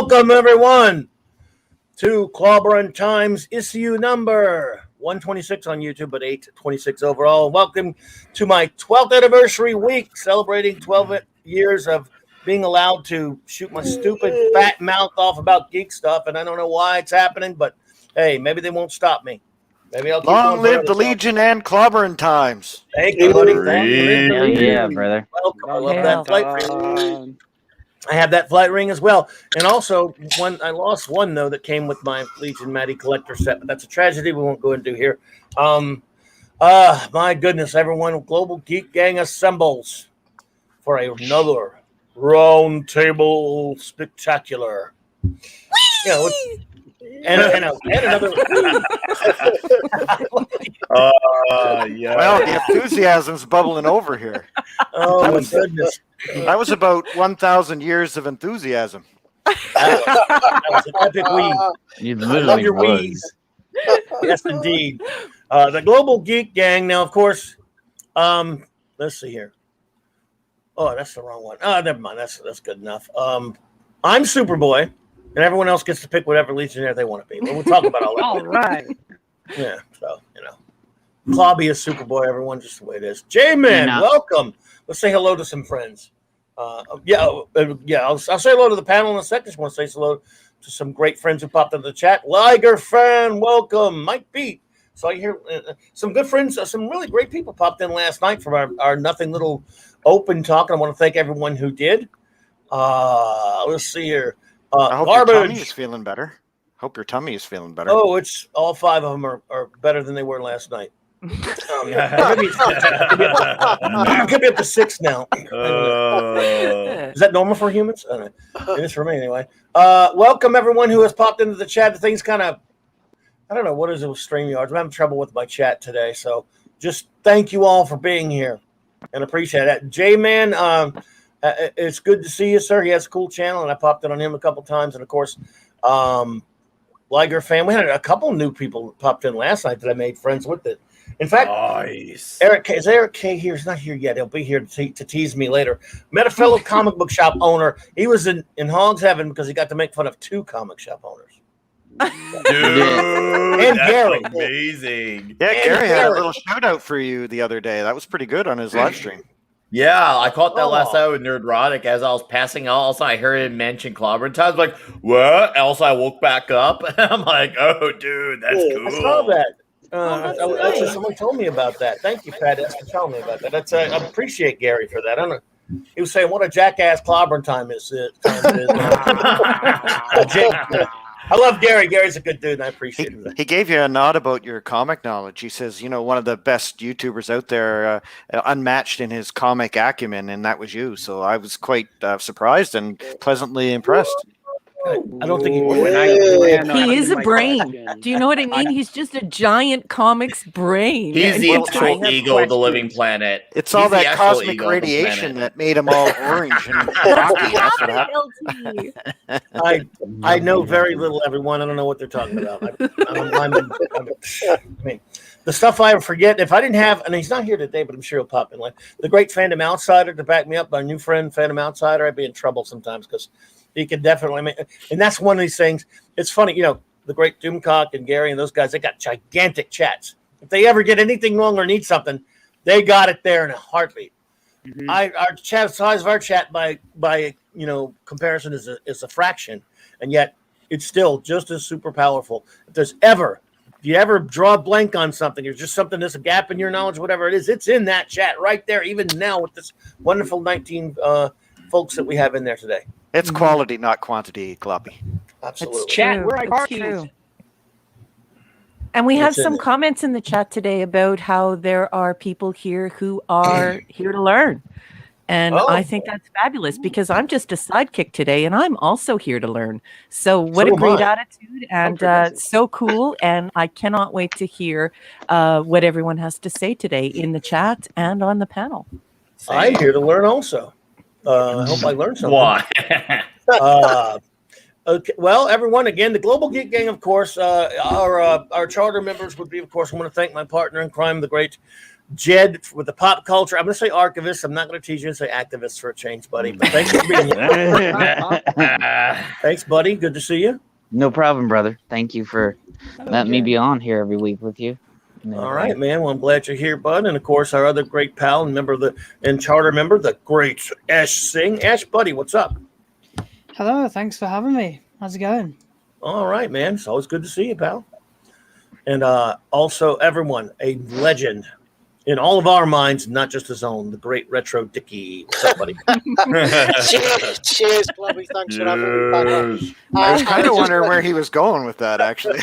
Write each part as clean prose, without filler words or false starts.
Welcome, everyone, to CLOBBERIN Times issue number 126 on YouTube, but 826 overall. Welcome to my 12th anniversary week, celebrating 12 years of being allowed to shoot my stupid fat mouth off about geek stuff, and I don't know why it's happening, but hey, maybe they won't stop me. Maybe I'll keep Long live the Legion and CLOBBERIN Times. Thank you, buddy. Thank you. Hell yeah, brother. Welcome. I love that flight ring. I have that flight ring as well. And also, I lost one, though, that came with my Legion Maddie collector set, but that's a tragedy we won't go into here. My goodness, everyone, Global Geek Gang assembles for another round table spectacular. Yeah, and another. Yeah. Well, the enthusiasm's bubbling over here. Oh, my goodness. That was about 1,000 years of enthusiasm. That was an epic wee. I love your wheeze. Yes, indeed. The Global Geek Gang. Now, of course, let's see here. Oh, that's the wrong one. Oh, never mind. That's good enough. I'm Superboy, and everyone else gets to pick whatever Legionnaire they want to be. But we'll talk about all that. All right. Yeah, so, Clobby is Superboy, everyone, just the way it is. J-Man, welcome. Let's say hello to some friends. I'll say hello to the panel in a second. Just want to say hello to some great friends who popped into the chat. Liger fan, welcome. Mike Beat. So I hear some good friends, some really great people popped in last night from our Nothing Little Open Talk. And I want to thank everyone who did. Let's see here. I hope Garbage. your tummy is feeling better. Hope your tummy is feeling better. Oh, it's all 5 of them are better than they were last night. Could be up to 6 now. Is that normal for humans? I don't know. It is for me anyway. Welcome everyone who has popped into the chat. The thing's kind of, I don't know, what is it with StreamYard? I'm having trouble with my chat today. So just thank you all for being here and appreciate that. J-Man, it's good to see you, sir. He has a cool channel and I popped in on him a couple times. And of course, Liger fan. We had a couple new people popped in last night that I made friends with it. In fact, nice. Eric K here? He's not here yet. He'll be here to tease me later. Met a fellow comic book shop owner. He was in Hog's Heaven because he got to make fun of 2 comic shop owners. Dude, and Gary. Amazing. Yeah, Gary had a little shout out for you the other day. That was pretty good on his live stream. Yeah, I caught that last night with Nerdrotic as I was passing out. Also, I heard him mention CLOBBERIN Times. Like, what? Also, I woke back up. And I'm like, oh, dude, that's cool. I saw that. Actually, someone told me about that. Thank you, Pat, for telling me about that. I appreciate Gary for that. I don't know. He was saying what a jackass CLOBBERIN time is. I love Gary. Gary's a good dude, and I appreciate him. He gave you a nod about your comic knowledge. He says, one of the best YouTubers out there, unmatched in his comic acumen, and that was you. So I was quite surprised and pleasantly impressed. I don't think he is a brain. Do you know what I mean? He's just a giant comics brain. He's the actual ego of the living planet. It's all that cosmic radiation that made him all orange and rocky. That's what happened. I know very little, everyone. I don't know what they're talking about. I mean, the stuff I forget. If I didn't have, and he's not here today, but I'm sure he'll pop in. Like the great Phantom Outsider to back me up, my new friend Phantom Outsider, I'd be in trouble sometimes because he can definitely make, and that's one of these things. It's funny, the great Doomcock and Gary and those guys, they got gigantic chats. If they ever get anything wrong or need something, they got it there in a heartbeat. Mm-hmm. Our chat size of our chat by comparison is a fraction, and yet it's still just as super powerful. If you ever draw a blank on something, or just something that's a gap in your knowledge, whatever it is, it's in that chat right there, even now with this wonderful 19 folks that we have in there today. It's quality, not quantity, Gloppy. Absolutely. It's chat. It's true. And we have some comments in the chat today about how there are people here who are here to learn. And I think that's fabulous because I'm just a sidekick today and I'm also here to learn. So what a great attitude and so cool. And I cannot wait to hear what everyone has to say today in the chat and on the panel. I'm here to learn also. I hope I learned something. Why? Okay. Well, everyone, again, the Global Geek Gang, of course, our charter members would be, of course, I want to thank my partner in crime, the great Jed with the pop culture. I'm going to say archivist. I'm not going to tease you and say activist for a change, buddy. But thanks for being here. Thanks, buddy. Good to see you. No problem, brother. Thank you for letting me be on here every week with you. All right, man. Well, I'm glad you're here, bud. And of course, our other great pal and member of the charter member, the great Ash Singh. Ash, buddy, what's up? Hello. Thanks for having me. How's it going? All right, man. It's always good to see you, pal. And also, everyone, a legend in all of our minds, not just his own, the great Retro Dickie. What's up, buddy? Cheers, Blobby. Thanks for having me back on. I was kind of wondering where he was going with that, actually.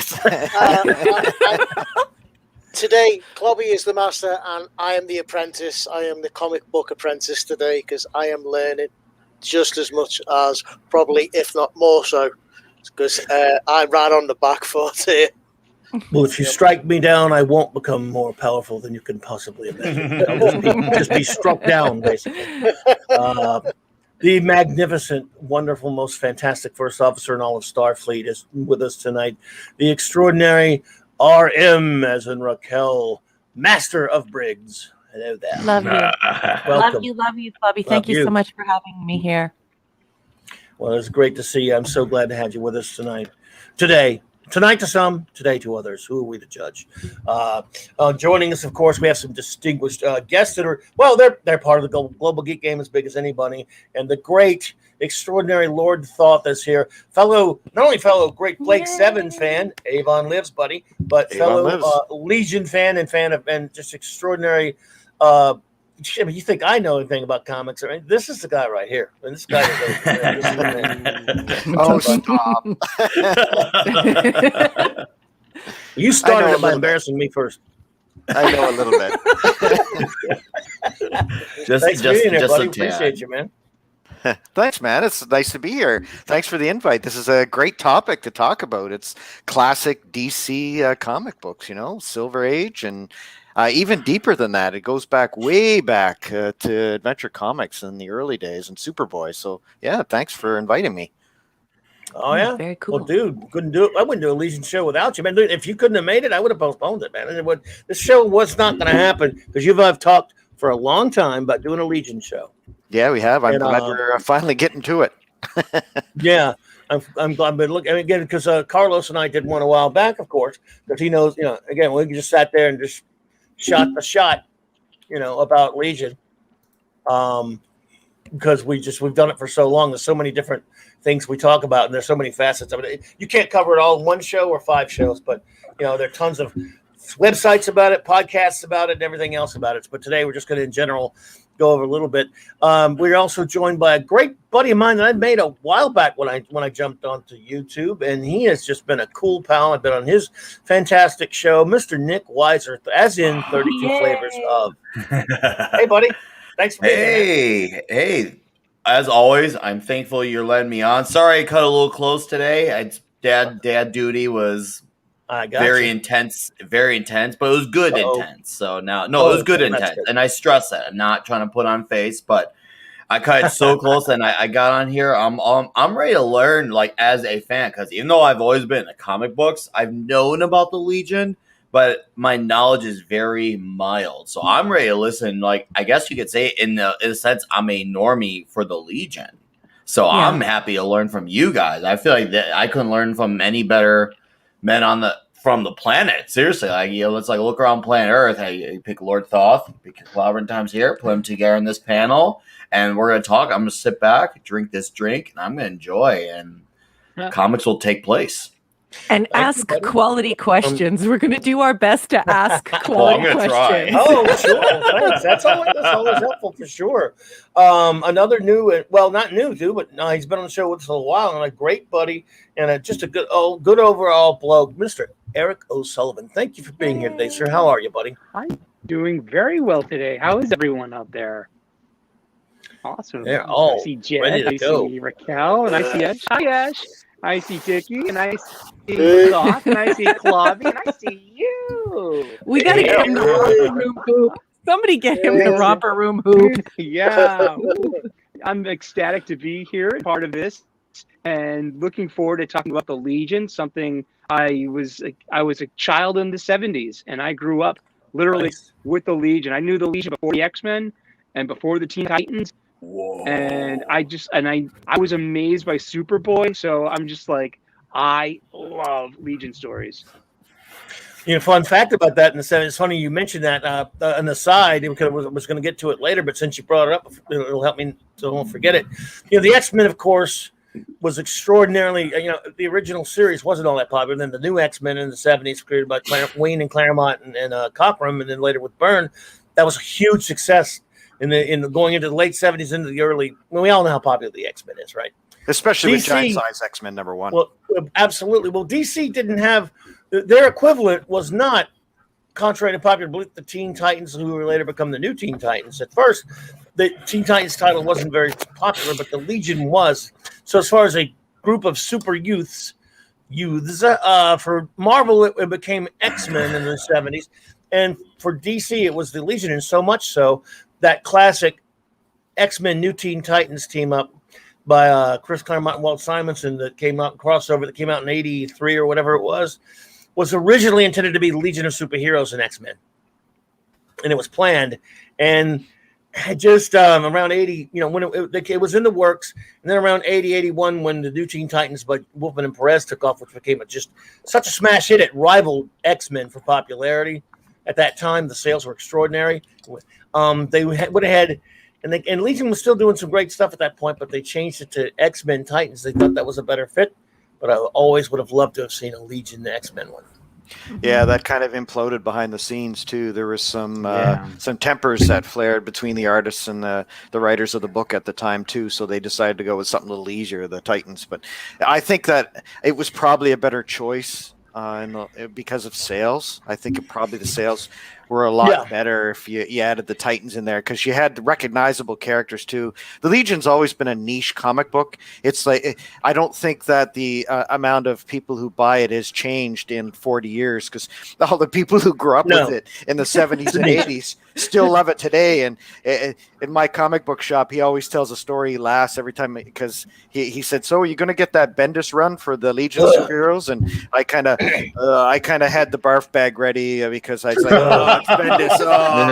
Today, Clobby is the master, and I am the apprentice. I am the comic book apprentice today because I am learning just as much as, probably, if not more so, because I ran on the back foot here. Well, if you strike me down, I won't become more powerful than you can possibly imagine. I'll just be struck down, basically. The magnificent, wonderful, most fantastic first officer in all of Starfleet is with us tonight. The extraordinary RM, as in Raquel, Master of Briggs. Hello there. Love you. Welcome. Love you, Bobby. Thank you so much for having me here. Well, it's great to see you. I'm so glad to have you with us tonight. Tonight to some, today to others. Who are we to judge? Joining us, of course, we have some distinguished guests that are, well, they're part of the Global Geek Game as big as anybody. And the great, extraordinary Lord Thoth is here. Not only fellow great Blake Seven fan, Avon Lives, buddy, but fellow Legion fan and just extraordinary. I mean, you think I know anything about comics? Right? This is the guy right here. And this guy Oh, stop. You started it by embarrassing me first. I know a little bit. Thanks for being here, buddy. Appreciate you, man. Thanks, man. It's nice to be here. Thanks for the invite. This is a great topic to talk about. It's classic DC comic books, Silver Age, and even deeper than that. It goes way back to Adventure Comics in the early days and Superboy. So, yeah, thanks for inviting me. Oh, yeah? Very cool. Well, dude, couldn't do it. I wouldn't do a Legion show without you, man. Dude, if you couldn't have made it, I would have postponed it, man. This show was not going to happen because I've talked for a long time about doing a Legion show. Yeah, we have. I'm glad we're finally getting to it. Yeah. I'm glad. But look, again, because Carlos and I did one a while back, of course, because he knows, again, we just sat there and just shot the shot, about Legion. Because we've done it for so long. There's so many different things we talk about, and there's so many facets of it. You can't cover it all in one show or 5 shows, but there are tons of websites about it, podcasts about it, and everything else about it. But today we're just going to, in general, go over a little bit. We're also joined by a great buddy of mine that I made a while back when I jumped onto YouTube, and he has just been a cool pal. I've been on his fantastic show, Mr. Nick Weiser, as in 32 Flavors of. Hey, buddy. Thanks for being here. Hey. As always, I'm thankful you're letting me on. Sorry I cut a little close today. Dad duty was very intense, but it was good intense. So now, it was good intense. Good. And I stress that. I'm not trying to put on face, but I cut it so close and I got on here. I'm ready to learn, as a fan, because even though I've always been in the comic books, I've known about the Legion, but my knowledge is very mild. So I'm ready to listen. I guess you could say in a sense, I'm a normie for the Legion. So yeah. I'm happy to learn from you guys. I feel like that I couldn't learn from any better men from the planet. Seriously, let's look around planet Earth. Hey, you pick Lord Thoth, pick CLOBBERIN times here, put them together in this panel, and we're gonna talk. I'm gonna sit back, drink this drink, and I'm gonna enjoy. And comics will take place. And ask quality questions. We're going to do our best to ask quality questions. Try. Oh, sure. Thanks. That's always helpful for sure. Another new, not new, dude, but he's been on the show with us a while, and a great buddy, and just a good overall bloke, Mr. Eric O'Sullivan. Thank you for being here today, sir. How are you, buddy? I'm doing very well today. How is everyone out there? Awesome. They're all I see Jed, ready to go. See Raquel, and I see Ash. Hi, Ash. I see Dickie, and I see Thoth, and I see Clobby, and I see you. We got to get him the romper room hoop. Somebody get him the romper room hoop. Yeah. I'm ecstatic to be here, part of this, and looking forward to talking about the Legion, something I was a child in the 70s, and I grew up literally with the Legion. I knew the Legion before the X-Men and before the Teen Titans. Whoa. And I was amazed by Superboy. So I'm just like, I love Legion stories. You know, fun fact about that in the 70s. It's funny you mentioned that on the side. I was going to get to it later, but since you brought it up, it'll help me so I won't forget it. You know, the X-Men, of course, was extraordinarily. You know, the original series wasn't all that popular. Then the new X-Men in the 70s, created by Wayne and Claremont and Cockrum, and then later with Byrne, that was a huge success in the going into the late 70s into the early. Well, we all know how popular the X-Men is, right? Especially with DC, Giant Size X-Men #1. Well, absolutely. Well, DC didn't have their equivalent was not, contrary to popular belief, the Teen Titans, who would later become the New Teen Titans. At first, the Teen Titans title wasn't very popular, but the Legion was. So as far as a group of super youths, for Marvel, it became X-Men in the 70s. And for DC, it was the Legion, and so much so that classic X-Men New Teen Titans team up by Chris Claremont and Walt Simonson that came out, crossover that came out in 83 or whatever it was originally intended to be Legion of Superheroes and X-Men. And it was planned. And just around 80, you know, when it was in the works, and then around 80, 81, when the New Teen Titans by Wolfman and Perez took off, which became just such a smash hit, it rivaled X-Men for popularity. At that time, the sales were extraordinary. They went ahead, and Legion was still doing some great stuff at that point, but they changed it to X-Men Titans. They thought that was a better fit, but I always would have loved to have seen a Legion X-Men one. Yeah, that kind of imploded behind the scenes too. There was some tempers that flared between the artists and the writers of the book at the time too. So they decided to go with something a little easier, the Titans. But I think that it was probably a better choice because of sales. I think the sales were a lot better if you added the Titans in there, because you had recognizable characters too. The Legion's always been a niche comic book. It's like, I don't think that the amount of people who buy it has changed in 40 years, because all the people who grew up with it in the 70s and 80s still love it today. And in my comic book shop, he always tells a story. He laughs every time, because he said, "So are you going to get that Bendis run for the Legion of Superheroes?" And I kind of had the barf bag ready, because I was like, "Oh, it's Bendis." Oh,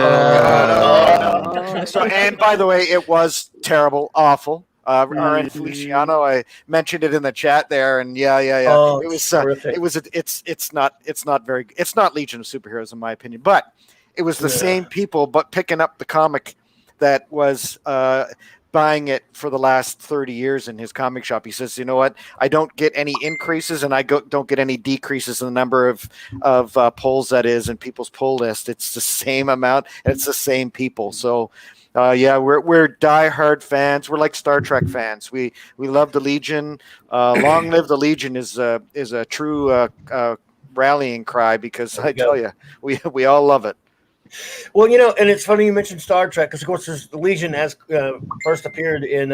no. So, and by the way, it was terrible, awful. Our friend Feliciano, I mentioned it in the chat there, and Oh, it was it's not Legion of Superheroes in my opinion, but it was the same people, but picking up the comic that was buying it for the last 30 years in his comic shop. He says, "You know what? I don't get any increases, and I don't get any decreases in the number of polls that is in people's poll list. It's the same amount, and it's the same people." So, we're diehard fans. We're like Star Trek fans. We love the Legion. Long live the Legion is a true rallying cry, because I tell you, we all love it. Well, you know, and it's funny you mentioned Star Trek, because of course the Legion has first appeared in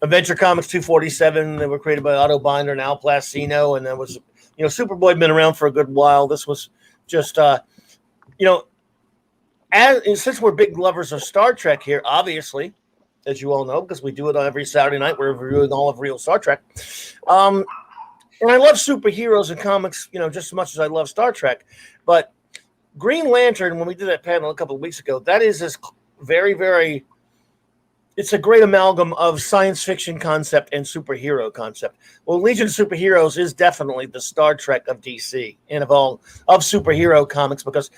Adventure Comics 247. They were created by Otto Binder and Al Placino, and that was, you know, Superboy had been around for a good while. This was just, you know, since we're big lovers of Star Trek here, obviously, as you all know, because we do it on every Saturday night, we're reviewing all of real Star Trek. And I love superheroes and comics, you know, just as much as I love Star Trek, but Green Lantern, when we did that panel a couple of weeks ago, that is this very, very, it's a great amalgam of science fiction concept and superhero concept. Well, Legion of Superheroes is definitely the Star Trek of DC and of superhero comics, because,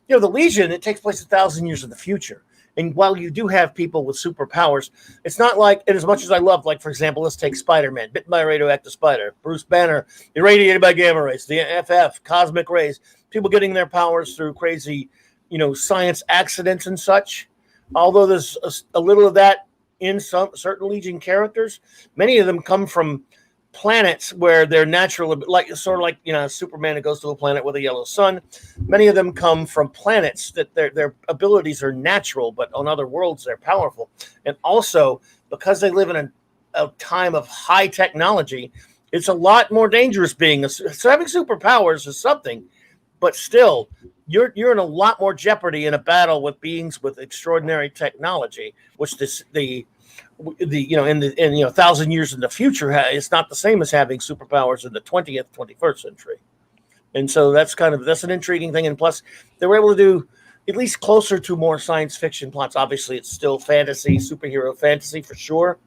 you know, the Legion, it takes place 1,000 years in the future. And while you do have people with superpowers, it's not like, and as much as I love, like, for example, let's take Spider-Man, bitten by a radioactive spider, Bruce Banner, irradiated by gamma rays, the FF, cosmic rays, people getting their powers through crazy, you know, science accidents and such. Although there's a little of that in some certain Legion characters, many of them come from planets where they're natural, like sort of like, you know, Superman that goes to a planet with a yellow sun. Many of them come from planets that their abilities are natural, but on other worlds they're powerful. And also, because they live in a time of high technology, it's a lot more dangerous being so having superpowers is something, but still you're in a lot more jeopardy in a battle with beings with extraordinary technology, which the you know, in 1,000 years in the future, it's not the same as having superpowers in the 20th, 21st century. And so that's an intriguing thing. And plus, they were able to do at least closer to more science fiction plots. Obviously, it's still fantasy, superhero fantasy for sure,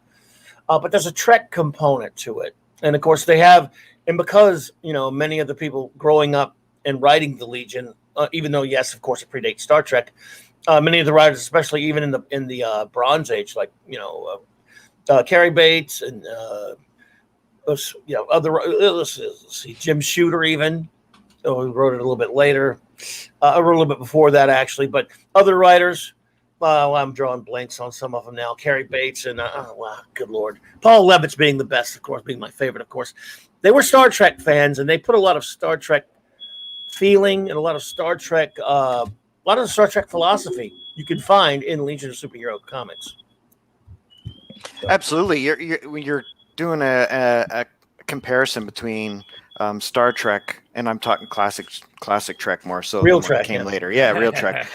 but there's a Trek component to it. And of course, and because many of the people growing up and writing the Legion, even though yes, of course, it predates Star Trek, many of the writers, especially even in the Bronze Age, like Carrie Bates and let's see, Jim Shooter even. Oh, he wrote it a little bit later, or a little bit before that, actually. But other writers, I'm drawing blanks on some of them now. Carrie Bates and, wow, good Lord. Paul Levitz being the best, of course, being my favorite, of course. They were Star Trek fans, and they put a lot of Star Trek feeling and a lot of Star Trek philosophy you can find in Legion of Superhero comics. Absolutely. You're doing a comparison between Star Trek, and I'm talking classic Trek more so. Real than Trek what came yeah. later. Yeah, real Trek.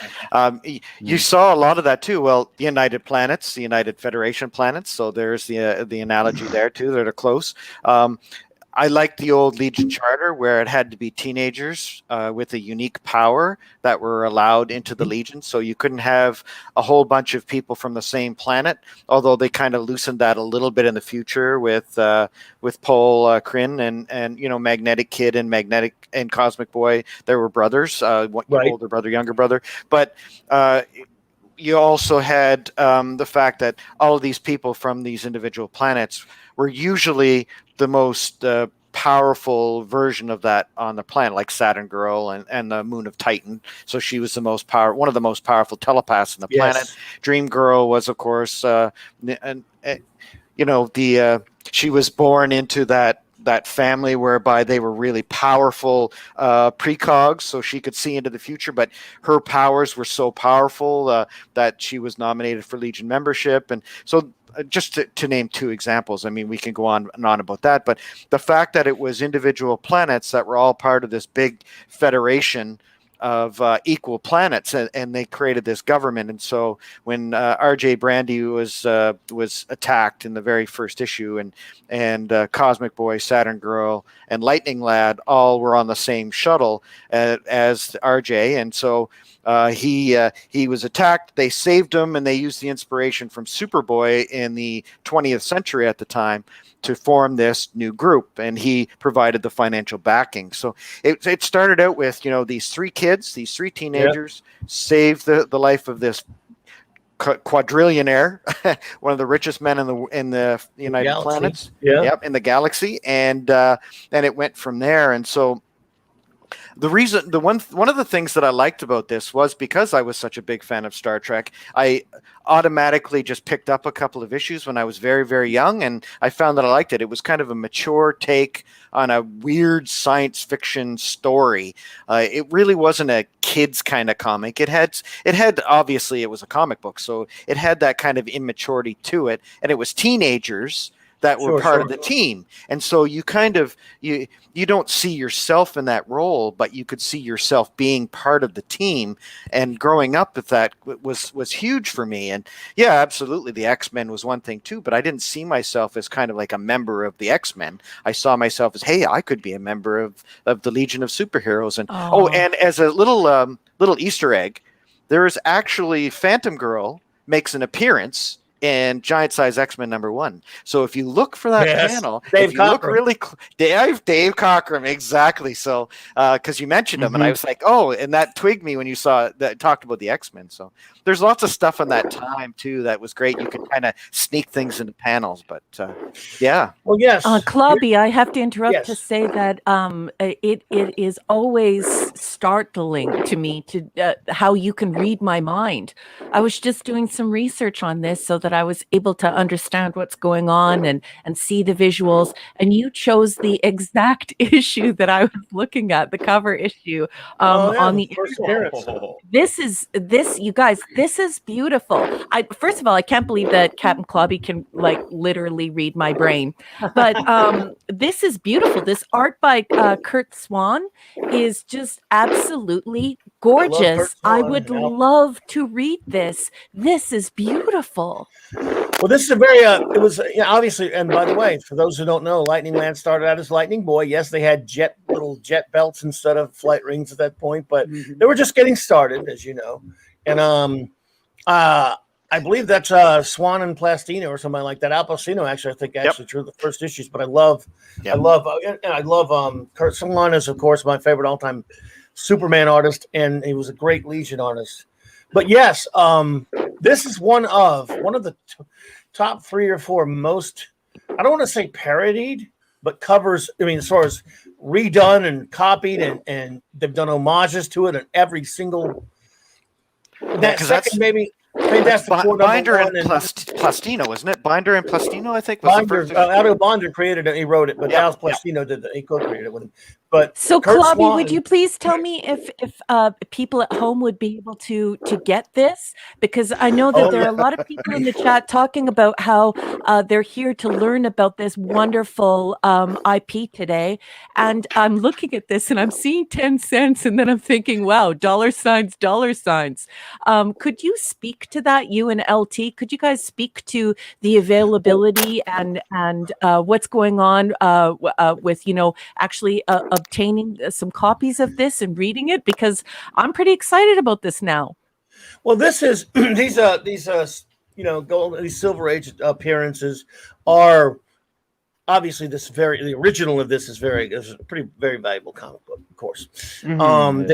You saw a lot of that too. Well, the United Planets, the United Federation planets. So there's the analogy there too. That are close. I like the old Legion Charter where it had to be teenagers with a unique power that were allowed into the Legion. So you couldn't have a whole bunch of people from the same planet, although they kind of loosened that a little bit in the future with Paul Kryn and Magnetic Kid and Cosmic Boy. They were brothers, right. Older brother, younger brother. But you also had the fact that all of these people from these individual planets were usually the most powerful version of that on the planet, like Saturn Girl and the Moon of Titan. So she was one of the most powerful telepaths on the planet. Dream Girl was, of course, she was born into that family whereby they were really powerful precogs, so she could see into the future, but her powers were so powerful that she was nominated for Legion membership. And so just to name two examples, I mean, we can go on and on about that, but the fact that it was individual planets that were all part of this big federation of equal planets, and they created this government. And so when R.J. Brandy was attacked in the very first issue, and Cosmic Boy, Saturn Girl, and Lightning Lad all were on the same shuttle as R.J., and so he was attacked. They saved him, and they used the inspiration from Superboy in the 20th century at the time to form this new group, and he provided the financial backing. So it started out with these three kids, these three teenagers, saved the life of this quadrillionaire, one of the richest men in the United Planets, in the galaxy, and it went from there. And so one of the things that I liked about this was because I was such a big fan of Star Trek, I automatically just picked up a couple of issues when I was very, very young, and I found that I liked it. It was kind of a mature take on a weird science fiction story. It really wasn't a kids kind of comic. It had obviously it was a comic book, so it had that kind of immaturity to it, and it was teenagers that were part of the team. And so you kind of, you don't see yourself in that role, but you could see yourself being part of the team. And growing up with that was huge for me. And yeah, absolutely. The X-Men was one thing too, but I didn't see myself as kind of like a member of the X-Men. I saw myself as, hey, I could be a member of the Legion of Superheroes. And and as a little Easter egg, there is actually Phantom Girl makes an appearance in Giant Size X-Men #1. So if you look for that panel, Dave if you look really Dave Cockrum, exactly. So because you mentioned him, and I was like, oh, and that twigged me when you saw that talked about the X-Men. So there's lots of stuff in that time too that was great. You could kind of sneak things into panels, but yeah. Well, yes, Clobby, I have to interrupt to say that it is always startling to me to how you can read my mind. I was just doing some research on this so that I was able to understand what's going on and see the visuals. And you chose the exact issue that I was looking at, the cover issue on the internet. You guys, this is beautiful. First of all, I can't believe that Captain Clobby can literally read my brain. But this is beautiful. This art by Kurt Swan is just absolutely gorgeous. I would love to read this. This is beautiful. Well, this is a very, it was obviously, and by the way, for those who don't know, Lightning Man started out as Lightning Boy. Yes, they had little jet belts instead of flight rings at that point, but they were just getting started, as you know. And I believe that's Swan and Plastino or something like that. Al Pacino, actually, I think drew the first issues. But I love Kurt Swan is, of course, my favorite all-time Superman artist, and he was a great Legion artist. But yes, this is one of the top 3 or 4 most, I don't want to say parodied, but covers. I mean, as far as redone and copied, and they've done homages to it in every single. That second, maybe. Fantastic Four, Binder and Plastino, isn't it? Binder and Plastino, I think. Was Binder, Aldo Binder created it. He wrote it, but Al Plastino did it. He co-created it with him. But so, Klobby, would you please tell me if people at home would be able to get this? Because I know that there are a lot of people in the chat talking about how they're here to learn about this wonderful IP today. And I'm looking at this and I'm seeing 10 cents, and then I'm thinking, wow, dollar signs. Could you speak to that, you and LT? Could you guys speak to the availability and what's going on with, actually obtaining some copies of this and reading it? Because I'm pretty excited about this now. Well, this is these Silver Age appearances are obviously the original of this is a very valuable comic book, of course. They don't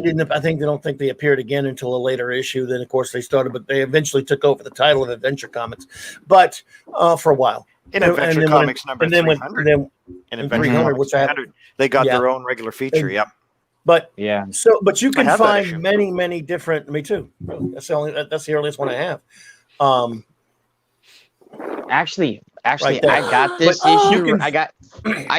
think they appeared again until a later issue. Then of course they started, but they eventually took over the title of Adventure Comics, but for a while. In Adventure Comics number 300. In Adventure 300, which I have, they got their own regular feature. But you can find many different. Me too. That's the earliest one I have. Actually, right I got this issue. I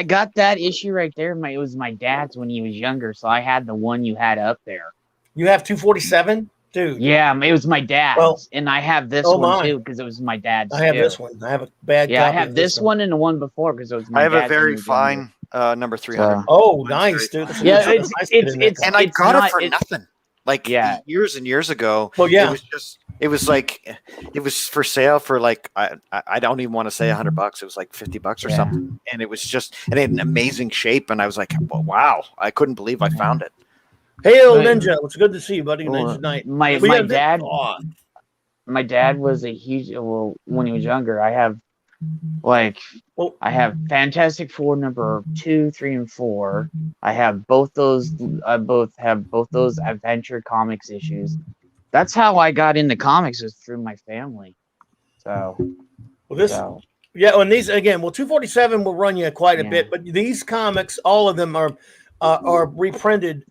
got that issue right there. It was my dad's when he was younger, so I had the one you had up there. You have 247, dude. Yeah, it was my dad's, and I have this one too because it was my dad's. I have this one. I have a bad. Yeah, I have this one and the one before because it was my dad's. I have a very fine number 300. Oh, nice, dude. It's and I got it for nothing. Like years and years ago. Well, yeah. It was for sale for like I don't even want to say $100. It was like $50 or something, and it was just and it had an amazing shape. And I was like, well, wow! I couldn't believe I found it. Hey, old Ninja, it's good to see you, buddy. Ninja night. My dad was a huge. Well, when he was younger, I have Fantastic Four number 2, 3, and 4. I have both those. Both those Adventure Comics issues. That's how I got into comics, was through my family. And these again, 247 will run you quite a bit, but these comics, all of them are reprinted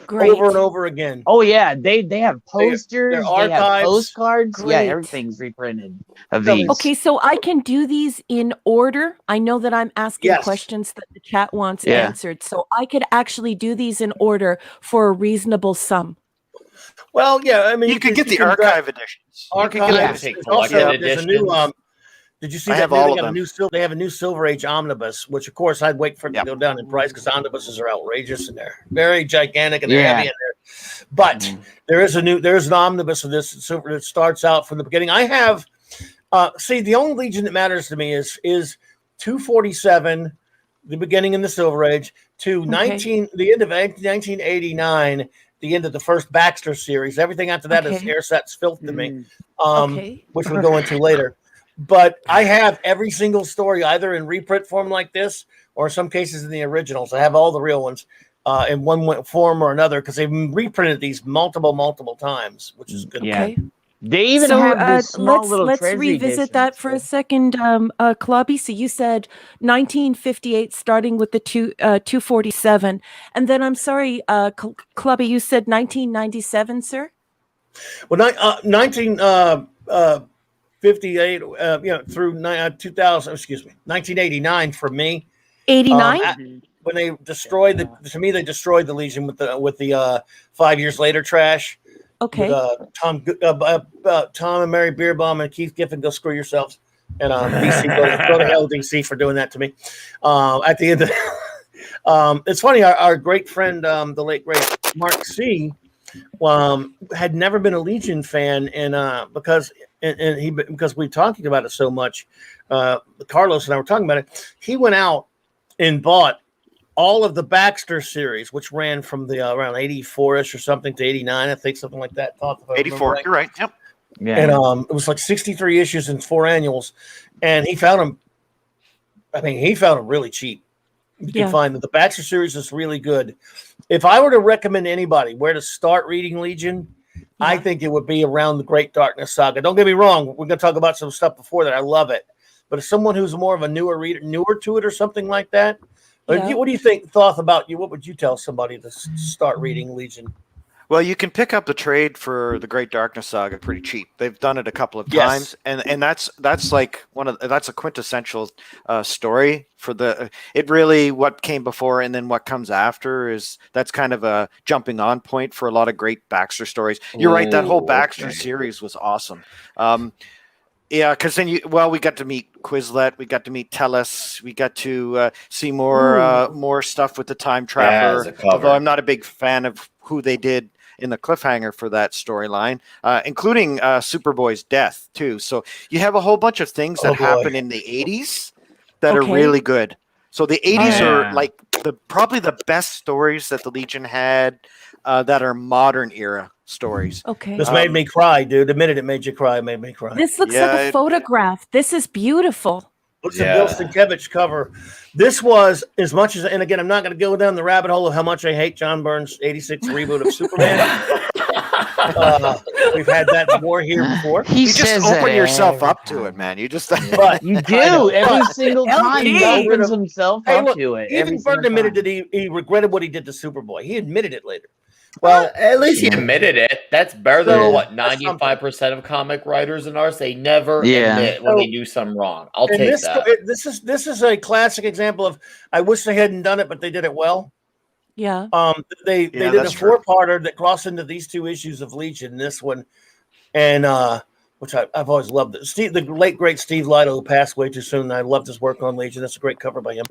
over and over again. Oh yeah, they have posters, they're archives, they have postcards. Great. Yeah, everything's reprinted of these. Okay, so I can do these in order. I know that I'm asking questions that the chat wants answered, so I could actually do these in order for a reasonable sum. Well, yeah, I mean, you could get the archive editions. There's a new. Did you see that? They have a new Silver Age omnibus, which of course I'd wait for it to go down in price because omnibuses are outrageous and they're very gigantic and they're heavy in there. But there's an omnibus of this that starts out from the beginning. I have the only Legion that matters to me is 247, the beginning in the Silver Age, to the end of 1989. The end of the first Baxter series. Everything after that is Airsat's filth to me, which we'll go into later. But I have every single story either in reprint form like this, or in some cases in the originals. I have all the real ones in one form or another because they've reprinted these multiple times, which is good. Yeah. They even have this small little let's revisit that for a second, Klobby. So you said 1958, starting with the 247, and then I'm sorry, Klobby, you said 1997, sir. Well, 1958, through 2000. Excuse me, 1989 for me. 89. When they destroyed they destroyed the Legion with the 5 years later trash. Okay. With, Tom and Mary Beerbaum and Keith Giffen, go screw yourselves. And DC, go to hell, DC, for doing that to me. At the end of it's funny, our great friend, the late great Mark C, had never been a Legion fan, and because and he, because we're talking about it so much, Carlos and I were talking about it. He went out and bought all of the Baxter series, which ran from the around 84-ish or something to 89, I think, something like that. 84, you're right. Yep. Yeah. And it was like 63 issues and 4 annuals, and he found them. I mean, he found them really cheap. You can find that the Baxter series is really good. If I were to recommend anybody where to start reading Legion, I think it would be around the Great Darkness Saga. Don't get me wrong; we're going to talk about some stuff before that. I love it, but as someone who's more of a newer reader, newer to it, or something like that, what do you think? Thoth about you? What would you tell somebody to start reading Legion? Well, you can pick up the trade for the Great Darkness Saga pretty cheap. They've done it a couple of times, and that's like that's a quintessential story for the. It really what came before and then what comes after that's kind of a jumping on point for a lot of great Baxter stories. You're right, that whole Baxter series was awesome. Yeah, because then we got to meet Quizlet, we got to meet Tellus, we got to see more stuff with the Time Trapper. Although I'm not a big fan of who they did in the cliffhanger for that storyline, including Superboy's death too. So you have a whole bunch of things that happen in the 80s that are really good. So the 80s are like probably the best stories that the Legion had that are modern era stories. Okay. This made me cry, dude. The minute it made you cry, it made me cry. This looks like a photograph. This is beautiful. Looks a Bill Sienkiewicz cover. This was as much as, and again, I'm not going to go down the rabbit hole of how much I hate John Byrne's 86 reboot of Superman. We've had that war here before. You just open yourself up to it, man. You just you do every single time he opens himself up to it. Even Byrne admitted that he regretted what he did to Superboy. He admitted it later. Well, at least he admitted it. That's better than what 95% of comic writers in ours. They never admit when they do something wrong. I'll take that. This is a classic example of I wish they hadn't done it, but they did it well. Yeah. They did a 4-parter that crossed into these 2 issues of Legion. This one, and which I've always loved. The late great Steve Lido, who passed away too soon. I loved his work on Legion. That's a great cover by him.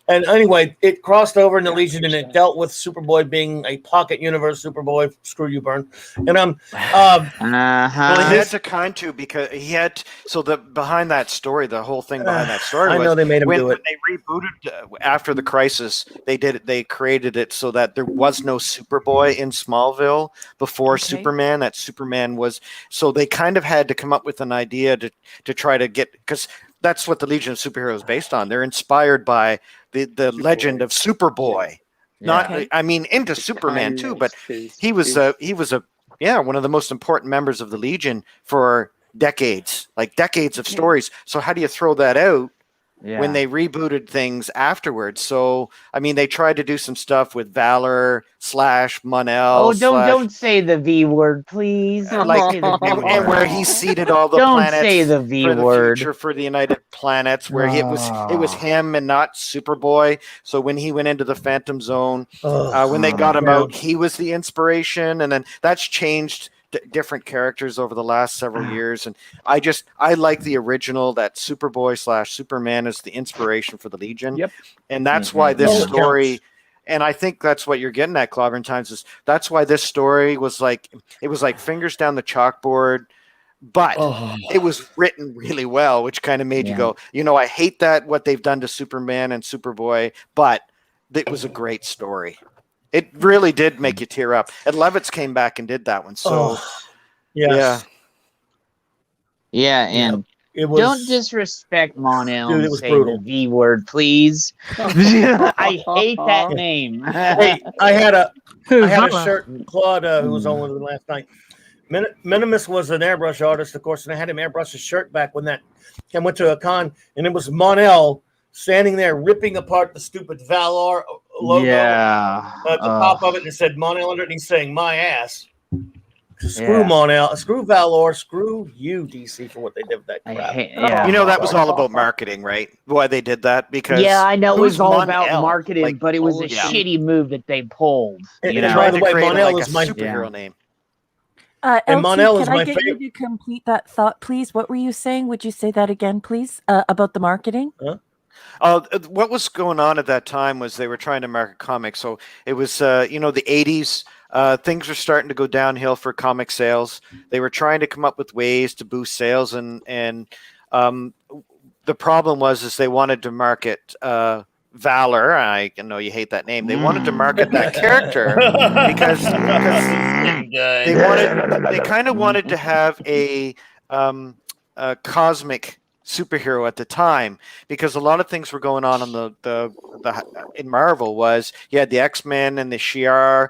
And anyway, it crossed over into Legion, and it dealt with Superboy being a pocket universe Superboy. Screw you, Byrne. And well, he had to kind to because he had behind that story, the whole thing behind that story. I know they made him do it. When they rebooted after the Crisis, they created it so that there was no Superboy in Smallville before Superman. That Superman was so they kind of had to come up with an idea to try to get, because that's what the Legion of Superheroes is based on. They're inspired by the legend of Superboy. I mean into Superman too, but he was one of the most important members of the Legion for decades of stories. So how do you throw that out when they rebooted things afterwards? So I mean, they tried to do some stuff with Valor / Mon-El. Oh, don't say the V word, please. And where he seeded all the planets. Don't say the V word. Future for the United Planets, where it was him and not Superboy. So when he went into the Phantom Zone, when they got him out, he was the inspiration, and then that's changed different characters over the last several years, and I like the original, that Superboy / Superman is the inspiration for the Legion. And that's why this story, and I think that's what you're getting at, Clobbering Times, is that's why this story was like fingers down the chalkboard, but it was written really well, which kind of made you go, I hate that what they've done to Superman and Superboy, but it was a great story. It really did make you tear up. And Levitz came back and did that one. So, and don't disrespect Mon-El and say the V word, please. I hate that name. Hey, I had a shirt, Claude, who was on with me last night. Minimus was an airbrush artist, of course, and I had him airbrush his shirt back when I went to a con, and it was Mon-El standing there ripping apart the stupid Valor logo. At the top of it, it said Mon-El under it, and he's saying "my ass." Screw Mon-El, screw Valor, screw you, DC, for what they did with that crap. That was all about marketing, right? Why they did that? Because I know it was all about marketing, but it was a shitty move that they pulled. By the way, Mon-El is my superhero name. And Mon-El is can my I get favorite. you to complete that thought, please? What were you saying? Would you say that again, please? About the marketing? What was going on at that time was they were trying to market comics. So it was, the 80s. things were starting to go downhill for comic sales. They were trying to come up with ways to boost sales, and the problem was they wanted to market Valor. I know you hate that name. They wanted to market that character because they kind of wanted to have a cosmic superhero at the time, because a lot of things were going on the in Marvel. Was you had the X-Men and the Shi'ar.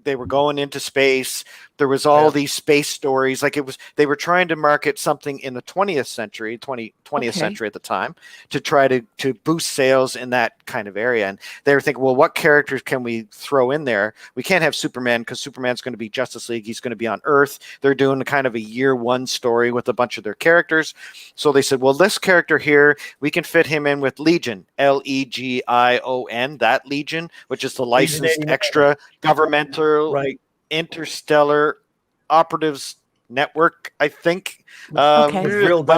They were going into space. There was all these space stories. Like they were trying to market something in the 20th century at the time, to try to boost sales in that kind of area. And they were thinking, well, what characters can we throw in there? We can't have Superman, because Superman's going to be Justice League. He's going to be on Earth. They're doing kind of a year one story with a bunch of their characters. So they said, well, this character here, we can fit him in with Legion, Legion, that Legion, which is the licensed extra governmental interstellar operatives network, I think. My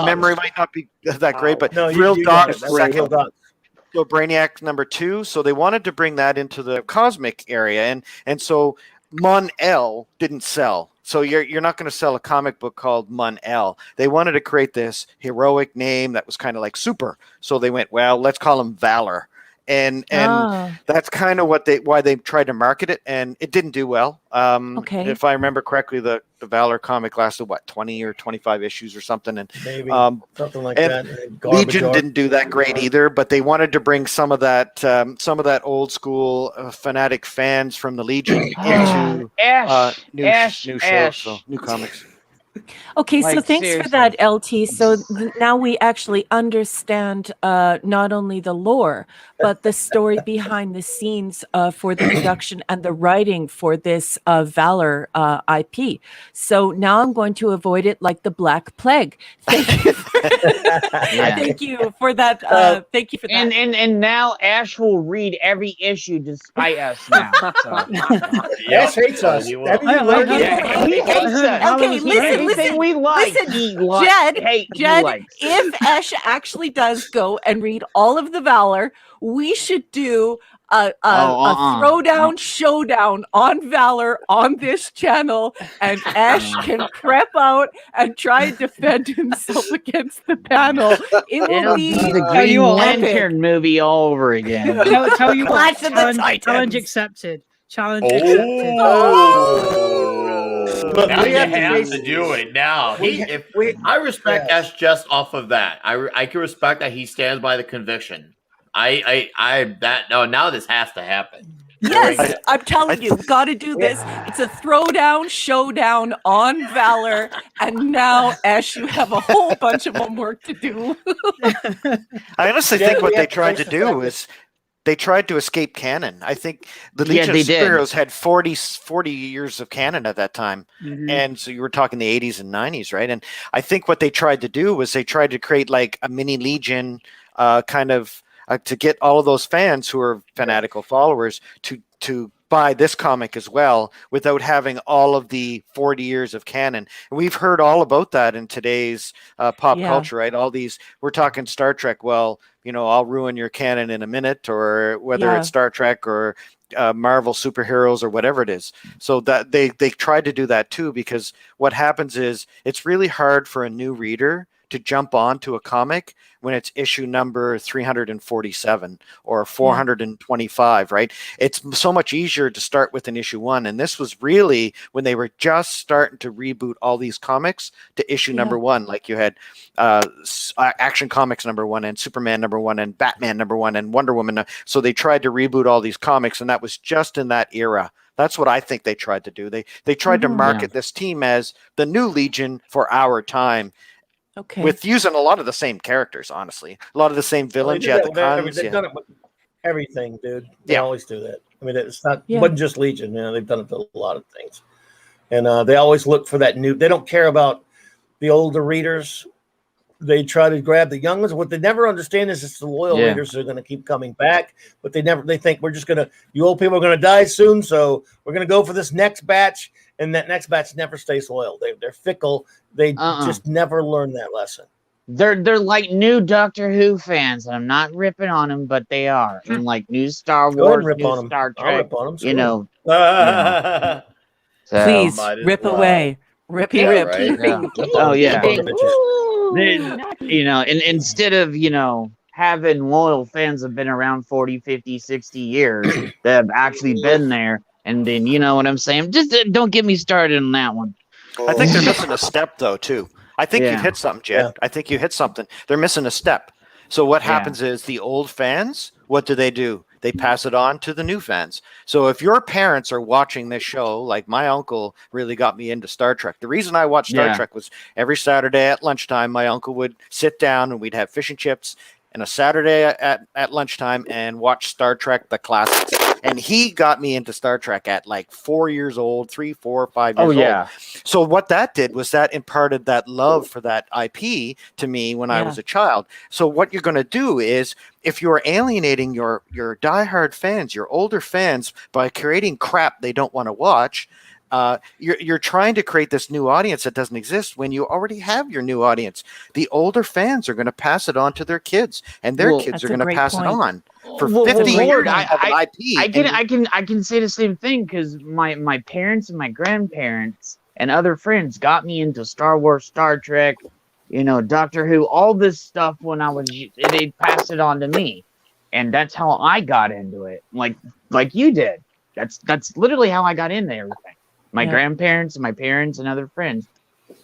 memory might not be that great, but Real Doc's second. So Brainiac number 2. So they wanted to bring that into the cosmic area, and so Mon-El didn't sell. So you're not going to sell a comic book called Mon-El. They wanted to create this heroic name that was kind of like super. So they went, well, let's call him Valor. And that's kind of why they tried to market it, and it didn't do well. If I remember correctly, the Valor comic lasted 20 or 25 issues or something, and maybe something like that. Legion didn't do that great either. But they wanted to bring some of that old school fanatic fans from the Legion into new shows, so new comics. Okay, so thanks seriously. for that, LT. So now we actually understand not only the lore, but the story behind the scenes for the production and the writing for this Valor IP. So now I'm going to avoid it like the Black Plague. Thank you. Thank you for that. Thank you for that. And now Ash will read every issue despite us now. So. Ash hates us. He hates us. Okay, listen. We like. Jed, if Ash actually does go and read all of the Valor, we should do a throwdown showdown on Valor on this channel, and Ash can prep out and try and defend himself against the panel. It'll be the Green Lantern movie all over again. Tell you what, challenge accepted. Challenge accepted. But we have to do it now. I respect Ash just off of that. I can respect that he stands by the conviction. Now this has to happen. Yes, I'm telling you, got to do this. It's a throwdown showdown on Valor, and now Ash, you have a whole bunch of homework to do. I honestly think what they tried to do is they tried to escape canon. I think the Legion of Superheroes had 40 years of canon at that time. Mm-hmm. And so you were talking the 80s and 90s, right? And I think what they tried to do was they tried to create like a mini Legion to get all of those fans who are fanatical followers to buy this comic as well, without having all of the 40 years of canon. And we've heard all about that in today's pop culture, right? All these, we're talking Star Trek. Well, I'll ruin your canon in a minute, or whether it's Star Trek or Marvel superheroes or whatever it is. So that they tried to do that too, because what happens is it's really hard for a new reader to jump onto a comic when it's issue number 347 or 425, right? It's so much easier to start with an issue 1. And this was really when they were just starting to reboot all these comics to issue number 1. Like you had Action Comics number 1 and Superman number 1 and Batman number 1 and Wonder Woman. So they tried to reboot all these comics, and that was just in that era. That's what I think they tried to do. They tried to market this team as the new Legion for our time. Okay. With using a lot of the same characters, honestly. A lot of the same villains. They've done it with everything, dude. They always do that. I mean, it's not wasn't just Legion. They've done it with a lot of things. And they always look for that new. They don't care about the older readers. They try to grab the young ones. What they never understand is it's the loyal readers that are going to keep coming back. But they think we're just going to, you old people are going to die soon, so we're going to go for this next batch. And that next batch never stays loyal. They're fickle. They just never learn that lesson. they're like new Doctor Who fans, and I'm not ripping on them, but they are. And like new Star Go ahead and Wars, rip new on them. Star I'll Trek, rip on them. you know. Yeah, So, Please Might as rip well. away. Rippy Yeah, rip. right. yeah. Rip Oh on 'em, yeah. rip on 'em, bitches. Then, you know, and instead of, you know, having loyal fans that have been around 40, 50, 60 years that have actually been there, and then, you know what I'm saying? Just don't get me started on that one. I think they're missing a step, though, too. I think Yeah. you've hit something, Jed. Yeah. I think you hit something. They're missing a step. So what Yeah. happens is the old fans, what do? They pass it on to the new fans. So if your parents are watching this show, like my uncle really got me into Star Trek. The reason I watched Star Yeah. Trek was every Saturday at lunchtime, my uncle would sit down and we'd have fish and chips and a Saturday at lunchtime and watch Star Trek, the classics. And he got me into Star Trek at like 4 years old, 3, 4, 5 years Oh, old. yeah. So what that did was that imparted that love for that IP to me when I was a child. So what you're going to do is, if you're alienating your diehard fans, your older fans, by creating crap they don't want to watch, you're trying to create this new audience that doesn't exist when you already have your new audience. The older fans are going to pass it on to their kids, and their Well, kids That's are a going to great pass point. it on. For Well, 50 years, Lord, you have an IP. I can say the same thing because my parents and my grandparents and other friends got me into Star Wars, Star Trek, you know, Doctor Who, all this stuff when I was. They passed it on to me, and that's how I got into it. Like you did. That's literally how I got into everything. My grandparents and my parents and other friends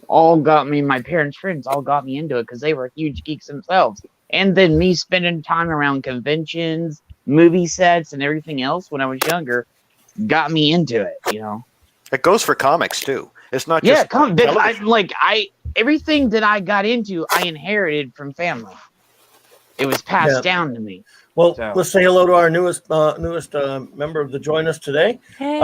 all got me. My parents' friends all got me into it because they were huge geeks themselves. And then me spending time around conventions, movie sets, and everything else when I was younger got me into it, you know. It goes for comics too. It's not Yeah, just everything that I got into, I inherited from family. It was passed down to me. Well, So. let's say hello to our newest member of the join us today. Hey.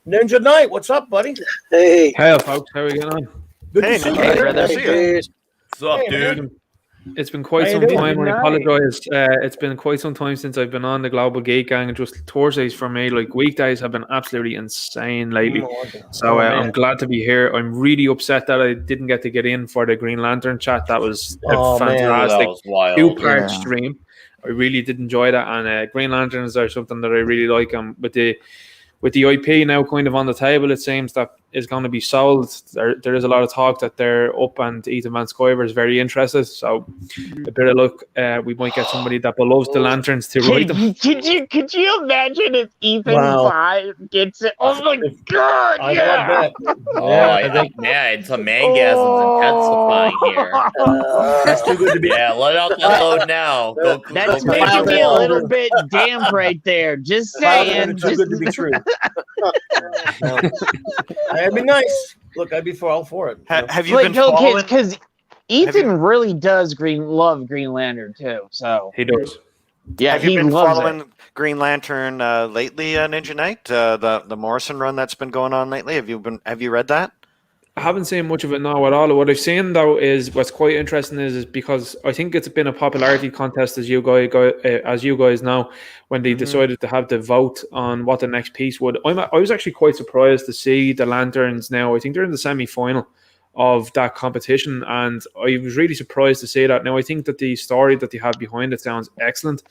Ninja Knight, what's up, buddy? Hey. Hey, folks. How are we getting on? Good Hey, to see you. Ninja Knight, brother. good to see you. What's up, Hey, dude? man. It's been quite How some you doing? time. I Good night. apologize. It's been quite some time since I've been on the Global Geek Gang, and just Thursdays for me, like weekdays, have been absolutely insane lately. So I'm glad to be here. I'm really upset that I didn't get to get in for the Green Lantern chat. That was a fantastic that was wild. 2-part stream. I really did enjoy that, and Green Lanterns are something that I really like. With the IP now kind of on the table, it seems that is going to be sold. There is a lot of talk that they're up, and Ethan Van Sciver is very interested. So a bit of luck, we might get somebody that loves the lanterns to write them. Could you imagine if Ethan Five gets it? Oh my god! I Yeah. love that. It's some mangasms intensifying here. That's too good to be. Yeah, let out the load now. That's go making me a that little over. bit damp right there. Just Wow, saying. it's too good to be true. That'd be nice. Look, I'd be all for it. Have you been following? Because Ethan really does love Green Lantern too. So He does. yeah, Have you he been loves following it. Green Lantern lately, Ninja Knight? The Morrison run that's been going on lately. Have you read that? I haven't seen much of it now at all. What I've seen though is what's quite interesting is because I think it's been a popularity contest as you guys know, when they decided to have the vote on what the next piece would. I was actually quite surprised to see the Lanterns now. I think they're in the semi-final of that competition, and I was really surprised to see that. Now I think that the story that they have behind it sounds excellent,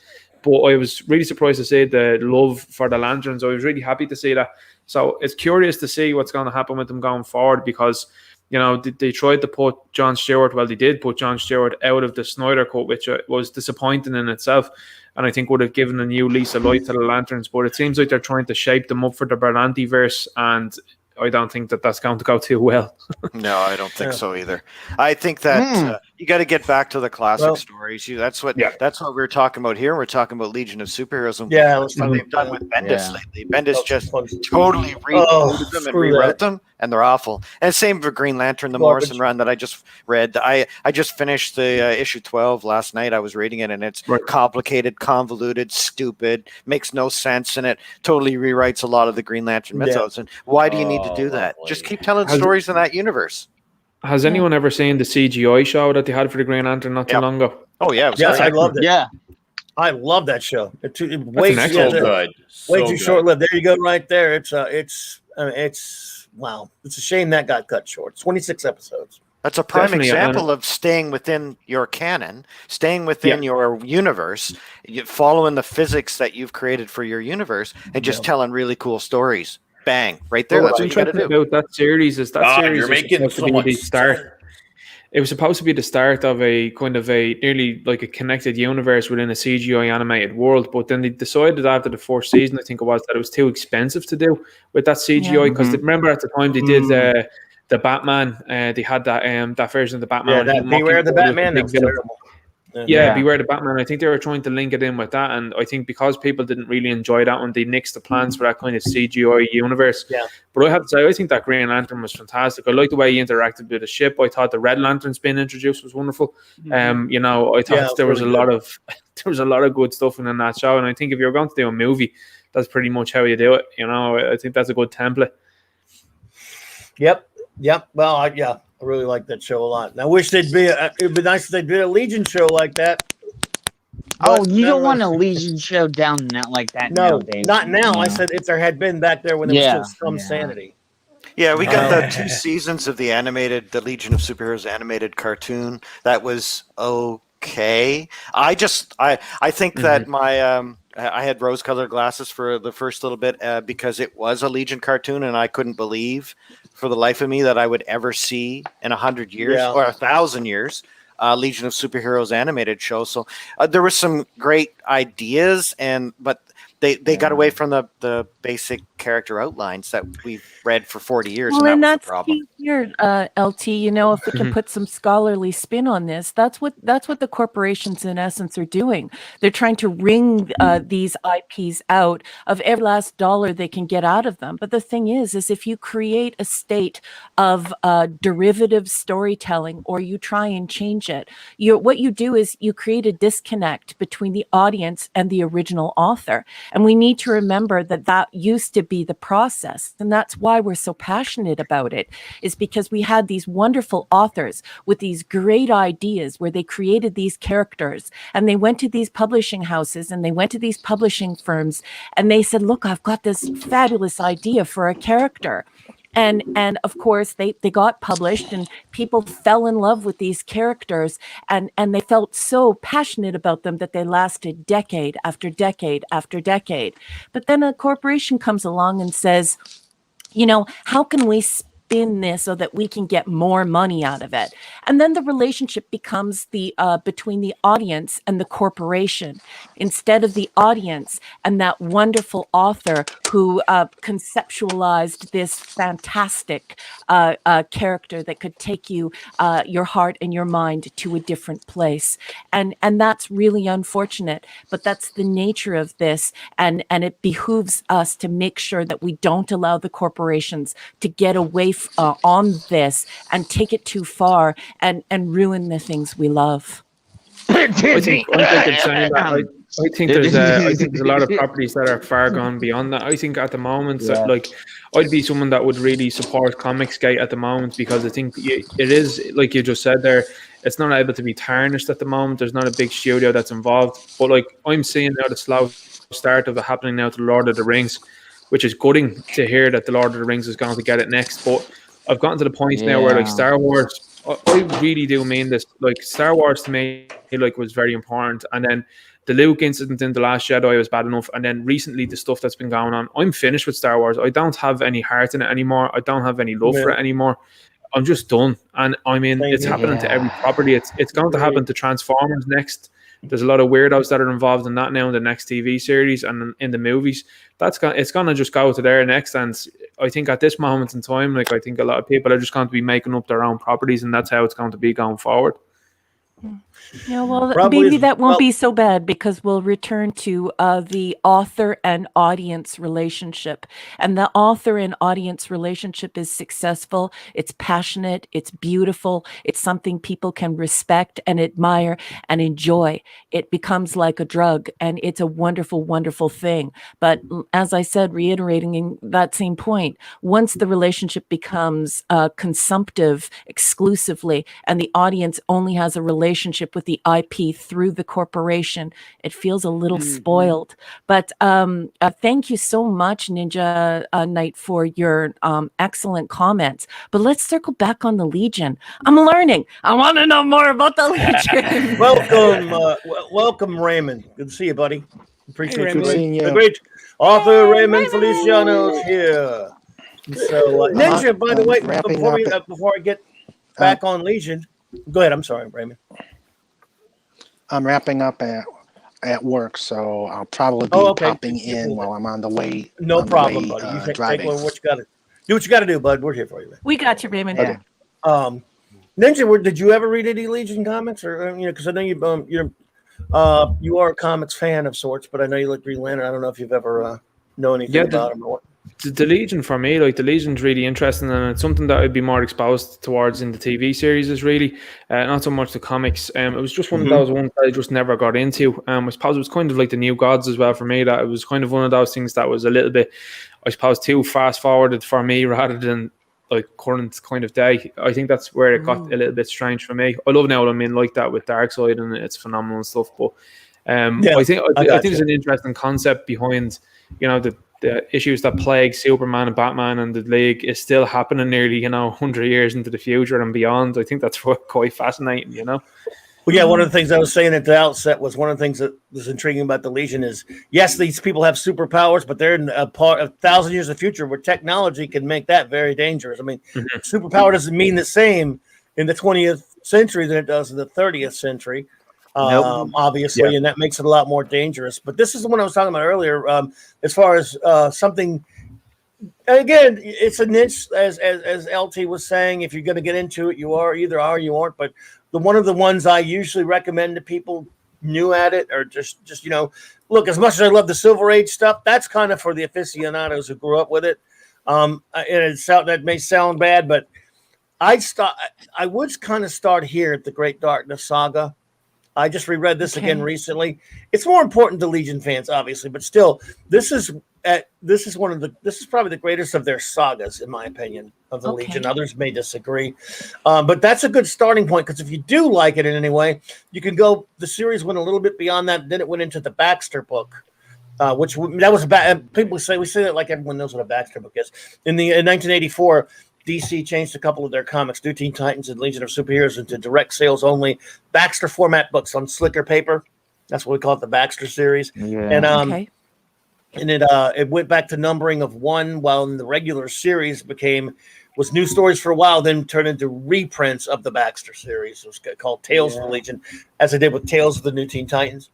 but I was really surprised to see the love for the Lanterns. I was really happy to see that. So it's curious to see what's going to happen with them going forward, because, you know, they tried to put John Stewart, well, they did put John Stewart out of the Snyder Cut, which was disappointing in itself, and I think would have given a new lease of life to the Lanterns. But it seems like they're trying to shape them up for the Berlanti-verse, and I don't think that that's going to go too well. No, I don't think so either. I think that you got to get back to the classic stories. That's what we're talking about here. We're talking about Legion of Superheroes. And that's what they've done with Bendis lately. Bendis just totally rebooted them and rewrote them, and they're awful. And same for Green Lantern, the Morrison run that I just read. I just finished the issue 12 last night. I was reading it, and it's complicated, convoluted, stupid, makes no sense, and it totally rewrites a lot of the Green Lantern mythos. And why do you need to do that? Just keep telling stories in that universe. Has anyone ever seen the CGI show that they had for the Green Lantern not too long ago? Oh yeah, yes, I loved it. Yeah, I love that show. Way too short-lived. There you go, right there. It's wow. It's a shame that got cut short. 26 episodes. That's a prime Definitely, example of staying within your canon, staying within your universe, following the physics that you've created for your universe, and just telling really cool stories. Bang, right there. Well, That's what's what you got to interesting do. about that series is that series you're is making supposed so to be much the start. sense. It was supposed to be the start of a kind of a nearly like a connected universe within a CGI animated world, but then they decided after the fourth season, I think it was, that it was too expensive to do with that CGI because remember at the time they did the Batman, they had that version of the Batman. Yeah, I think that Beware the Mockingjay was the Batman. That big was villain. terrible. Yeah, Beware the Batman. I think they were trying to link it in with that, and I think because people didn't really enjoy that one, they nixed the plans for that kind of CGI universe. Yeah. But I have to say, I think that Green Lantern was fantastic. I like the way he interacted with the ship. I thought the Red Lantern's being introduced was wonderful. You know, I thought there was really there was a lot of good stuff in that show, and I think if you're going to do a movie, that's pretty much how you do it. You know, I think that's a good template. Yep. Well, I really like that show a lot. And I wish it'd be nice if they did a Legion show like that. Oh, you don't want a Legion show down like that nowadays. Not now. I said if there had been back there when there was still some sanity. Yeah, we got the 2 seasons of the Legion of Superheroes animated cartoon. That was okay. I think that my I had rose-colored glasses for the first little bit because it was a Legion cartoon, and I couldn't believe for the life of me that I would ever see in 100 years or 1,000 years Legion of Superheroes animated show. So there were some great ideas, but they got away from the basic character outlines that we've read for 40 years. Well, and that's the problem. key here, LT. You know, if we can put some scholarly spin on this, that's what the corporations in essence are doing. They're trying to wring these IPs out of every last dollar they can get out of them. But the thing is if you create a state of derivative storytelling, or you try and change it, what you do is you create a disconnect between the audience and the original author. And we need to remember that used to be the process. And that's why we're so passionate about it, is because we had these wonderful authors with these great ideas where they created these characters, and they went to these publishing houses and they went to these publishing firms and they said, look, I've got this fabulous idea for a character. And of course they got published, and people fell in love with these characters, and they felt so passionate about them that they lasted decade after decade after decade. But then a corporation comes along and says, you know, how can we spin this so that we can get more money out of it? And then the relationship becomes between the audience and the corporation, instead of the audience and that wonderful author who conceptualized this fantastic character that could take you, your heart and your mind to a different place. And that's really unfortunate, but that's the nature of this. And it behooves us to make sure that we don't allow the corporations to get away on this and take it too far and ruin the things we love. I think there's a lot of properties that are far gone beyond that. I think at the moment, like, I'd be someone that would really support Comicsgate at the moment, because I think it is, like you just said there, it's not able to be tarnished at the moment. There's not a big studio that's involved. But like, I'm seeing now the slow start of it happening now to the Lord of the Rings, which is gutting to hear that the Lord of the Rings is going to get it next. But I've gotten to the point now where, like, Star Wars, I really do mean this. Like, Star Wars to me, like, was very important. And then the Luke incident in The Last Jedi was bad enough. And then recently, the stuff that's been going on, I'm finished with Star Wars. I don't have any heart in it anymore. I don't have any love for it anymore. I'm just done. And I mean, it's happening to every property. It's going to happen to Transformers next. There's a lot of weirdos that are involved in that now in the next TV series and in the movies. It's going to just go to there next. And I think at this moment in time, like, I think a lot of people are just going to be making up their own properties, and that's how it's going to be going forward. Yeah, well, maybe that won't be so bad, because we'll return to the author and audience relationship. And the author and audience relationship is successful. It's passionate. It's beautiful. It's something people can respect and admire and enjoy. It becomes like a drug, and it's a wonderful, wonderful thing. But as I said, reiterating that same point, once the relationship becomes consumptive exclusively, and the audience only has a relationship relationship with the IP through the corporation. It feels a little spoiled. But thank you so much, Ninja Knight, for your excellent comments. But let's circle back on the Legion. I'm learning. I want to know more about the Legion. Welcome, Raymond. Good to see you, buddy. Appreciate you. Seeing The great author Raymond Feliciano is here. So, Ninja, by the way, before I get back on Legion, go ahead. I'm sorry, Raymond. I'm wrapping up at work, so I'll probably be popping in while I'm on the way. No problem, buddy. You take what you got to do. What you got to do, bud. We're here for you, man. We got you, Raymond. Okay. Ninja, did you ever read any Legion comics, or because I know you are a comics fan of sorts, but I know you like Green Lantern. I don't know if you've ever know anything about them or what. The Legion, for me, like, the Legion's really interesting, and it's something that I'd be more exposed towards in the TV series, is really not so much the comics. It was just one of those ones that I just never got into. I suppose it was kind of like the New Gods as well for me, that it was kind of one of those things that was a little bit, I suppose, too fast forwarded for me rather than like current kind of day. I think that's where it got a little bit strange for me. I love now what I mean, like that with Darkseid, and it's phenomenal and stuff, but I think it's an interesting concept behind, the issues that plague Superman and Batman and the League is still happening nearly, 100 years into the future and beyond. I think that's quite fascinating, Well, yeah, one of the things I was saying at the outset was one of the things that was intriguing about the Legion is, yes, these people have superpowers, but they're in a 1,000 years of the future where technology can make that very dangerous. I mean, superpower doesn't mean the same in the 20th century than it does in the 30th century. Obviously, and that makes it a lot more dangerous. But this is the one I was talking about earlier. As far as something, again, it's a niche, as LT was saying. If you're going to get into it, you either are or you aren't. But one of the ones I usually recommend to people new at it, or just look. As much as I love the Silver Age stuff, that's kind of for the aficionados who grew up with it. And that may sound bad, but I would kind of start here at the Great Darkness Saga. I just reread this again recently. It's more important to Legion fans, obviously, but still, this is probably the greatest of their sagas, in my opinion, of the Legion. Others may disagree, but that's a good starting point, because if you do like it in any way, you can go. The series went a little bit beyond that. Then it went into the Baxter book, which that was about. People say that like everyone knows what a Baxter book is. In 1984. DC changed a couple of their comics, New Teen Titans and Legion of Superheroes, into direct sales only Baxter format books on slicker paper. That's what we call it, the Baxter series. And and it went back to numbering of 1, while in the regular series was new stories for a while, then turned into reprints of the Baxter series. It was called Tales of the Legion, as they did with Tales of the New Teen Titans.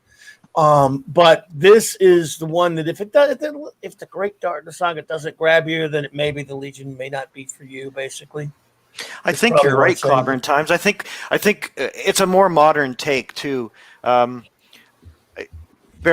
But this is the one that if the Great Darkness Saga doesn't grab you, then maybe the Legion may not be for you, basically. I think you're right, Clobbering Times. I think it's a more modern take too. Bear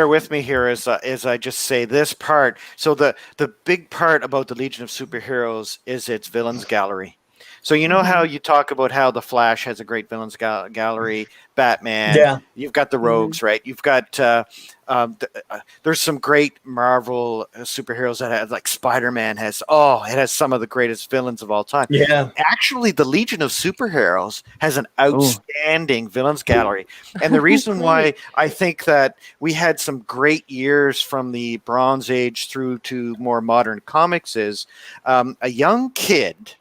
with me here as I just say this part. So the big part about the Legion of Superheroes is its villains gallery. So how you talk about how the Flash has a great villains gallery, Batman, you've got the Rogues, right? You've got there's some great Marvel superheroes that have, like Spider-Man it has some of the greatest villains of all time. Yeah, actually, the Legion of Superheroes has an outstanding villains gallery, and the reason why I think that we had some great years from the Bronze Age through to more modern comics is a young kid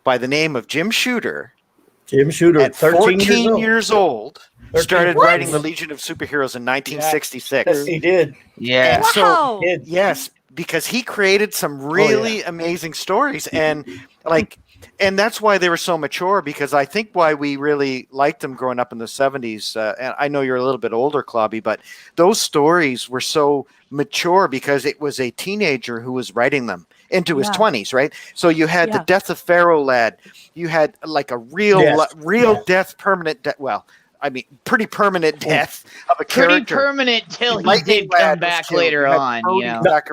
by the name of Jim Shooter, at 14 years old, started writing the Legion of Superheroes in 1966. Yes, he did. Yeah. So, yes, because he created some really amazing stories, and that's why they were so mature, because I think why we really liked them growing up in the 70s, and I know you're a little bit older, Clobby, but those stories were so mature because it was a teenager who was writing them into his 20s, right? So you had the death of Pharaoh Lad. You had like a real death, permanent death. Well, I mean, pretty permanent death of a character. Pretty permanent till he did come back later on.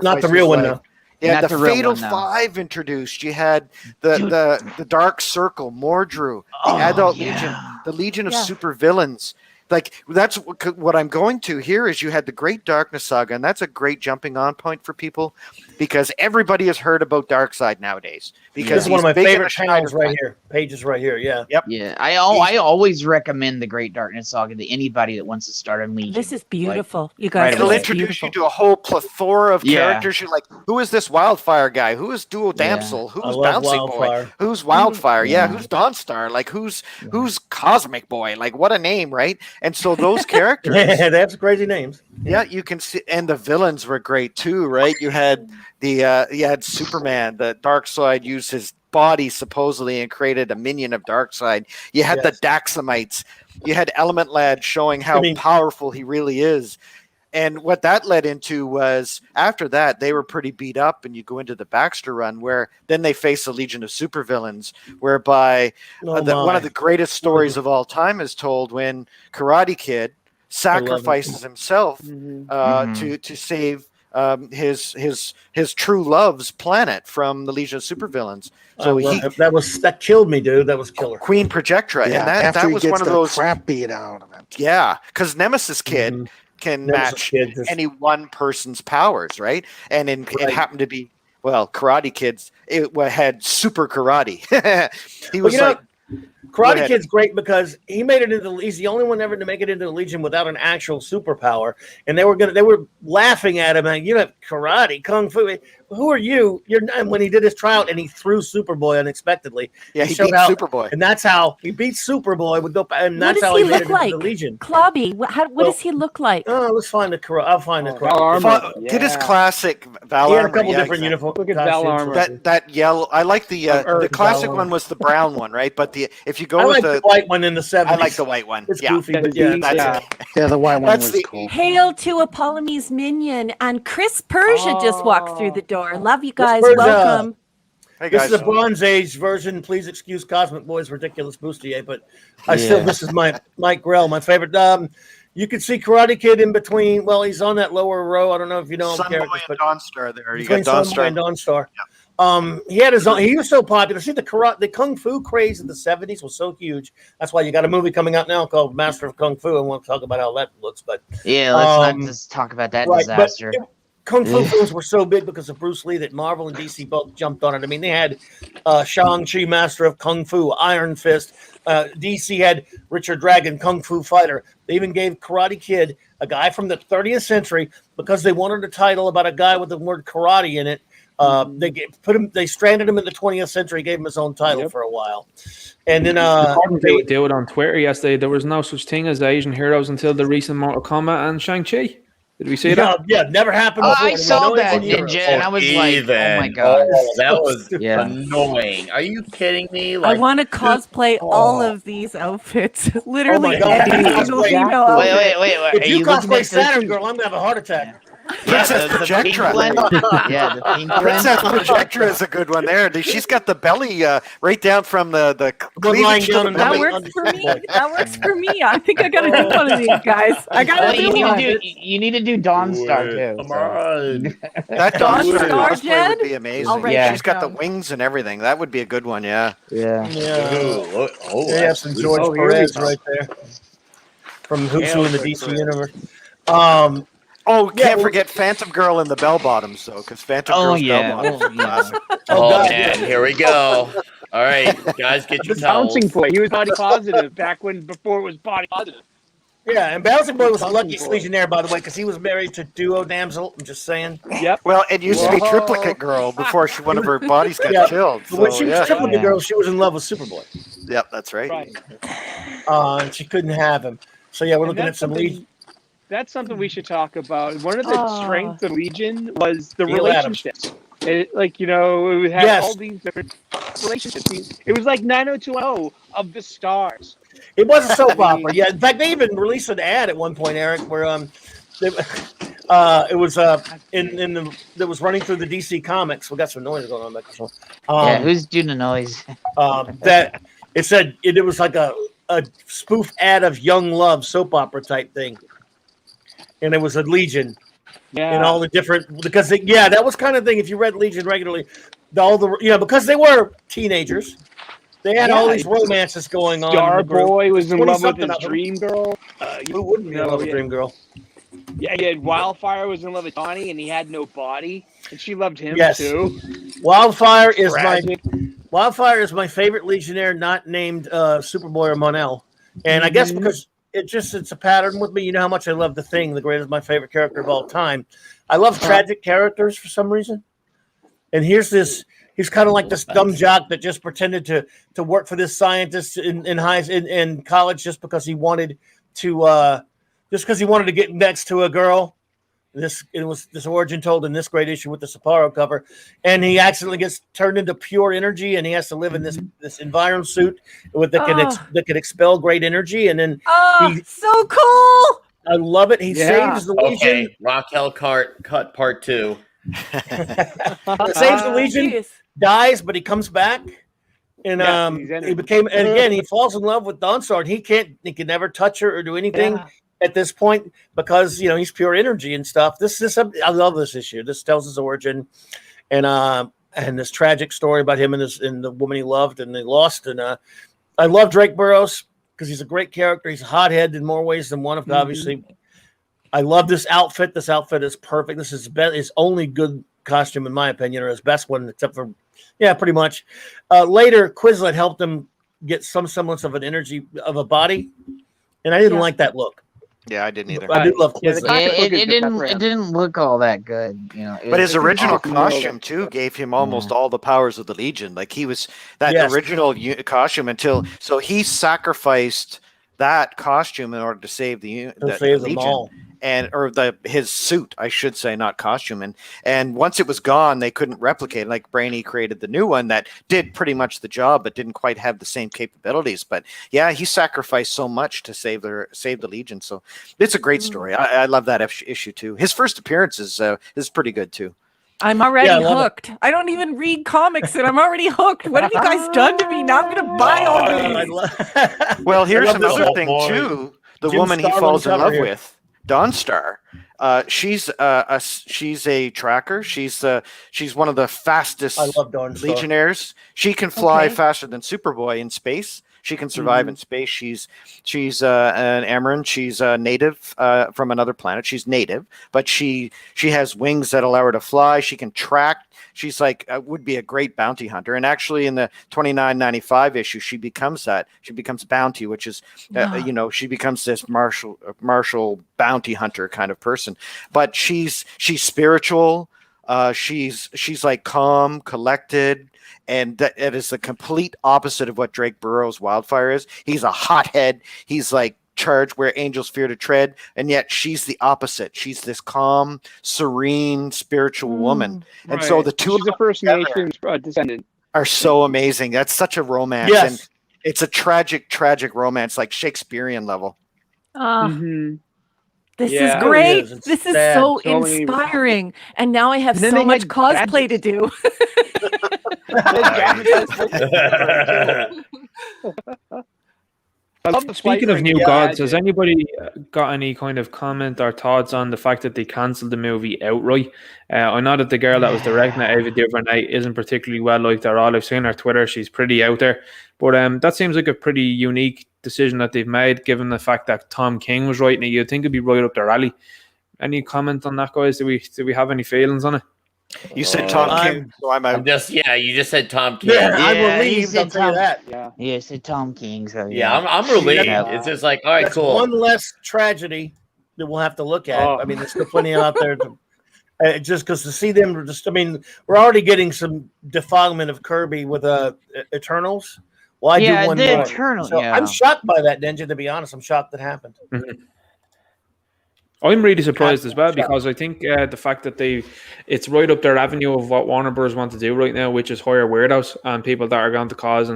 Not the real one, though. Yeah, the Fatal Five introduced. You had the Dark Circle, Mordru, the Adult Legion, the Legion of Supervillains. like that's what I'm going to here is you had the Great Darkness Saga, and that's a great jumping on point for people because everybody has heard about Darkseid nowadays. Because this is one of my favorite channels right here. Pages right here. Yeah. Yep. Yeah. I always recommend the Great Darkness Saga to anybody that wants to start a Legion. This is beautiful. You guys, it'll introduce you to a whole plethora of characters. You're like, who is this Wildfire guy? Who is Dual Damsel? Who's Bouncy Boy? Who's Wildfire? Yeah. Who's Dawnstar? Like who's Cosmic Boy? Like what a name, right? And so those characters, they have some crazy names. Yeah, you can see, and the villains were great too, right? You had you had Superman. The Darkseid used his body supposedly and created a minion of Darkseid. You had the Daxamites. You had Element Lad showing how powerful he really is. And what that led into was after that, they were pretty beat up, and you go into the Baxter run where then they face a legion of supervillains, whereby one of the greatest stories of all time is told when Karate Kid sacrifices himself to save his true love's planet from the Legion of Supervillains. So that killed me, dude. That was killer. Queen Projectra, and that was one of those crap beat out of it. Yeah, because Nemesis Kid can match any one person's powers, right? And it happened to be Karate Kid's. It had super karate. He was Karate Kid's great because he made it into. He's the only one ever to make it into the Legion without an actual superpower, and they were laughing at him. And you have karate, kung fu. Who are you? And when he did his tryout and he threw Superboy unexpectedly. Yeah, he beat Superboy, and that's how he beat Superboy. And that's how he made it into the Legion. Clobby, what does he look like? Oh, let's find the karate. I'll find the karate. Get his classic Val He had armor. a couple different uniforms. Look at Val armor. That yellow. I like the classic one was the brown one, right? But if you go I with like the white one in the 70s. I like the white one. It's goofy, but the white one was cool. Hail to Apollome's minion, and Chris Persia just walked through the door. Love you guys. Persia. Welcome. Hey guys. This is a Bronze Age version. Please excuse Cosmic Boy's ridiculous bustier, but this is my Mike Grell, my favorite. You can see Karate Kid in between. Well, he's on that lower row. I don't know if you know him. Sunboy and Dawnstar there. You got Dawnstar and Dawnstar. Yeah. He had his own. He was so popular. See, the kung fu craze in the 70s was so huge. That's why you got a movie coming out now called Master of Kung Fu, and we'll talk about how that looks. But let's not just talk about that disaster. Kung Fu films were so big because of Bruce Lee that Marvel and DC both jumped on it. I mean, they had Shang-Chi, Master of Kung Fu, Iron Fist. DC had Richard Dragon, Kung Fu Fighter. They even gave Karate Kid, a guy from the 30th century, because they wanted a title about a guy with the word karate in it. They stranded him in the 20th century, gave him his own title for a while. And then they do it on Twitter yesterday. There was no such thing as Asian heroes until the recent Mortal Kombat and Shang-Chi. Did we see that? Yeah, never happened before. I saw that, Ninja, and I was like, oh my god. That was annoying. Are you kidding me? I want to cosplay all of these outfits. Literally. Wait. If you cosplay Saturn Girl, I'm going to have a heart attack. Princess Projectra. The pink Princess Projectra is a good one there. She's got the belly right down from the cleavage. That works for me. That works for me. I think I got to do one of these guys. I got to do one. You need to do Dawnstar too. Come on. That Dawnstar cosplay would be amazing. She's got the down. wings and everything. That would be a good one. Yeah. Ooh, They have some George Perez right there from Hoopsu in the DC universe. Can't forget Phantom Girl and the Bell Bottoms, though, because Phantom Girl's Bell Bottoms are classic. Man, here we go. All right, guys, get your towels. Bouncing Boy. He was body positive before it was body positive. Yeah, and Bouncing Boy was the luckiest Legionnaire, by the way, because he was married to Duo Damsel. I'm just saying. Yep. Well, it used to be Triplicate Girl before one of her bodies got killed. So when she was Triplicate Girl, she was in love with Superboy. Yep, that's right. And she couldn't have him. So we're looking at some Legion. That's something we should talk about. One of the strengths of Legion was the relationships. It had all these different relationships. It was like 90210 of the stars. It was a soap opera. Yeah, in fact, they even released an ad at one point, Eric, where it was that was running through the DC Comics. We got some noise going on back there. Who's doing the noise? That it said it was like a spoof ad of Young Love soap opera type thing. And it was a Legion, and all the different because that was kind of thing. If you read Legion regularly, because they were teenagers, They had all these romances going on. Starboy was in love with his of them. dream girl. Who wouldn't be in love with Dream Girl? Yeah, he had Wildfire was in love with Donnie, and he had no body, and she loved him too. Wildfire is my favorite Legionnaire, not named Superboy or Mon-El, and I guess because it's a pattern with me. You know how much I love The Thing. The Greatest, my favorite character of all time. I love tragic characters for some reason, and here's this. He's kind of like this dumb jock that just pretended to work for this scientist in college just because he wanted to get next to a girl. It was this origin told in this great issue with the Sapporo cover, and he accidentally gets turned into pure energy, and he has to live in this environ suit that can expel great energy, and then so cool. I love it. He saves the Legion. Okay, Raquel cut part 2. Saves the Legion, dies, but he comes back, and he falls in love with Dawnstar. He can never touch her or do anything at this point because he's pure energy and stuff. I love this issue. This tells his origin, and this tragic story about him and the woman he loved and they lost. And I love Drake Burroughs because he's a great character. He's a hothead in more ways than one. Obviously, I love this outfit. This outfit is perfect. This is his only good costume, in my opinion, or his best one, except for, pretty much. Later, Quizlet helped him get some semblance of an energy of a body, and I didn't like that look. Yeah, I didn't either. I do love Quizlet. It didn't look all that good, But his original costume too gave him almost all the powers of the Legion. Like he was that original costume so he sacrificed that costume in order to save the Legion. His suit, I should say, not costume. And once it was gone, they couldn't replicate it. Like Brainy created the new one that did pretty much the job, but didn't quite have the same capabilities. But yeah, he sacrificed so much to save the Legion. So it's a great story. I love that issue too. His first appearance is pretty good too. I'm already hooked. I don't even read comics, and I'm already hooked. What have you guys done to me? Now I'm going to buy all these. Well, here's another thing too. The woman he falls in love with, Dawnstar. She's a tracker. She's one of the fastest Legionnaires. She can fly faster than Superboy in space. She can survive in space. She's an Amaran. She's a native from another planet. She's native, but she has wings that allow her to fly. She can track. She's like would be a great bounty hunter. And actually, in the 2995 issue, she becomes that. She becomes Bounty, which is she becomes this martial bounty hunter kind of person. But she's spiritual. She's like calm, collected. And that is the complete opposite of what Drake Burroughs' Wildfire is. He's a hothead. He's like charged where angels fear to tread. And yet she's the opposite. She's this calm, serene, spiritual woman. And so the two of the First Nations descendant are so amazing. That's such a romance. Yes. And it's a tragic, tragic romance, like Shakespearean level. This is great. This is so inspiring. And now I have so much cosplay to do. Speaking of new gods, has anybody got any kind of comment or thoughts on the fact that they cancelled the movie outright? I know that the girl that was directing it, Ava DuVernay, isn't particularly well liked at all. I've seen her Twitter; she's pretty out there. But that seems like a pretty unique decision that they've made, given the fact that Tom King was writing it. You'd think it'd be right up their alley. Any comment on that, guys? Do we have any feelings on it? You said Tom King, so I'm out. You just said Tom King. Yeah, I'm relieved. I'll tell you that. Yeah, you said Tom King. So I'm relieved. It's just like, all right, That's cool. one less tragedy that we'll have to look at. I mean, there's still plenty out there. Just because to see them, we're already getting some defilement of Kirby with Eternals. Well, I do one more. Eternal, so I'm shocked by that, Ninja. To be honest, I'm shocked that happened. Mm-hmm. I'm really surprised as well because I think the fact that it's right up their avenue of what Warner Bros. Want to do right now, which is hire weirdos and people that are going to cause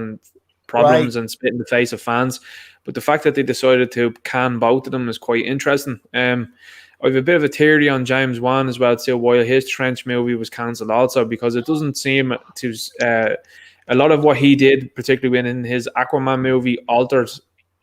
problems and spit in the face of fans. But the fact that they decided to can both of them is quite interesting. I have a bit of a theory on James Wan as well too, why his Trench movie was cancelled also, because it doesn't seem to a lot of what he did, particularly in his Aquaman movie, altered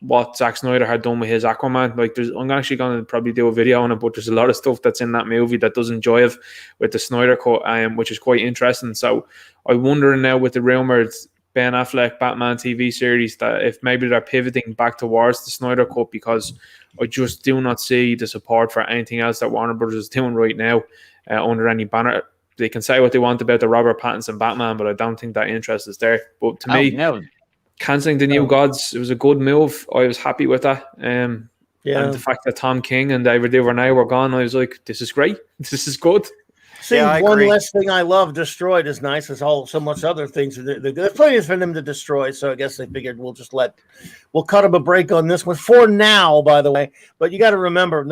what Zack Snyder had done with his Aquaman. Like, I'm actually going to probably do a video on it, but there's a lot of stuff that's in that movie that doesn't jive with the Snyder cut, which is quite interesting. So I wonder now with the rumors Ben Affleck Batman TV series, that if maybe they're pivoting back towards the Snyder Cut, because I just do not see the support for anything else that Warner Brothers is doing right now under any banner. They can say what they want about the Robert Pattinson Batman, but I don't think that interest is there. But to me, cancelling the New Gods, it was a good move. I was happy with that. And the fact that Tom King and David Duvernay were gone, I was like, this is great. This is good. See, one less thing I love destroyed is nice as so much other things. There's plenty for them to destroy, so I guess they figured we'll cut them a break on this one for now, by the way. But you got to remember,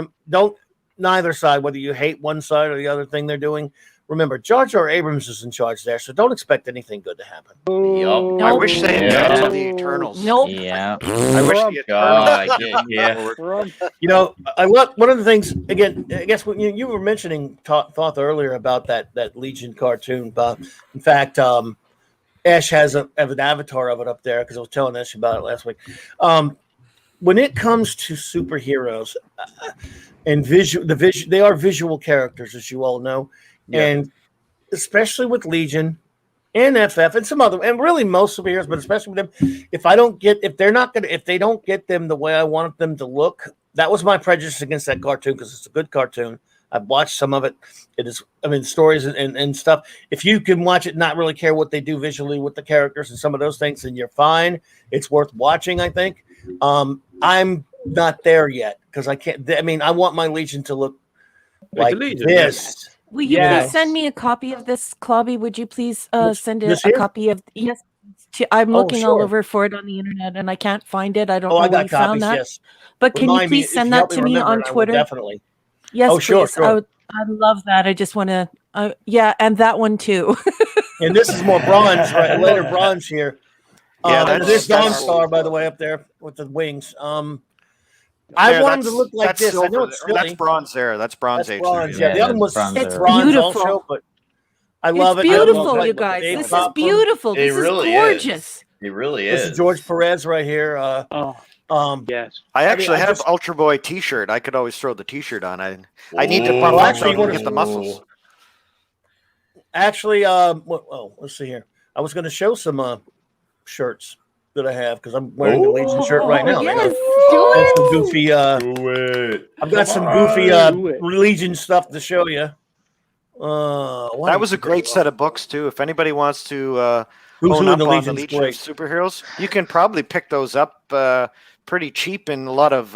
neither side, whether you hate one side or the other thing they're doing, remember, J.J. Abrams is in charge there, so don't expect anything good to happen. Nope. I wish they had done the Eternals. Nope. Yeah. I wish the Eternals. You know, I love one of the things, again, I guess when you were mentioning Thoth earlier about that Legion cartoon, Bob. In fact, Ash has an avatar of it up there because I was telling Ash about it last week. When it comes to superheroes and they are visual characters, as you all know. Yeah. And especially with Legion and FF and some other, and really most superheroes, but especially with them, if they don't get them the way I wanted them to look, that was my prejudice against that cartoon because it's a good cartoon. I've watched some of it. It is, stories and stuff. If you can watch it, not really care what they do visually with the characters and some of those things, then you're fine. It's worth watching, I think. I'm not there yet because I can't. I want my Legion to look like Legion, this. Will you please send me a copy of this, Clobby? Would you please send a copy of? Yes, I'm looking all over for it on the internet and I can't find it. I don't know where you found that. Yes. But can you please send that to me on Twitter? Definitely. Yes, please. Sure. I love that. I just want to. And that one too. And this is more bronze, right? Later bronze here. This Dawn Star, by the way, up there with the wings. I want him to look like this. Silver. I know it's silly. That's bronze there. That's bronze age. Bronze. Yeah, the other one was it's bronze beautiful. Also, but I love it. It's beautiful, you guys. This is beautiful. This is gorgeous. It really is. This is George Perez right here. Yes. I actually have Ultra Boy T-shirt. I could always throw the T-shirt on. I need to pump up so I can get the muscles. Actually, let's see here. I was going to show some shirts that I have because I'm wearing the Legion shirt right now. Yes, some goofy. Do it. I've got some goofy Legion stuff to show you. That was a great set of books too. If anybody wants to own up on the Legion of superheroes, you can probably pick those up pretty cheap in a lot of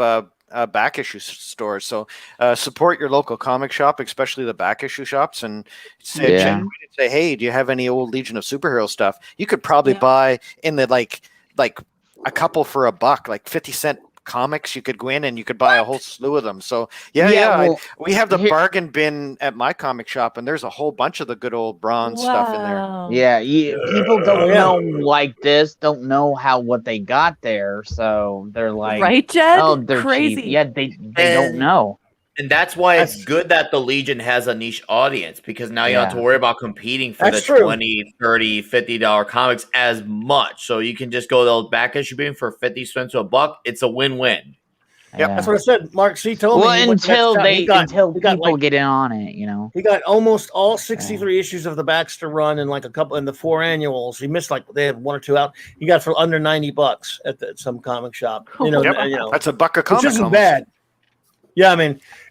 back issue stores. So support your local comic shop, especially the back issue shops, and say, hey, do you have any old Legion of Superhero stuff? You could probably buy in the like a couple for $1, like 50-cent comics. You could go in and you could buy a whole slew of them. So we have the bargain bin at my comic shop, and there's a whole bunch of the good old bronze stuff in there. Yeah, people don't know like this, don't know what they got there, so they're like, right, Jed? Oh, they're crazy. Cheap. Yeah, they don't know. And that's why it's good that the Legion has a niche audience, because now you don't have to worry about competing for the $20, $30, $50 comics as much. So you can just go the back issue bin for 50 cents to $1. It's a win-win. Yeah, that's what I said. Mark C told me. Well, until people get in on it, He got almost all 63 issues of the Baxter run and like a couple in the 4 annuals. He missed they had 1 or 2 out. He got for under $90 at some comic shop. That's $1 a comic. Which isn't bad. Yeah,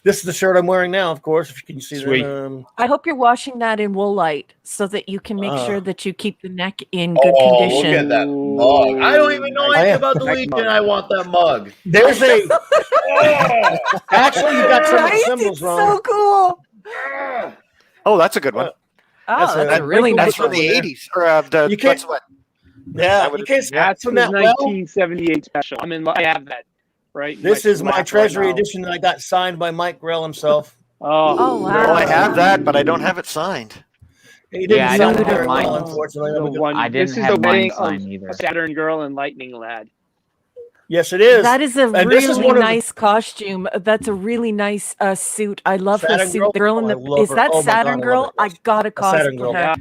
this is the shirt I'm wearing now, of course, if you can see that. I hope you're washing that in Woolite so that you can make sure that you keep the neck in good condition. Look at that mug. I don't even know anything about the Legion. I want that mug. There's actually, you got some of the symbols wrong. So cool. Oh, that's a good one. That's really nice. That's from the 80s. Or you can't. You can't. That's from that 1978 special. I have that. Right. This is my Treasury edition that I got signed by Mike Grell himself. Oh, wow. Well, I have that, but I don't have it signed. He didn't I don't have mine, mine. Unfortunately. This is the wedding signed either. Saturn Girl and Lightning Lad. Yes, it is. That is a really nice costume. That's a really nice suit. I love her suit. Girl? The girl in is that Saturn Girl? I got a costume for her.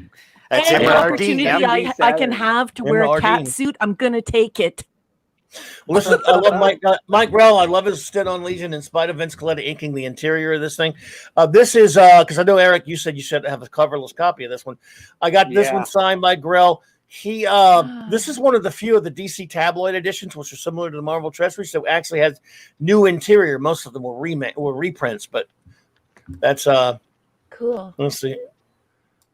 That's any opportunity I can have to wear a cat suit, I'm gonna take it. Listen, I love Mike Grell. I love his stint on Legion in spite of Vince Coletta inking the interior of this thing. This is because I know, Eric, you said have a coverless copy of this one. I got this one signed by Grell. This is one of the few of the DC tabloid editions, which are similar to the Marvel Treasury. So it actually has new interior. Most of them were reprints, but that's cool. Let's see.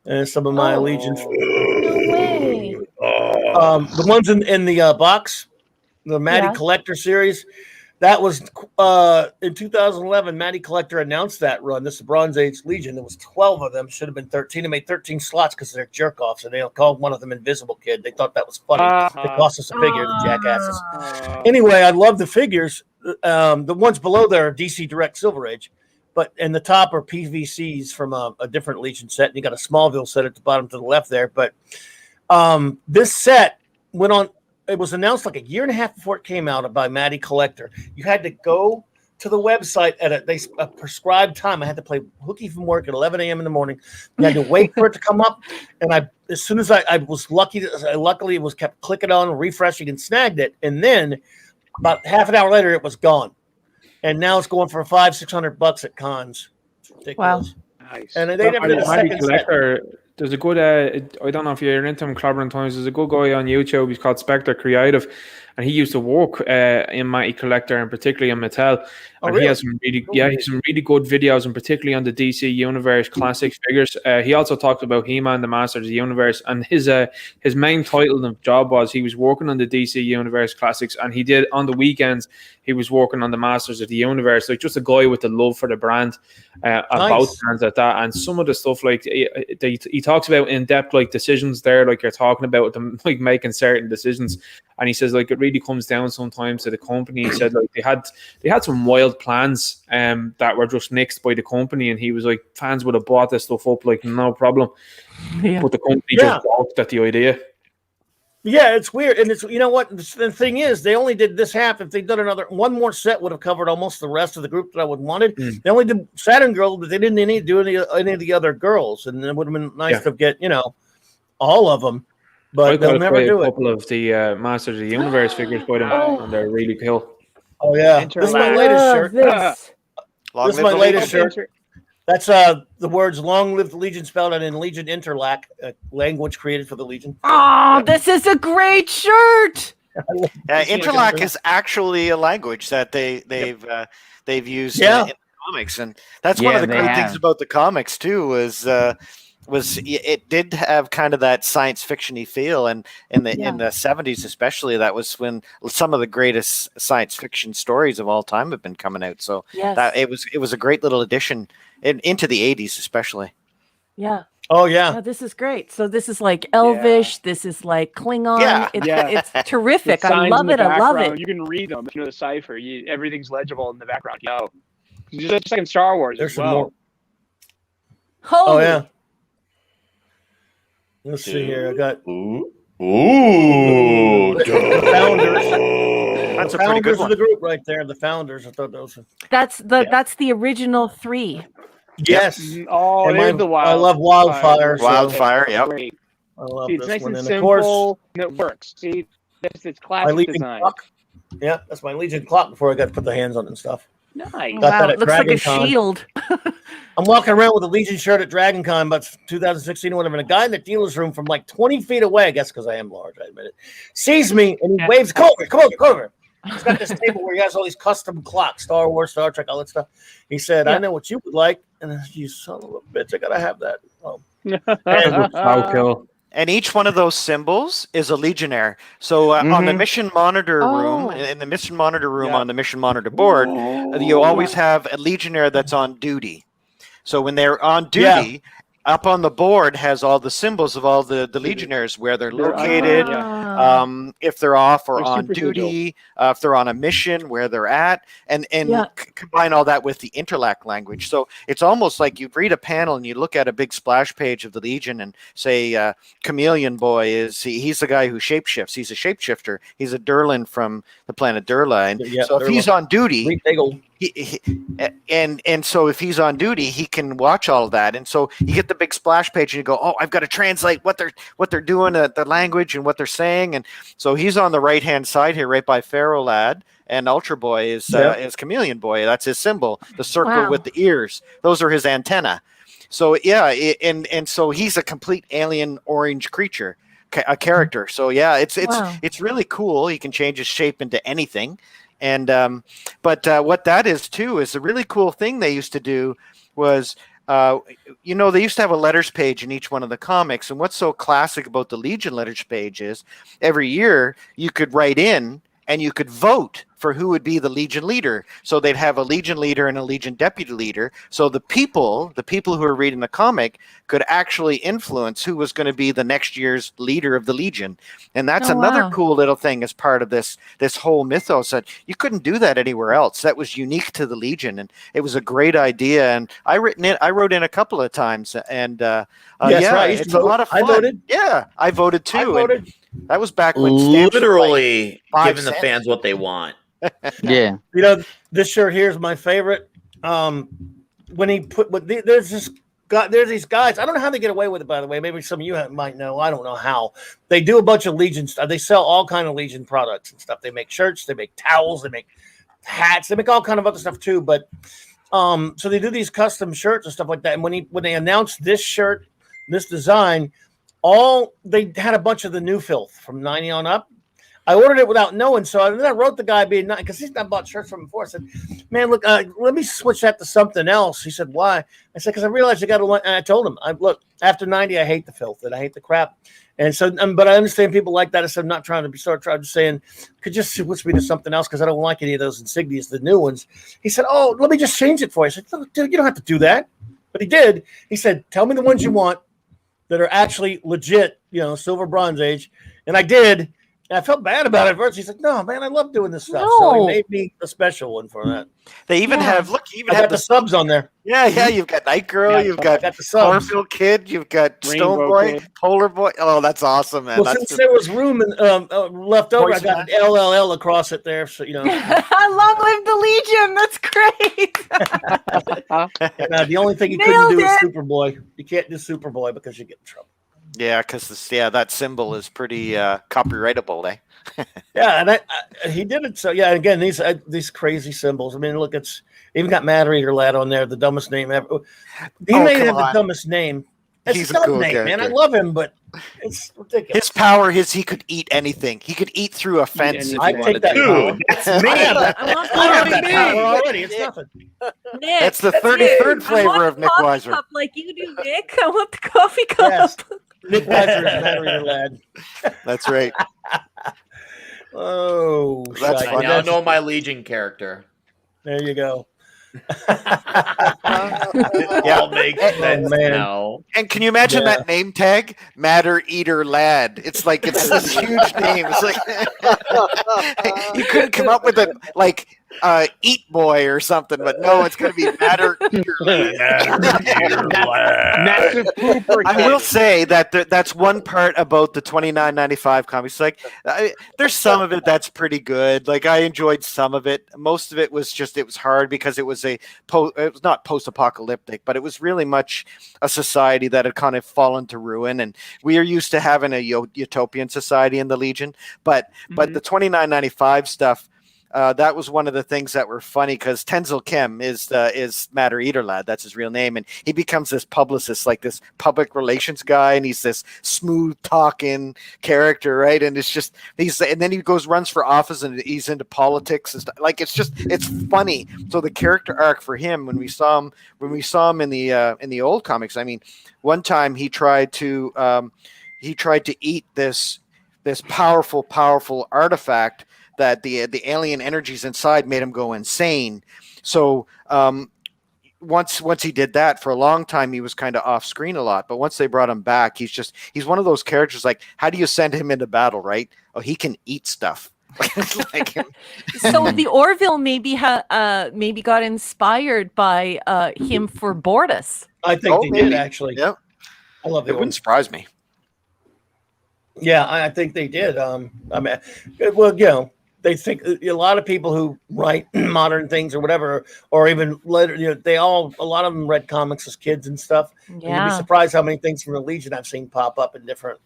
And some of my allegiance. No way. The ones in the box, the Matty Collector series. That was in 2011. Matty Collector announced that run. This is Bronze Age Legion. There was 12 of them. Should have been 13. They made 13 slots because they're jerk offs, and they called one of them Invisible Kid. They thought that was funny. They cost us a figure, the jackasses. Anyway, I love the figures. The ones below there are DC Direct Silver Age, but in the top are PVCs from a different Legion set. And you got a Smallville set at the bottom to the left there. But this set went on. It was announced like a year and a half before it came out by Matty Collector. You had to go to the website at a prescribed time. I had to play hooky from work at 11 a.m. in the morning. You had to wait for it to come up. And as soon as I was lucky, luckily it was kept clicking on, refreshing, and snagged it. And then about half an hour later, it was gone. And now it's going for $500-600 at cons. It's ridiculous. Wow. Nice. And they never did a second Collector. There's a good, I don't know if you're into him, Clobbering Times. There's a good guy on YouTube. He's called Spectre Creative, and he used to work in Matty Collector and particularly in Mattel. And he has some really, he's some really good videos, and particularly on the DC Universe classic figures. He also talked about He-Man, the Masters of the Universe, and his main title and job was he was working on the DC Universe classics, and he did on the weekends he was working on the Masters of the Universe. Like just a guy with the love for the brand, about brands like that, and some of the stuff like he talks about in depth like decisions there, like you're talking about them, like making certain decisions, and he says like it really comes down sometimes to the company. He said like they had some wild plans that were just nixed by the company, and he was like fans would have bought this stuff up like no problem, but the company just balked at the idea. Yeah, it's weird, and it's what the thing is. They only did this half. If they'd done one more set, would have covered almost the rest of the group that I would wanted. They only did Saturn Girl, but they didn't do any of the other girls, and it would have been nice to get all of them. But they'll never do it. A couple of the Masters of the Universe figures by them, and they're really cool. Oh yeah, this is my latest shirt. This is my latest shirt. That's the words "Long Live the Legion" spelled out in Legion Interlac, a language created for the Legion. Oh, this is a great shirt. Interlac is actually a language that they've used in comics, and that's one of the great things about the comics too. Was it did have kind of that science fiction-y feel, and in the 70s especially, that was when some of the greatest science fiction stories of all time have been coming out. So that it was a great little addition into the 80s especially. Yeah. Oh yeah. This is great. So this is like Elvish. This is like Klingon. It's terrific. I love it. I love it. You can read them if you know the cipher. Everything's legible in the background. Just like in Star Wars. There's some more. Oh yeah. Let's see here. I got the founders. That's the a pretty good founders one. of the group right there. The founders. I thought those. That's the original 3. Yes. Oh, and there's the Wildfire. I love Wildfire. Wildfire. Yep. I love it's this nice one. and And simple. of course, and it works. See, it's my classic Legion design. clock. Yeah, that's my Legion clock before I got to put the hands on it and stuff. Nice. Got that It at looks like a DragonCon. shield. I'm walking around with a Legion shirt at DragonCon about 2016 or whatever, and a guy in the dealer's room from like 20 feet away, I guess because I am large, I admit it, sees me and he waves, come over. He's got this table where he has all these custom clocks, Star Wars, Star Trek, all that stuff. He said, I know what you would like. And I said, you son of a bitch, I got to have that. How cool. And each one of those symbols is a Legionnaire. So on the mission monitor room, in the mission monitor room on the mission monitor board, you always have a Legionnaire that's on duty. So when they're on duty, up on the board has all the symbols of all the Legionnaires, where they're located, if they're off or on duty, if they're on a mission, where they're at, and combine all that with the Interlac language. So it's almost like you read a panel and you look at a big splash page of the Legion and say, Chameleon Boy he's the guy who shapeshifts. He's a shapeshifter. He's a Durlan from the planet Durla. And so if he's on duty, and so if he's on duty, he can watch all of that. And so you get the big splash page and you go, oh, I've got to translate what they're doing, the language and what they're saying. And so he's on the right hand side here, right by Pharaoh Lad, and Ultra Boy is Chameleon Boy. That's his symbol, the circle with the ears. Those are his antenna. So and so he's a complete alien orange creature a character. So yeah, it's Wow. it's really cool. He can change his shape into anything. And but what that is too is a really cool thing they used to do was you know, they used to have a letters page in each one of the comics. And what's so classic about the Legion letters page is every year you could write in and you could vote for who would be the Legion leader. So they'd have a Legion leader and a Legion deputy leader. So the people who are reading the comic could actually influence who was going to be the next year's leader of the Legion. And that's another cool little thing as part of this whole mythos, that you couldn't do that anywhere else. That was unique to the Legion, and it was a great idea. And I wrote in a couple of times, and yes, yeah, right. it's a lot of fun. I voted. Yeah, I voted too. I voted. That was back when stamps were literally like giving the fans what they want. Yeah. You know, this shirt here is my favorite. When he put, there's these guys. I don't know how they get away with it. By the way, maybe some of you might know. I don't know how they do a bunch of Legion stuff. They sell all kind of Legion products and stuff. They make shirts, they make towels, they make hats, they make all kind of other stuff too. But so they do these custom shirts and stuff like that. And when they announced this shirt, this design, they had a bunch of the new filth from 90 on up. I ordered it without knowing, so then I wrote the guy being nice because he's not bought shirts from before. I said, "Man, look, let me switch that to something else." He said, "Why?" I said, "Because I realized you got to." And I told him, "Look, after 90, I hate the filth and I hate the crap." And so, but I understand people like that. I said, "I'm not trying to be trying to saying, could you switch me to something else because I don't like any of those insignias, the new ones." He said, "Oh, let me just change it for you." I said, "Look, dude, you don't have to do that." But he did. He said, "Tell me the ones you want that are actually legit, you know, Silver Bronze Age," and I did. I felt bad about it first. He's like, "No, man, I love doing this stuff." So he made me a special one for that. They even have got the subs on there. Yeah, you've got Night Girl, you've got the subs. Hornfield Kid, you've got Stone Rainbow Boy, Kid. Polar Boy. Oh, that's awesome, man. Well, since there was room left over, I got an LLL across it there. So, you know. Long live the Legion. That's great. The only thing you couldn't do is Superboy. You can't do Superboy because you get in trouble. Yeah, because that symbol is pretty copyrightable, eh? Yeah, and he did it. So yeah, again, these crazy symbols. I mean, look, it's even got Matter Eater Lad on there, the dumbest name ever. He may have the dumbest name. It's a dumb name, man. I love him, but it's ridiculous. His power is he could eat anything. He could eat through a fence. I take that power. That's me. I have that power already. It's nothing. Nick, that's the 33rd flavor of Nick Weiser. Cup like you do, Nick. I want the coffee cup. Yes. Nick Weiser is Matter Eater Lad. That's right. Oh, that's I now know my Legion character. There you go. It all makes sense now. And can you imagine that name tag? Matter Eater Lad. It's like it's this huge name. It's like you couldn't come up with it like Eat Boy or something, but no, it's going to be Matter Eater Lad. I will say that that's one part about the $29.95 comics. Like, there's some of it that's pretty good. Like, I enjoyed some of it. Most of it was hard because it was it was not post-apocalyptic, but it was really much a society that had kind of fallen to ruin, and we are used to having a utopian society in the Legion. But the $29.95 stuff. That was one of the things that were funny because Tenzil Kim is Matter Eater Lad. That's his real name, and he becomes this publicist, like this public relations guy, and he's this smooth talking character, right? And it's just and then he runs for office, and he's into politics and stuff. Like it's funny. So the character arc for him when we saw him in the old comics. I mean, one time he tried to eat this powerful artifact that the alien energies inside made him go insane. So once he did that, for a long time he was kind of off screen a lot. But once they brought him back, he's one of those characters. Like, how do you send him into battle? Right? Oh, he can eat stuff. So the Orville maybe got inspired by him for Bortus. I think they did actually. Yeah, I love it. Wouldn't surprise me. Yeah, I think they did. I mean, well, you know. They think a lot of people who write modern things or whatever, or even later, you know, a lot of them read comics as kids and stuff. Yeah. And you'd be surprised how many things from the Legion I've seen pop up in different.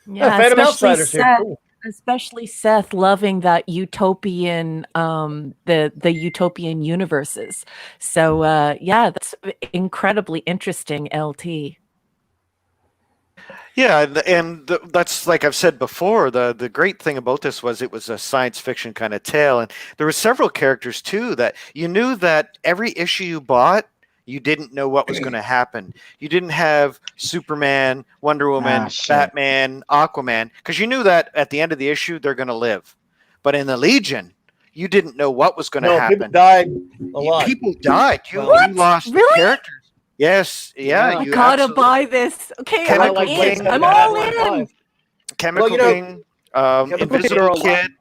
Yeah, Phantom Outsiders here. Cool. Especially Seth loving that utopian, the utopian universes. So yeah, that's incredibly interesting. LT. Yeah, that's like I've said before. The great thing about this was it was a science fiction kind of tale, and there were several characters too that you knew that every issue you bought, you didn't know what was going to happen. You didn't have Superman, Wonder Woman, Batman, Aquaman, because you knew that at the end of the issue they're going to live. But in the Legion, you didn't know what was going to happen. People died a lot. People died. You lost characters. Yes, yeah. I gotta buy this. Okay, I'm all in. Chemical King, Invisible Kid,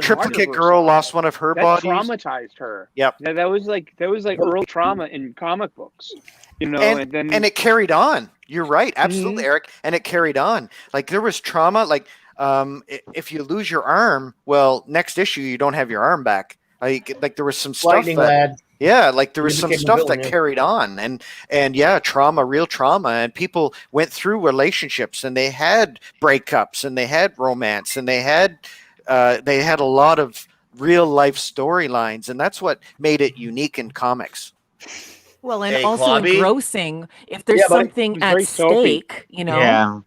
Triplicate Girl lost one of her bodies. Traumatized her. Yep. That was like early trauma in comic books. And it carried on. You're right, absolutely, Eric. And it carried on. Like there was trauma. Like if you lose your arm, well, next issue you don't have your arm back. Like there was some stuff that. Yeah, like there was some stuff that carried on, and yeah, trauma, real trauma, and people went through relationships, and they had breakups, and they had romance, and they had a lot of real life storylines, and that's what made it unique in comics. Well, and also engrossing. If there's something at stake, Yeah.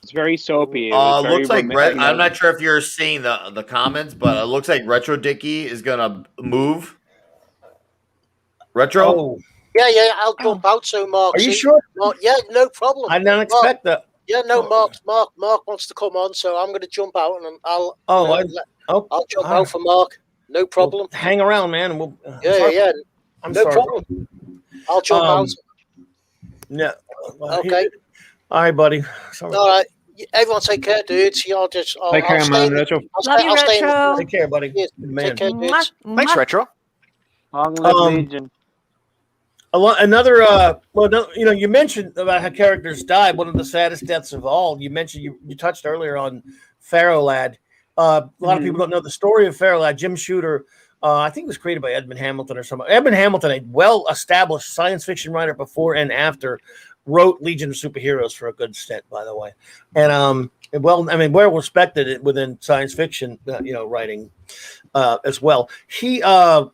It's very soapy. Looks like I'm not sure if you're seeing the comments, but it looks like Retro Dicky is gonna move. Retro? Oh. Yeah, I'll jump out. So, Mark. Are you sure? Mark, yeah, no problem. I didn't expect that. Yeah, no, Mark wants to come on, so I'm going to jump out and I'll jump out for Mark. No problem. Well, hang around, man. And we'll, yeah. I'm sorry. Problem. I'll jump out. Yeah. Okay. All right, buddy. Sorry. All right. Everyone take care, dudes. I'll take care, man. Retro. Love you, Retro. Take care, buddy. Take care, dudes. Thanks, Retro. Long live Legion. You mentioned about how characters died. One of the saddest deaths of all. You mentioned you touched earlier on Pharaoh Lad. A lot of people don't know the story of Pharaoh Lad. Jim Shooter, I think it was created by Edmund Hamilton or somebody. Edmund Hamilton, a well-established science fiction writer before and after, wrote Legion of Superheroes for a good stint, by the way, and well respected within science fiction, writing as well. He Pharaoh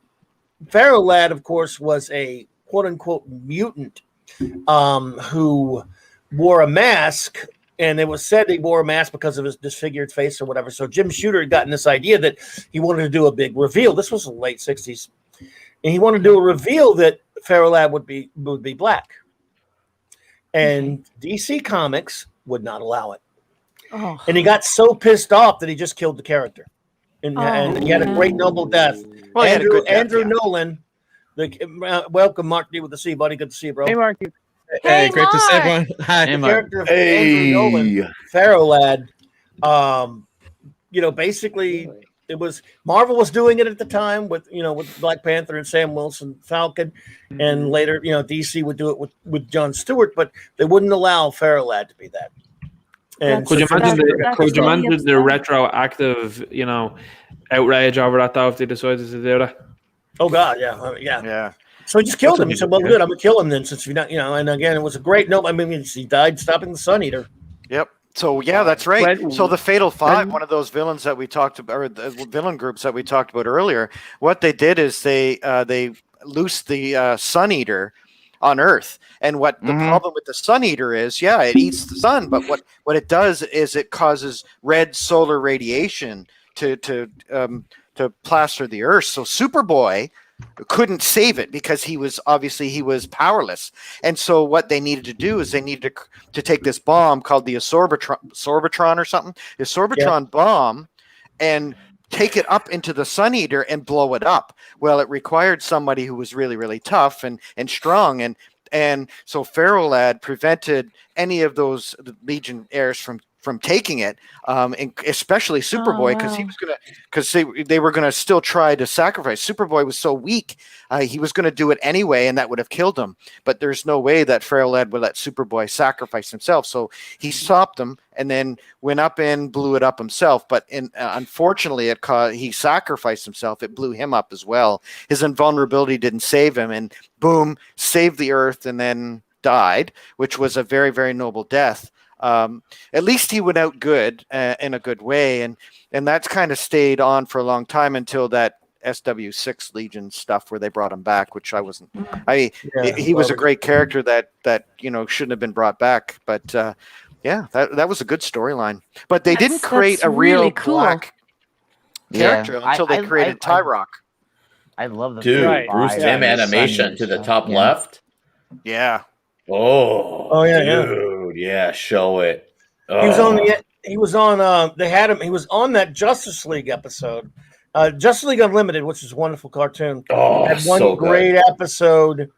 Lad, of course, was a quote-unquote mutant who wore a mask, and it was said he wore a mask because of his disfigured face or whatever. So Jim Shooter had gotten this idea that he wanted to do a big reveal. This was the late 60s. And he wanted to do a reveal that Pharaoh Lad would be black. And DC Comics would not allow it. Oh. And he got so pissed off that he just killed the character. And he had a great noble death. Well, Andrew Nolan. Welcome, Mark D with the C, buddy. Good to see you, bro. Hey, Mark. Hey, great to see everyone. Hi. The character of Andrew Nolan, Pharaoh Lad. Basically, it was Marvel was doing it at the time with Black Panther and Sam Wilson, Falcon, and later DC would do it with Jon Stewart, but they wouldn't allow Pharaoh Lad to be that. And could you imagine the retroactive, outrage over that though if they decided to do that? Oh God, yeah. So he just killed him. He said, "Well, good, I'm gonna kill him then, since you're not, And again, it was a great note. I mean, he died stopping the Sun Eater. Yep. So yeah, that's right. So the Fatal Five, one of those villains that we talked about, or the villain groups that we talked about earlier, what they did is they loosed the Sun Eater on Earth. And what the problem with the Sun Eater is, it eats the sun, but what it does is it causes red solar radiation to plaster the Earth. So Superboy couldn't save it because he was powerless. And so what they needed to do is they needed to take this bomb called the Sorbitron or something, the Sorbitron bomb, and take it up into the Sun Eater and blow it up. Well, it required somebody who was really, really tough and strong. And so Pharaoh Lad prevented any of those Legion heirs from taking it, and especially Superboy, because they were gonna still try to sacrifice. Superboy was so weak, he was gonna do it anyway, and that would have killed him. But there's no way that Pharaoh Lad would let Superboy sacrifice himself. So he stopped him and then went up and blew it up himself. But unfortunately, he sacrificed himself. It blew him up as well. His invulnerability didn't save him, and boom, saved the Earth, and then died, which was a very, very noble death. At least he went out good in a good way, and that's kind of stayed on for a long time until that SW6 Legion stuff where they brought him back, which I wasn't. He was a great character that shouldn't have been brought back, but Yeah, that was a good storyline. But they didn't That's create a real really cool. black character Yeah. until they created Tyrock. I love the Dude, Right. Bruce Yeah. Timm animation to the top Yeah. left. Yeah. Oh, yeah, dude, yeah, show it. He was on the. He was on. They had him. He was on that Justice League episode, Justice League Unlimited, which is a wonderful cartoon. Oh, had one so great good. episode,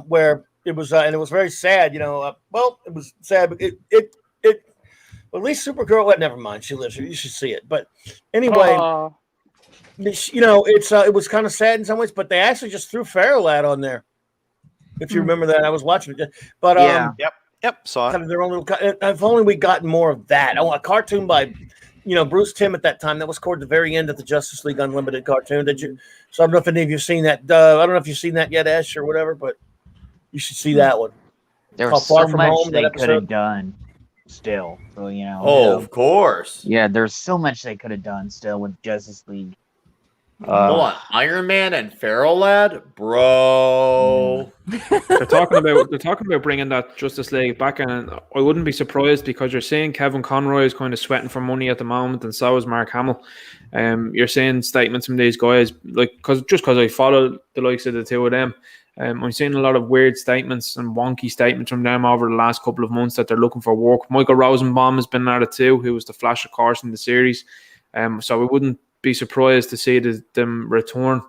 where it was, and it was very sad. Well, it was sad. But it at least Supergirl. Well, never mind. She lives here. You should see it. But anyway, it was kind of sad in some ways. But they actually just threw Farrell out on there. If you remember that, I was watching it. But Yep, saw it. kind of their own little. If only we gotten more of that. Oh, a cartoon by, Bruce Timm at that time. That was toward the very end of the Justice League Unlimited cartoon. So I don't know if any of you've seen that. I don't know if you've seen that yet, Ash, or whatever. But you should see that one. There was so much they could have done still. So, of course. Yeah, there's so much they could have done still with Justice League. Hold on, Iron Man and Feral Lad, bro. They're talking about bringing that Justice League back, and I wouldn't be surprised because you're saying Kevin Conroy is kind of sweating for money at the moment, and so is Mark Hamill. You're saying statements from these guys, like because I follow the likes of the two of them. I'm seeing a lot of weird statements and wonky statements from them over the last couple of months that they're looking for work. Michael Rosenbaum has been at it too, who was the Flash, of course, in the series. So we wouldn't be surprised to see them return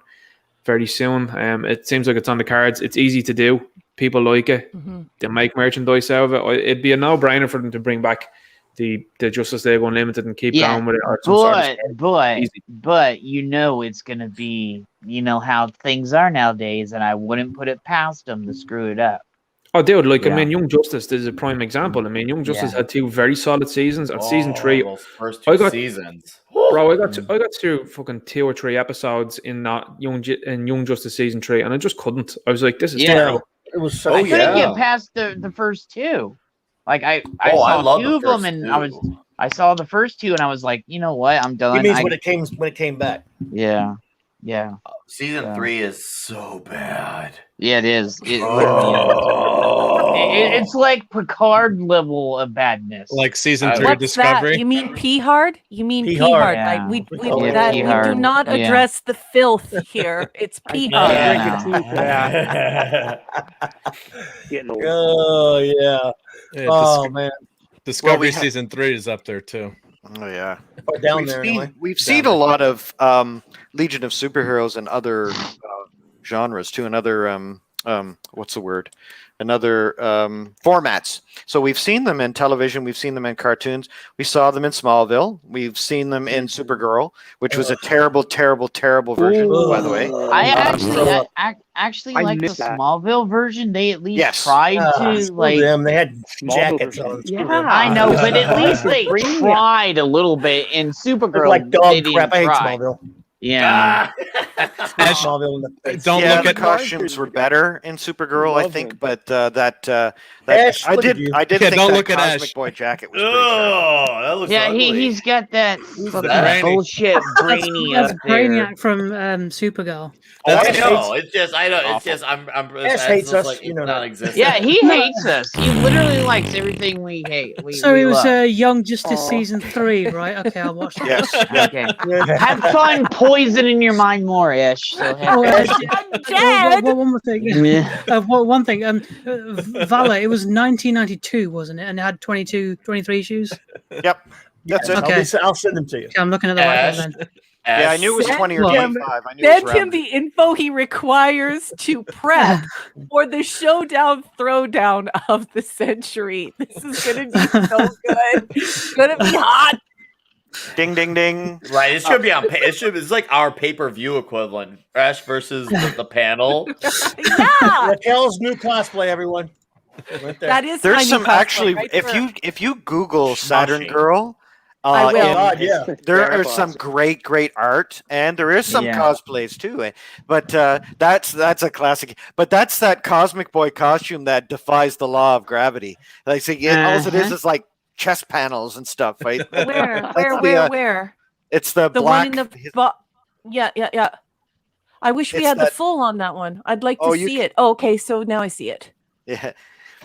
very soon. It seems like it's on the cards. It's easy to do. People like it. Mm-hmm. They make merchandise out of it. It'd be a no-brainer for them to bring back the Justice League Unlimited and keep going with it. But it's going to be, how things are nowadays, and I wouldn't put it past them to screw it up. Oh, dude, Young Justice is a prime example. Young Justice had two very solid seasons. And season 3, those first two seasons. Bro, I got through fucking 2 or 3 episodes in Young Justice season 3, and I just couldn't. I was like, this is terrible. It was so. I couldn't get past the first 2. Like I saw 2 of them, and I saw the first 2, and I was like, you know what, I'm done. It means when it came back. Yeah. Season 3 is so bad. Yeah, it is. It literally is. It's like Picard level of badness. Like season 3 What's Discovery. That? You mean P hard? You mean P P-hard. hard? Yeah. Like we P-hard. do not address the filth here. It's P hard. Oh yeah. Man. Discovery season 3 is up there too. Oh yeah. Or down there. Anyway. We've seen a lot of Legion of Superheroes and other genres too, and other what's the word? Another formats. So we've seen them in television, we've seen them in cartoons, we saw them in Smallville, we've seen them in Supergirl, which was a terrible, terrible, terrible version, by the way. I actually like the Smallville version. They at least tried to them. They had jackets on. Yeah, I know, but at least they tried a little bit. In Supergirl, like dog they didn't crap. I hate try. Smallville. Yeah. Don't look at costumes were better in Supergirl, I think, but Ash, I did think don't that look at Cosmic Ash. Boy jacket was pretty crap. That looks Yeah, ugly. he's got that Brainy. bullshit brainy That's up there. Brainiac from Supergirl. I know. It's just I'm Ash hates us. Like, You know not that. existent. Yeah, he hates us. He literally likes everything we hate. So we it was love. Young Justice season 3, right? Okay, I'll watch that. Yes. Okay. Have fun poisoning your mind more, Ish. So One more thing. Yeah. One thing. Vala, it was 1992, wasn't it? And it had 23 issues. Yep. That's it. Okay. I'll send them to you. Okay, I'm looking at the right one then. Yeah, I knew it was 20 or 25. I knew it Send was him around. the info he requires to prep for the showdown throwdown of the century. This is gonna be so good. It's gonna be hot. Ding, ding, ding. Right, it should be on. It's like our pay-per-view equivalent. Ash versus the panel. Yeah, Raquel's new cosplay, everyone. Right there. that is. There's tiny some cosplay actually. right If there. you Google Saturn Smushy. Girl, I will. Yeah. there are some great art, and there is some cosplays too. But that's a classic. But that's that Cosmic Boy costume that defies the law of gravity. Like, so all it is like chest panels and stuff, right? Where? It's the one black. in the. Yeah. I wish we It's had the that- full on that one. I'd like to Oh, you see it. Oh, okay, so now I see it. Yeah.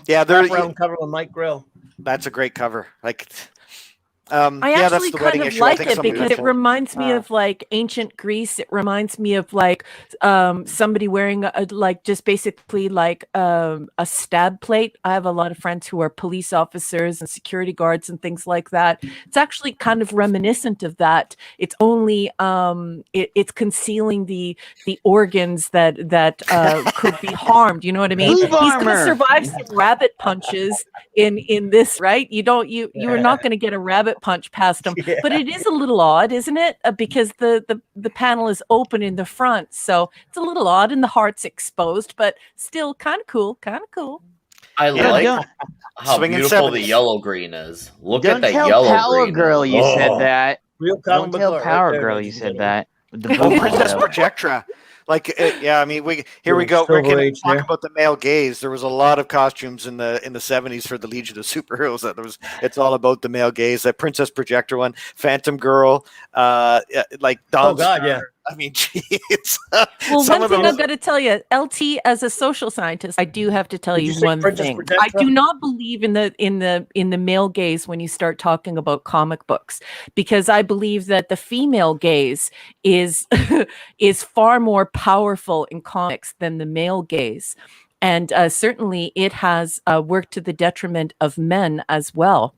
Yeah, they're round cover with Mike Grill. That's a great cover. Like, I yeah, actually that's the kind wedding of issue. I like think it somebody because it mentioned. reminds me of like ancient Greece. It reminds me of like somebody wearing like just basically like a stab plate. I have a lot of friends who are police officers and security guards and things like that. It's actually kind of reminiscent of that. It's only it's concealing the organs that could be harmed. You know what I mean? Boob He's going to armor. survive some rabbit punches in this, right? You are not going to get a rabbit punch past him. But it is a little odd, isn't it? Because the panel is open in the front, so it's a little odd, and the heart's exposed, but still kind of cool. I like how Swinging beautiful the 70s. yellow green is. Look Don't at that tell yellow Power green. Girl you said Oh. that. Real Don't tell art Power right there, Girl ladies you and said that. With the Oh, boob Princess photo. Projectra. Like, yeah, I mean, here we go. Silver Rick, Age talk there. about the male gaze. There was a lot of costumes in the 70s for the Legion of Superheroes. It's all about the male gaze. That Princess Projectra one, Phantom Girl, like Dawn. Oh God, yeah. I mean, geez. Well, Some one of thing those- I've got to tell you, LT, as a social scientist, I do have to tell Did you you say one Princess thing. Projectra? I do not believe in the male gaze when you start talking about comic books, because I believe that the female gaze is is far more powerful in comics than the male gaze, and certainly it has worked to the detriment of men as well.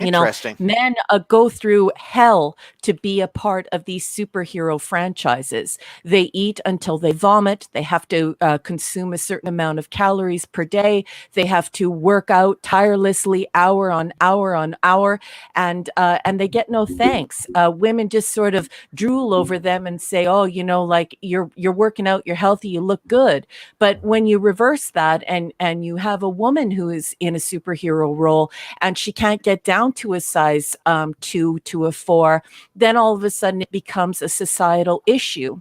You know, Interesting. men go through hell to be a part of these superhero franchises. They eat until they vomit. They have to consume a certain amount of calories per day. They have to work out tirelessly, hour on hour, and they get no thanks. Women just sort of drool over them and say, "Oh, you know, like you're working out, you're healthy, you look good." But when you reverse that, and you have a woman who is in a superhero role and she can't get down to a size 2 to a 4, then all of a sudden it becomes a societal issue.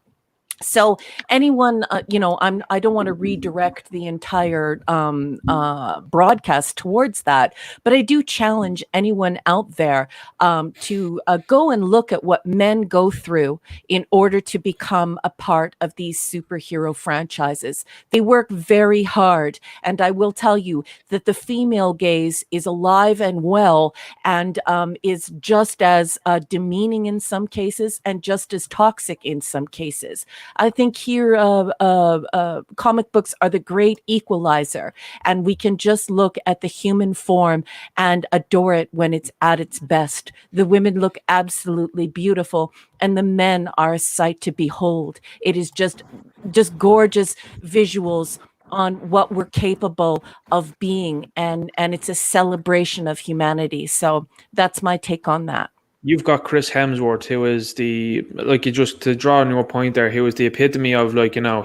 So anyone, I don't want to redirect the entire broadcast towards that, but I do challenge anyone out there to go and look at what men go through in order to become a part of these superhero franchises. They work very hard, and I will tell you that the female gaze is alive and well, and is just as demeaning in some cases and just as toxic in some cases. I think here comic books are the great equalizer, and we can just look at the human form and adore it when it's at its best. The women look absolutely beautiful, and the men are a sight to behold. It is just gorgeous visuals on what we're capable of being, and it's a celebration of humanity. So that's my take on that. You've got Chris Hemsworth, who is to draw on your point there, he was the epitome of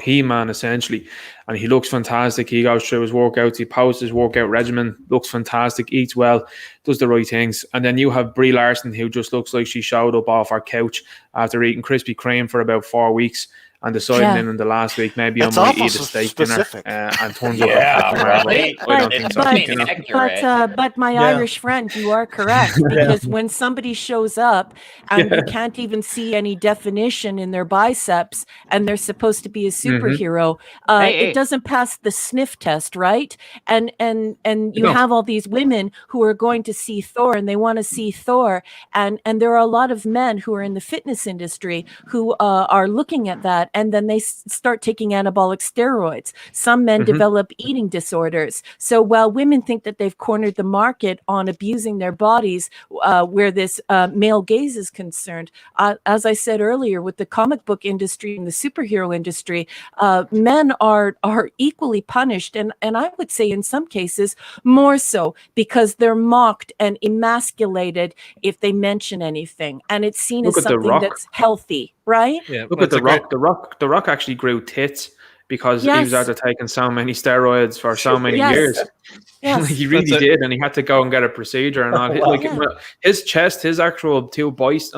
He-Man essentially, and he looks fantastic. He goes through his workouts, he posts his workout regimen, looks fantastic, eats well, does the right things. And then you have Brie Larson, who just looks like she showed up off her couch after eating Krispy Kreme for about 4 weeks and deciding in the last week maybe I might eat a steak dinner and turns up right. I don't think so. But my Irish friend, you are correct, because when somebody shows up and you can't even see any definition in their biceps and they're supposed to be a superhero, it doesn't pass the sniff test, right? And you have all these women who are going to see Thor and they want to see Thor, and there are a lot of men who are in the fitness industry who are looking at that, and then they start taking anabolic steroids. Some men develop eating disorders. So while women think that they've cornered the market on abusing their bodies, where this male gaze is concerned, as I said earlier, with the comic book industry and the superhero industry, men are equally punished, and I would say in some cases more so, because they're mocked and emasculated if they mention anything, and it's seen as something that's healthy, right? Yeah, look at The Rock. The Rock actually grew tits because he was after taking so many steroids for so many years. Yes. He really did, and he had to go and get a procedure and all. His chest, his actual his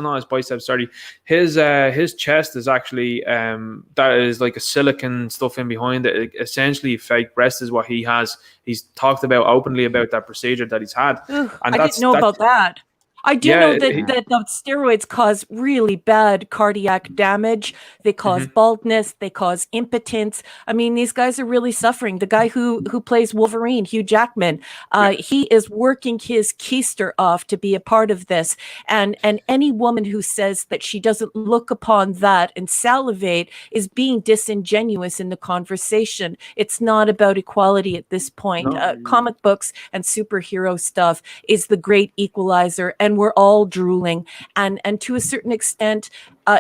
chest is actually that is like a silicon stuff in behind it. Essentially, fake breast is what he has. He's talked about openly about that procedure that he's had. And I didn't know about that. I do know that the steroids cause really bad cardiac damage. They cause baldness. They cause impotence. I mean, these guys are really suffering. The guy who plays Wolverine, Hugh Jackman, he is working his keister off to be a part of this. And any woman who says that she doesn't look upon that and salivate is being disingenuous in the conversation. It's not about equality at this point. Comic books and superhero stuff is the great equalizer, and we're all drooling. And to a certain extent,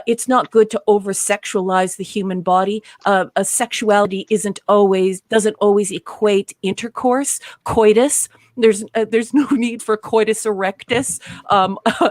it's not good to over-sexualize the human body. A sexuality doesn't always equate intercourse, coitus. There's no need for coitus erectus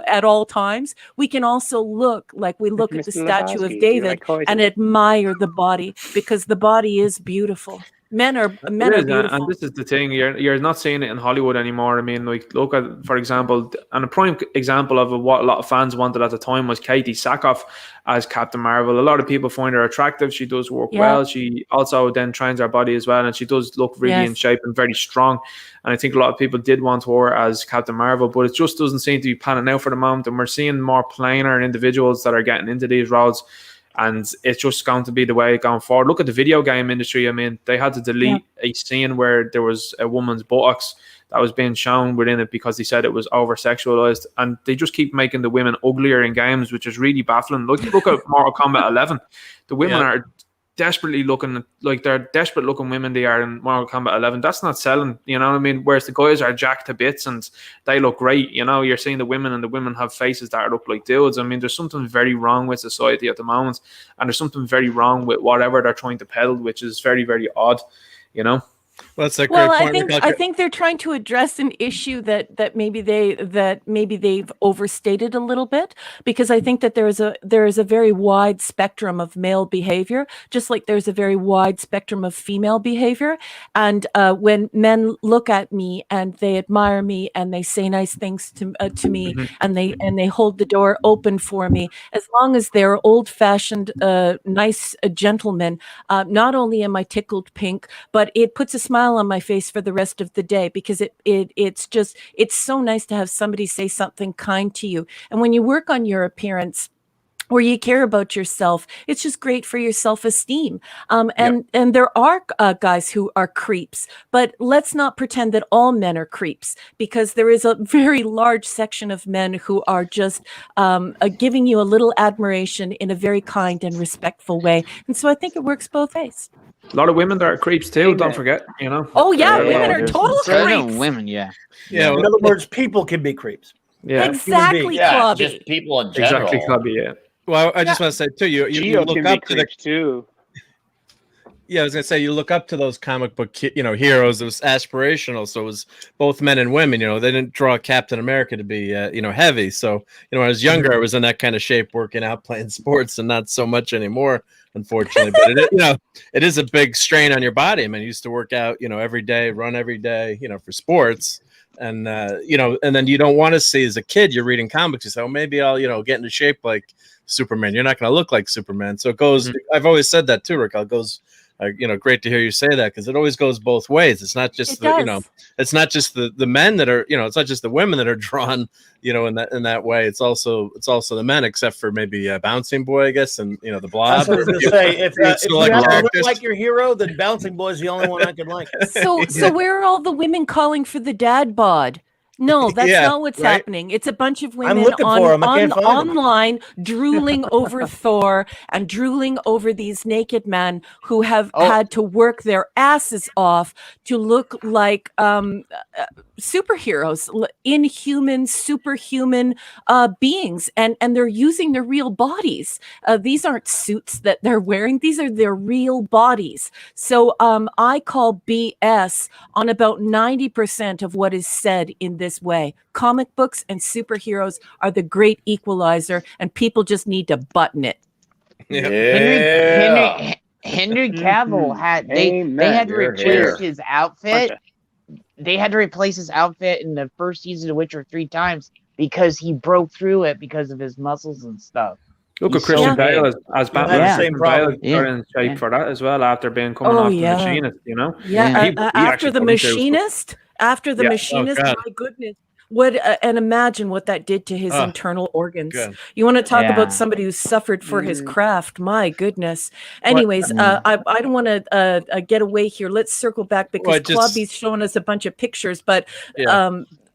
at all times. We can also look like we look at the statue of David and admire the body, because the body is beautiful. Men are beautiful. And this is the thing, you're not seeing it in Hollywood anymore. I mean, like, look at, for example, and a prime example of what a lot of fans wanted at the time was Katie Sackhoff as Captain Marvel. A lot of people find her attractive. She does work well. She also then trains her body as well, and she does look really in shape and very strong. And I think a lot of people did want her as Captain Marvel, but it just doesn't seem to be panning out for the moment. And we're seeing more plainer individuals that are getting into these roles. And it's just going to be the way going forward. Look at the video game industry. I mean, they had to delete a scene where there was a woman's buttocks that was being shown within it because they said it was over-sexualized. And they just keep making the women uglier in games, which is really baffling. Look at Mortal Kombat 11. The women are desperately looking, like they're desperate looking women they are in Mortal Kombat 11. That's not selling, you know what I mean? Whereas the guys are jacked to bits and they look great, you know? You're seeing the women, and the women have faces that look like dudes. I mean, there's something very wrong with society at the moment, and there's something very wrong with whatever they're trying to peddle, which is very, very odd, you know? Well, that's a great point. I think they're trying to address an issue that maybe they've overstated a little bit, because I think that there is a very wide spectrum of male behavior, just like there's a very wide spectrum of female behavior. And when men look at me and they admire me and they say nice things to me, and they hold the door open for me, as long as they're old-fashioned, nice gentlemen, not only am I tickled pink, but it puts a smile on my face for the rest of the day, because it's so nice to have somebody say something kind to you. And when you work on your appearance, or you care about yourself, it's just great for your self-esteem. And there are guys who are creeps, but let's not pretend that all men are creeps, because there is a very large section of men who are just giving you a little admiration in a very kind and respectful way. And so I think it works both ways. A lot of women that are creeps too, don't forget, you know? Oh, yeah, women are total creeps. Women, in other words, people can be creeps. Yeah. Exactly, Clubby. Just people in general. Exactly, Clubby, yeah. Well, I just want to say too, you look up to the too. Yeah, I was gonna say you look up to those comic book, heroes. It was aspirational, so it was both men and women. You know, they didn't draw Captain America to be, heavy. So, when I was younger, I was in that kind of shape, working out, playing sports, and not so much anymore, unfortunately. But it is a big strain on your body. I mean, I used to work out, every day, run every day, for sports. And, and then you don't want to see, as a kid, you're reading comics, you say, oh, maybe I'll, get into shape like Superman. You're not going to look like Superman. So it goes, I've always said that too, Rick. It goes, great to hear you say that, because it always goes both ways. It's not just it's not just the men that are, it's not just the women that are drawn, in that way. It's also the men, except for maybe Bouncing Boy, I guess, and the Blob. I was going to say, if you have to look like your hero, then Bouncing Boy is the only one I can like. So where are all the women calling for the dad bod? No, that's not what's happening. It's a bunch of women online drooling over Thor and drooling over these naked men who have had to work their asses off to look like superheroes, inhuman, superhuman beings, and they're using their real bodies. These aren't suits that they're wearing. These are their real bodies. So I call BS on about 90% of what is said in this way. Comic books and superheroes are the great equalizer, and people just need to button it. Henry Cavill had they had to replace his outfit. They had to replace his outfit in the first season of Witcher 3 times because he broke through it because of his muscles and stuff. Look at Christian Bale as Batman. Same problem. In shape for that as well after coming off the Machinist, after the Machinist, my goodness, And imagine what that did to his internal organs. good. You want to talk Yeah. about somebody who suffered for his craft? My goodness. Anyways, I don't want to get away here. Let's circle back because Clubby's showing us a bunch of pictures, but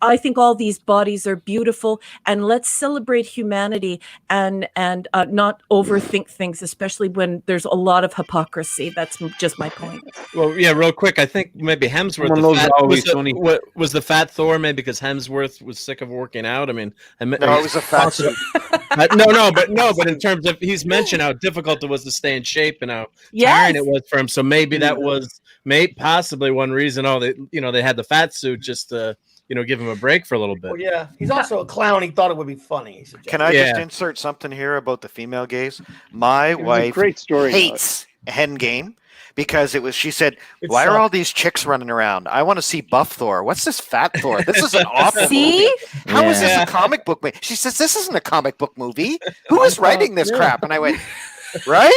I think all these bodies are beautiful, and let's celebrate humanity and not overthink things, especially when there's a lot of hypocrisy. That's just my point. Well, yeah, real quick. I think maybe Hemsworth was the fat Thor, maybe because Hemsworth was sick of working out. I mean, no, it was a fat suit. but in terms of he's mentioned how difficult it was to stay in shape and how tiring it was for him. So maybe that was possibly one reason. They had the fat suit just to give him a break for a little bit. Well, yeah, he's also a clown. He thought it would be funny. Can I just insert something here about the female gaze? My wife hates Endgame because she said, why are all these chicks running around? I want to see buff Thor. What's this fat Thor? This is an awful movie. How is this a comic book movie? She says, this isn't a comic book movie. Who is writing this crap? And I went, right?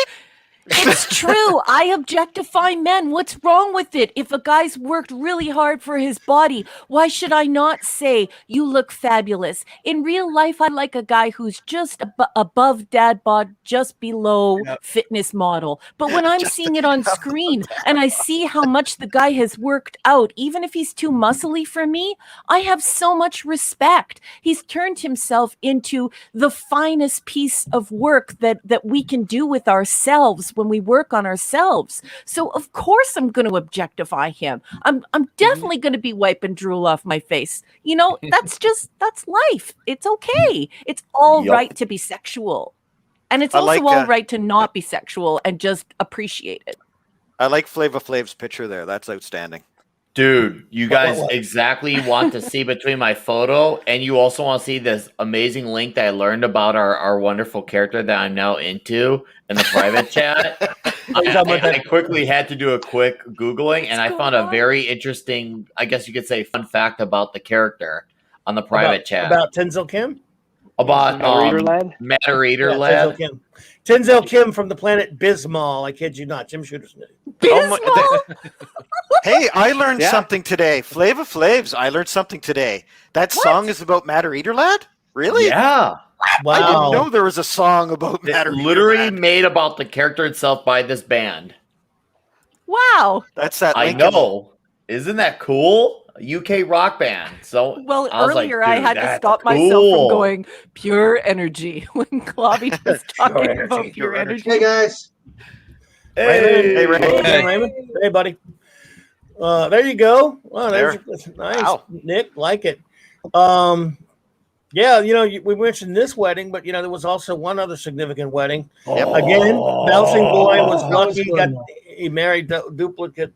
It's true. I objectify men. What's wrong with it? If a guy's worked really hard for his body, why should I not say you look fabulous? In real life, I like a guy who's just above dad bod, just below fitness model. But when I'm seeing it on screen and I see how much the guy has worked out, even if he's too muscly for me, I have so much respect. He's turned himself into the finest piece of work that we can do with ourselves when we work on ourselves. So of course I'm going to objectify him. I'm definitely going to be wiping drool off my face. That's life. It's okay. It's all right to be sexual. And it's also all right to not be sexual and just appreciate it. I like Flava Flav's picture there. That's outstanding. Dude, you guys exactly want to see between my photo, and you also want to see this amazing link that I learned about our wonderful character that I'm now into in the private chat. I quickly had to do a quick Googling, and I found a very interesting, I guess you could say, fun fact about the character on the private chat. About Tenzel Kim? About Matter Eater Lad. Tenzel Kim from the planet Bismol. I kid you not. Jim Shooter's name. Hey, I learned something today. Flava Flavs, I learned something today. That song is about Matter Eater Lad? Really? Yeah. Wow. I didn't know there was a song about Matter Eater literally Lad. made about the character itself by this band. Wow. That's that. I know. Isn't that cool? UK rock band. So earlier I had to stop myself from going pure energy when Klobby was talking about pure energy. Hey guys. Hey, Raymond. Hey, buddy. There you go. Wow, that's nice. Wow. Nick, like it. Yeah, we mentioned this wedding, but there was also one other significant wedding. Again, Bouncing Boy was lucky. He married a duplicate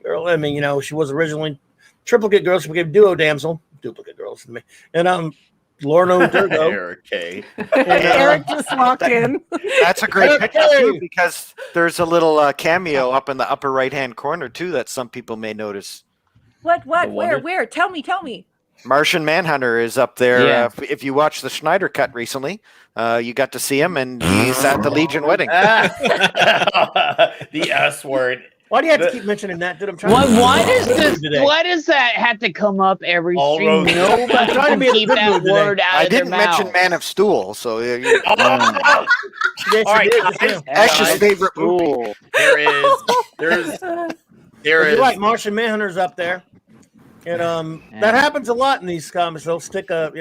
girl. I mean, she was originally triplicate girl. She became duo damsel. Duplicate girls to me. And Lorno Durgo. Okay. Eric just walked in. That's a great picture too, because there's a little cameo up in the upper right-hand corner too that some people may notice. What? Where? Tell me. Martian Manhunter is up there. Yeah. If you watched the Schneider cut recently, you got to see him, and he's at the Legion wedding. The S word. Why do you have to keep mentioning that? Dude, I'm trying why does that have to come up every stream? Nobody can keep that word out of their mouth. I didn't mention Man of Steel, so yes, all right, Ash's favorite movie. There is. You're right, Martian Manhunter's up there. And that happens a lot in these comics. They'll stick a,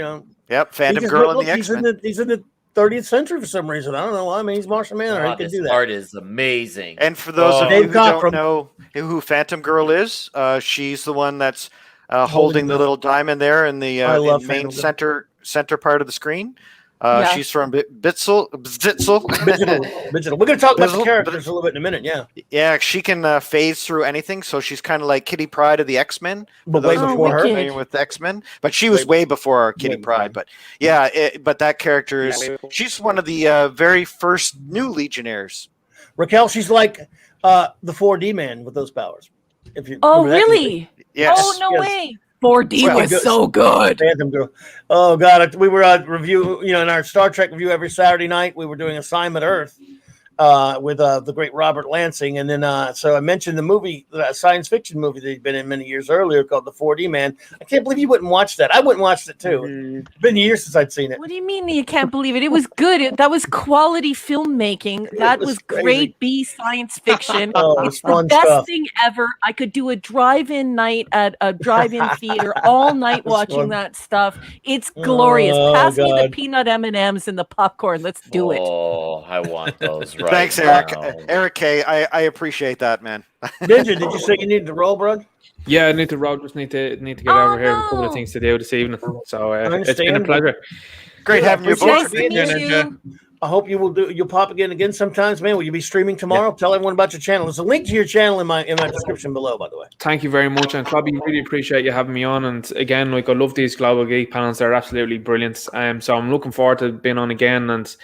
Yep, Phantom Girl in the X-Men. He's in the 30th century for some reason. I don't know why. I mean, he's Martian Manhunter. He can do that. Art is amazing. And for those of you who don't know who Phantom Girl is, she's the one that's holding the little diamond there in the main center part of the screen. She's from Bitzel. We're going to talk about the characters a little bit in a minute, Yeah, she can phase through anything, so she's kind of like Kitty Pryde of the X-Men. But way before her. With the X-Men. But she was way before our Kitty Pryde. But but that character is, she's one of the very first new Legionnaires. Raquel, she's like the 4D man with those powers. Really? Yes. Oh, no way. 4D was so good. Phantom Girl. Oh God, we were review. In our Star Trek review every Saturday night, we were doing Assignment Earth, with the great Robert Lansing. And then so I mentioned the movie, the science fiction movie that he'd been in many years earlier called The 4D Man. I can't believe you wouldn't watch that. I wouldn't watch it too. It's been years since I'd seen it. What do you mean you can't believe it? It was good. That was quality filmmaking. That was grade B science fiction. It's the best thing ever. I could do a drive-in night at a drive-in theater all night watching that stuff. It's glorious. Pass me the peanut M&Ms and the popcorn. Let's do it. Oh, I want those right Thanks, Eric. Eric K. I appreciate that, man. Ninja, did you say you needed to roll, bro? Yeah, I need to roll. Just need to get over here. A couple of things to do this evening. So it's been a pleasure. Great having you both. I hope you will do. You'll pop again sometimes, man. Will you be streaming tomorrow? Tell everyone about your channel. There's a link to your channel in my description below, by the way. Thank you very much, and Clobby, really appreciate you having me on. And again, like I love these Global Geek panels; they're absolutely brilliant. So I'm looking forward to being on again. And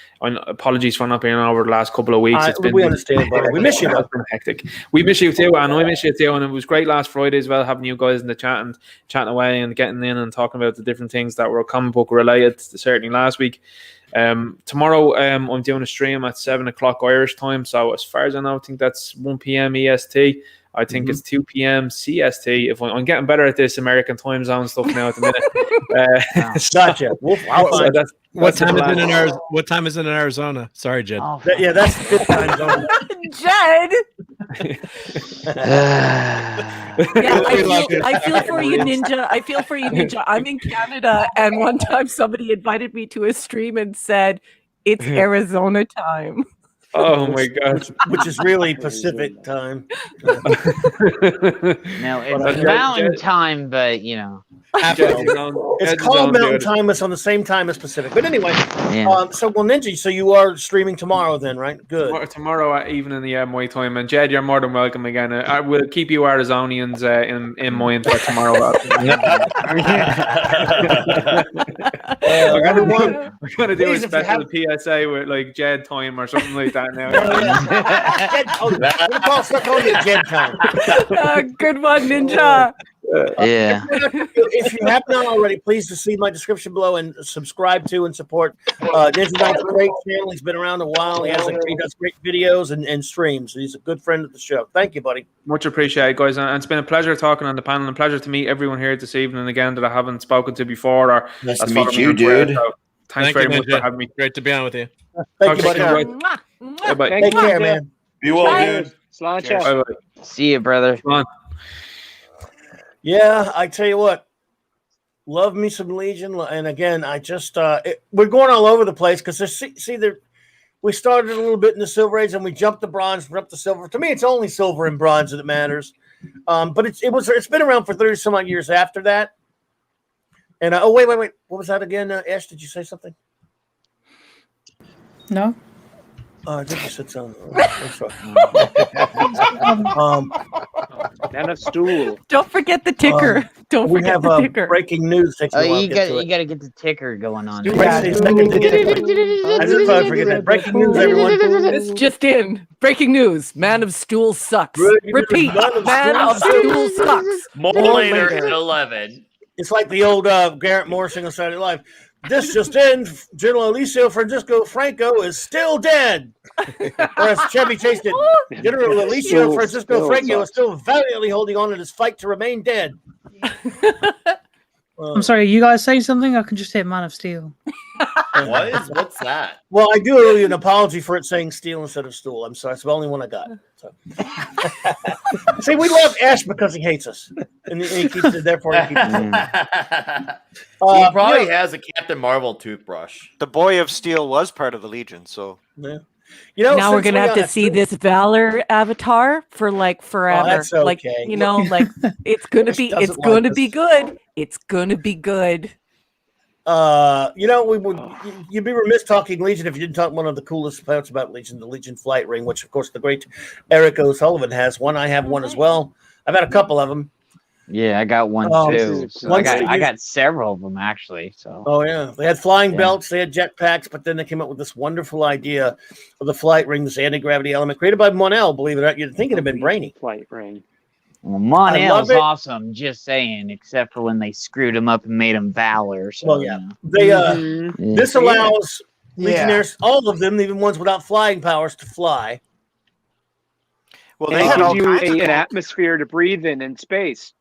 apologies for not being on over the last couple of weeks. We understand, brother. We miss you. It's been hectic. We miss you too, and I miss you too. And it was great last Friday as well, having you guys in the chat and chatting away and getting in and talking about the different things that were comic book related. Certainly last week. Tomorrow I'm doing a stream at 7 o'clock Irish time, so as far as I know, I think that's 1 p.m. EST. I think it's 2 p.m. CST. If I'm getting better at this American time zone stuff now at the minute. Gotcha. What time is it in Arizona? Sorry, Jed. Yeah, that's the good time zone. Jed. I feel for you, Ninja. I feel for you, Ninja. I'm in Canada, and one time somebody invited me to a stream and said it's Arizona time. Oh my gosh! Which is really Pacific time. No, it's mountain time, but you know. It's called Mountain Time. It's on the same time as Pacific. But anyway, Ninja, so you are streaming tomorrow then, right? Good. Tomorrow at evening, my time. And Jed, you're more than welcome again. I will keep you Arizonians in mind for tomorrow. We're gonna do a special PSA with like Jed time or something like that now. Jed time. Good one, Ninja. Yeah. If you have not already, please to see my description below and subscribe to and support Ninja's a great channel. He's been around a while. He does great videos and streams. He's a good friend of the show. Thank you, buddy. Much appreciated, guys. And it's been a pleasure talking on the panel and a pleasure to meet everyone here this evening again that I haven't spoken to before. Or nice to meet you, dude. So thanks very much for having me. Great to be on with you. Thank you, buddy. Bye-bye. Take care, man. Be well, dude. Bye-bye. See you, brother. Come on. Yeah, I tell you what, love me some Legion. And again, I just we're going all over the place because we started a little bit in the Silver Age and we jumped the bronze, we're up to silver. To me, it's only silver and bronze that matters. But it's been around for 30 some odd years after that. And wait, what was that again? Ash, did you say something? No. I think you said something. And a stool. Don't forget the ticker. Don't forget the ticker. Breaking news. You got to get the ticker going on. I just thought I'd forget that. Breaking news, everyone. This just in. Breaking news. Man of Stool sucks. Repeat. Man of Stool sucks. More later at 11. It's like the old Garrett Morrison on Saturday Night Live. This just in, General Alicio Francisco Franco is still dead. Or as Chevy Chase did, General Alicio Francisco Franco is still valiantly holding on in his fight to remain dead. I'm sorry, you guys say something? I can just say Man of Steel. What's that? Well, I do owe you an apology for it saying steel instead of stool. I'm sorry. It's the only one I got. So. See, we love Ash because he hates us. And he keeps it, therefore he keeps it. He probably has a Captain Marvel toothbrush. The Boy of Steel was part of the Legion, so. Yeah. Now we're gonna have to see this Valor avatar for like forever. That's okay. Like it's gonna be good. It's gonna be good. You'd be remiss talking Legion if you didn't talk one of the coolest parts about Legion, the Legion flight ring, which of course the great Eric O'Sullivan has one. I have one as well. I've had a couple of them. Yeah, I got one too. So I got several of them actually. So. Oh yeah, they had flying belts, they had jetpacks, but then they came up with this wonderful idea of the flight ring, this anti-gravity element created by Monel. Believe it or not, you'd think it'd have been brainy. Flight ring. Well, Monel's awesome. Just saying, except for when they screwed him up and made him Valor. So, well, yeah, they this allows Legionnaires, all of them, even ones without flying powers, to fly. Well, and they had all kinds of an atmosphere to breathe in space.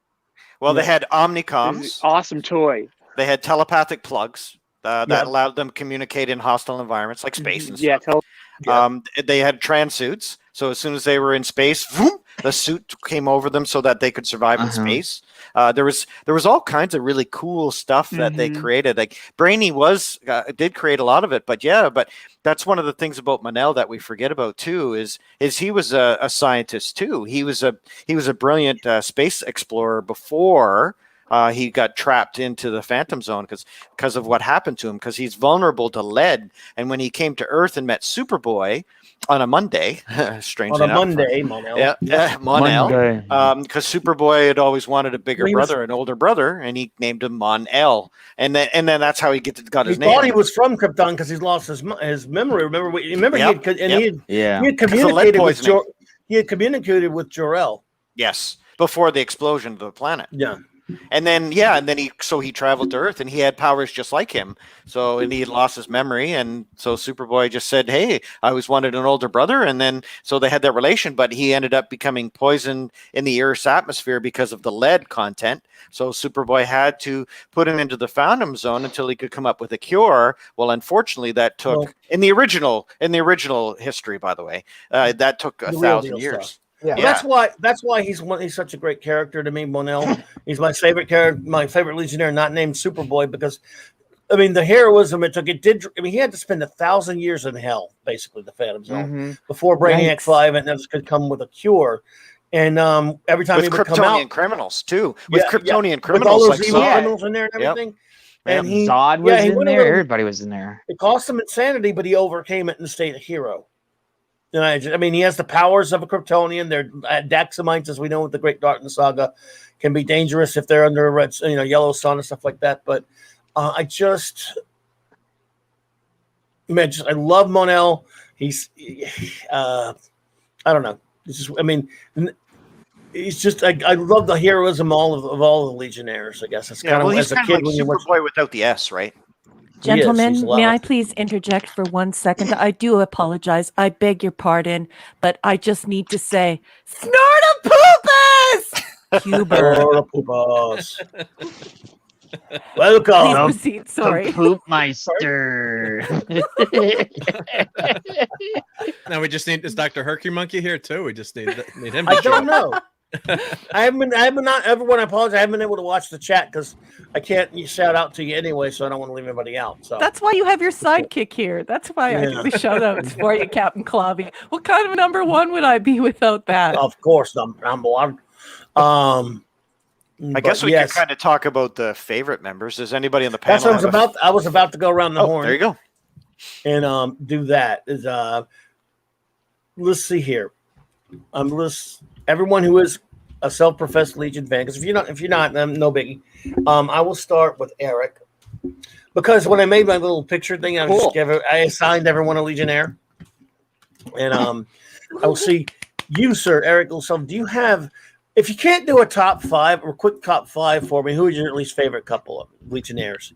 Well, they had omnicoms. Awesome toy. They had telepathic plugs that allowed them to communicate in hostile environments like space and stuff. They had trans suits. So as soon as they were in space, vroom, the suit came over them so that they could survive in space. There was all kinds of really cool stuff that they created. Like Brainy did create a lot of it, but that's one of the things about Manel that we forget about too. Is he was a scientist too. He was a brilliant space explorer before he got trapped into the Phantom Zone because of what happened to him. Because he's vulnerable to lead, and when he came to Earth and met Superboy on a Monday, strangely enough. Monday, Monel. Monel. Because Superboy had always wanted a bigger brother, an older brotr, and he named him Mon-El, and then that's how he got his name. He thought he was from Krypton because he's lost his memory. Remember he had communicated with Jor-El. Yes, before the explosion of the planet. Yeah. And then he traveled to Earth, and he had powers just like him. And he had lost his memory, and so Superboy just said, "Hey, I always wanted an older brother." And then so they had that relation, but he ended up becoming poisoned in the Earth's atmosphere because of the lead content. So Superboy had to put him into the Phantom Zone until he could come up with a cure. Well, unfortunately, that took in the original history, by the way, that took 1,000 years. Stuff. Yeah. That's why he's such a great character to me, Monel. He's my favorite character, my favorite Legionnaire, not named Superboy, because the heroism it took. He had to spend 1,000 years in hell, basically, the Phantom Zone, before Brainiac 5 and this could come with a cure. And every time he would come out, criminals too, with Kryptonian criminals, with all those like evil criminals in there and everything. And Zod was in there. Everybody was in there. It cost him insanity, but he overcame it and stayed a hero. And he has the powers of a Kryptonian. They're Daxamites, as we know with the Great Darkness Saga, can be dangerous if they're under a yellow sun and stuff like that. But I love Monel. He's, I don't know. He's just. I love the heroism of all the Legionnaires. I guess it's kind of as a kid when you watch Superboy without the S, right? Gentlemen, may I please interject for 1 second? I do apologize. I beg your pardon, but I just need to say, Snortapoopas! Huber. Snortapoopas. Welcome. Please proceed. Sorry. Poopmeister. Now we just need, is Dr. Herky Monkey here too? We just need him. I don't know. I haven't everyone. I apologize. I haven't been able to watch the chat because I can't shout out to you anyway, so I don't want to leave anybody out. So that's why you have your sidekick here. That's why I do the shout outs for you, Captain Clobby. What kind of number one would I be without that? Of course, number one. I guess we can kind of talk about the favorite members. Does anybody on the panel? That's what I was about to go around the horn. There you go. And do that. Let's see here. Everyone who is a self-professed Legion fan, because if you're not, no biggie. I will start with Eric, because when I made my little picture thing, I assigned everyone a Legionnaire, and I will see you, sir, Eric. So, do you have? If you can't do a top 5 or quick top 5 for me, who is your at least favorite couple of Legionnaires?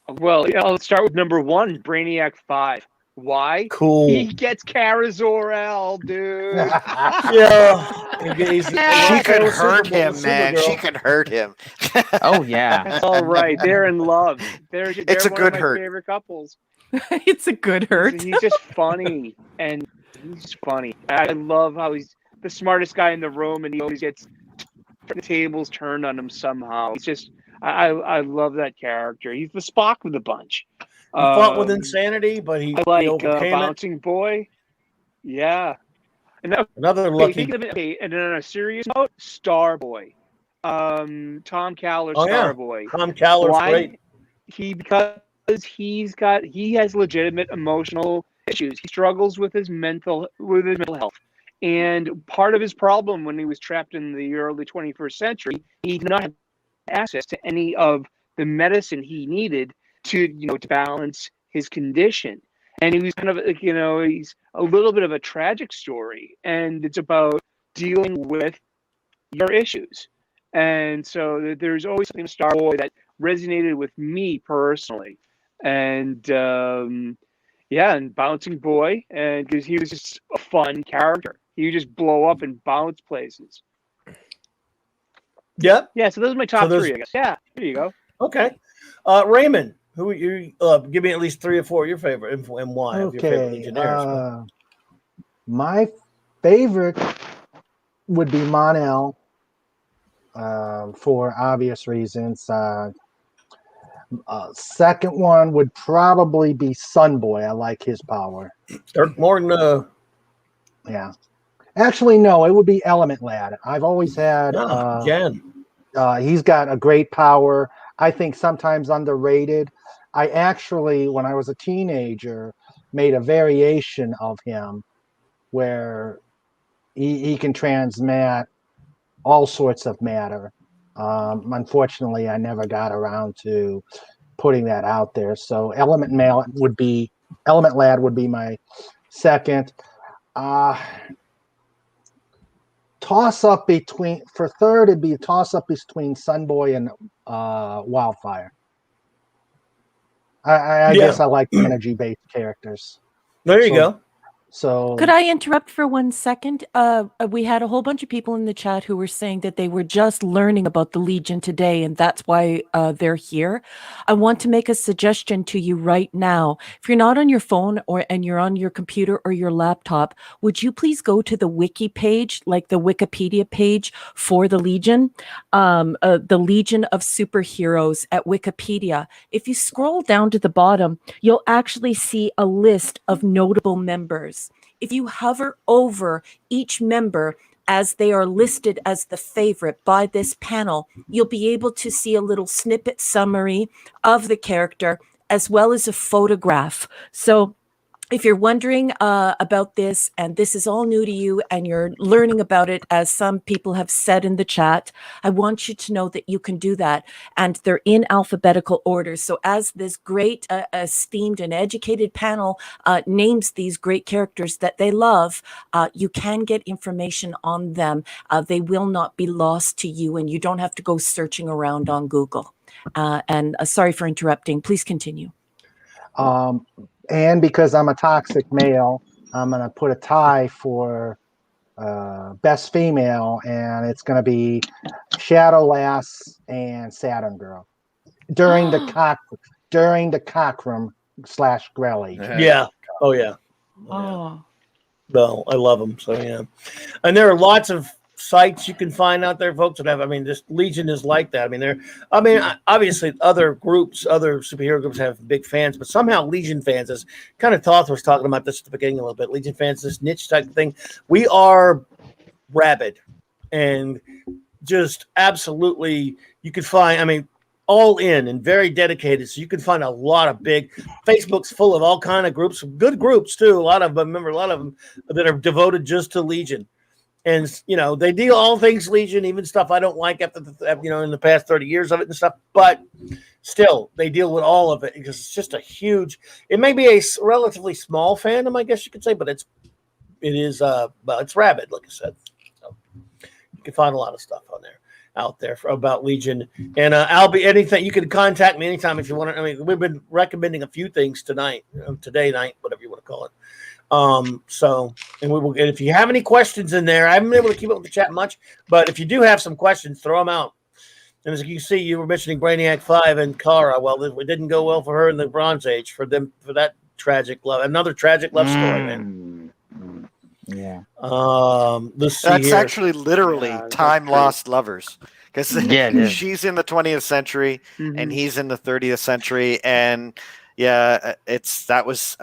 Well, I'll start with number 1, Brainiac 5. Why? Cool. He gets Kara Zor-El, dude. She could hurt him, man. She could hurt him. Oh yeah. All right, they're in love. It's a good hurt. Favorite couples. It's a good hurt. He's just funny, and he's funny. I love how he's the smartest guy in the room, and he always gets the tables turned on him somehow. He's just. I love that character. He's the Spock of the bunch. He fought with insanity, but he overcame Bouncing it. Boy. Yeah. And another lucky. And then on a serious note, Starboy. Tom Caller's Starboy. Tom Caller's great. Because he has legitimate emotional issues. He struggles with his mental health. And part of his problem when he was trapped in the early 21st century, he did not have access to any of the medicine he needed to balance his condition. And he was kind of he's a little bit of a tragic story, and it's about dealing with your issues. And so there's always something in Starboy that resonated with me personally. And and Bouncing Boy, and because he was just a fun character, he would just blow up and bounce places. Yep. Yeah, so those are my top three, I guess. Yeah, there you go. Okay. Raymond, who you give me at least 3 or 4 of your favorite and why of your favorite Legionnaires. My favorite would be Mon-El for obvious reasons. Second one would probably be Sunboy. I like his power. Dirk Morton. Yeah. Actually, no, it would be Element Lad. I've always had he's got a great power. I think sometimes underrated. I actually, when I was a teenager, made a variation of him where he can transmit all sorts of matter. Unfortunately, I never got around to putting that out there. So Element Lad would be my second. Toss up between for third, it'd be a toss up between Sunboy and Wildfire. I guess I like energy based characters. There you go. So could I interrupt for 1 second? We had a whole bunch of people in the chat who were saying that they were just learning about the Legion today, and that's why they're here. I want to make a suggestion to you right now. If you're not on your phone and you're on your computer or your laptop, would you please go to the wiki page, like the Wikipedia page for the Legion, the Legion of Superheroes at Wikipedia. If you scroll down to the bottom, you'll actually see a list of notable members. If you hover over each member as they are listed as the favorite by this panel, you'll be able to see a little snippet summary of the character as well as a photograph. So if you're wondering about this and this is all new to you and you're learning about it, as some people have said in the chat, I want you to know that you can do that. And they're in alphabetical order. So as this great, esteemed and educated panel names these great characters that they love, you can get information on them. They will not be lost to you and you don't have to go searching around on Google. And sorry for interrupting. Please continue. And because I'm a toxic male, I'm going to put a tie for best female, and it's going to be Shadow Lass and Saturn Girl during the Cockrum / Grell. Yeah. Oh yeah. Oh. No, I love them. So yeah, and there are lots of sites you can find out there, folks, that have. This Legion is like that. Obviously, other superhero groups have big fans, but somehow Legion fans, as kind of Thoth was talking about this at the beginning a little bit. Legion fans, this niche type thing. We are rabid and just absolutely. You could find. All in and very dedicated. So you can find a lot of big Facebook's full of all kind of groups, good groups too. A lot of them that are devoted just to Legion. And, they deal all things Legion, even stuff I don't like after in the past 30 years of it and stuff. But still, they deal with all of it because it's just it may be a relatively small fandom, I guess you could say, but it's rabid, like I said. So you can find a lot of stuff out there about Legion. And I'll be anything. You can contact me anytime if you want to. We've been recommending a few things today night, whatever you want to call it. And we will. And if you have any questions in there, I haven't been able to keep up with the chat much, but if you do have some questions, throw them out. And as you see, you were mentioning Brainiac 5 and Kara. Well, it didn't go well for her in the Bronze Age for that tragic love, another tragic love story, man. Yeah. That's actually literally time lost lovers. Because she's in the 20th century and he's in the 30th century, and that was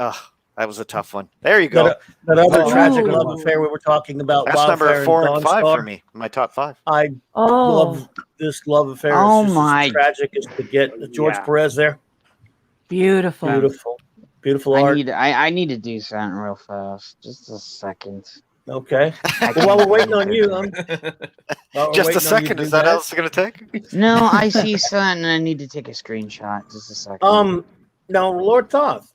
a tough one. There you go. That other tragic love affair we were talking about. That's number 4 and 5 for me. My top 5. I love this love affair. Oh it's my! As tragic as to get George Perez there. Beautiful. Art. I need to do something real fast. Just a second. Okay. While we're waiting on you, just a second. Is that how it's going to take? No, I see something and I need to take a screenshot. Just a second. Now, Lord Thoth,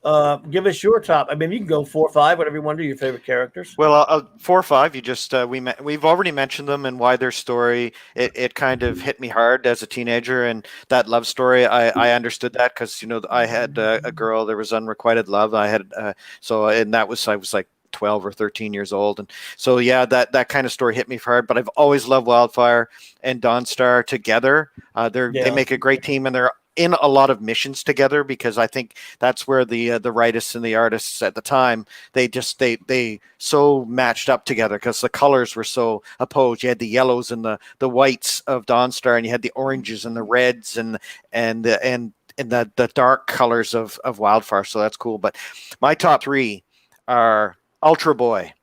give us your top. I mean, you can go 4 or 5, whatever you want to do. Your favorite characters. Well, 4 or 5. You just we've already mentioned them and why their story. It kind of hit me hard as a teenager, and that love story. I understood that because I had a girl. There was unrequited love. I had I was like 12 or 13 years old, and so yeah, that kind of story hit me hard. But I've always loved Wildfire and Dawnstar together. They make a great team, and they're in a lot of missions together, because I think that's where the writers and the artists at the time, they so matched up together because the colors were so opposed. You had the yellows and the whites of Dawnstar, and you had the oranges and the reds and the dark colors of Wildfire. So that's cool. But my top 3 are Ultra Boy,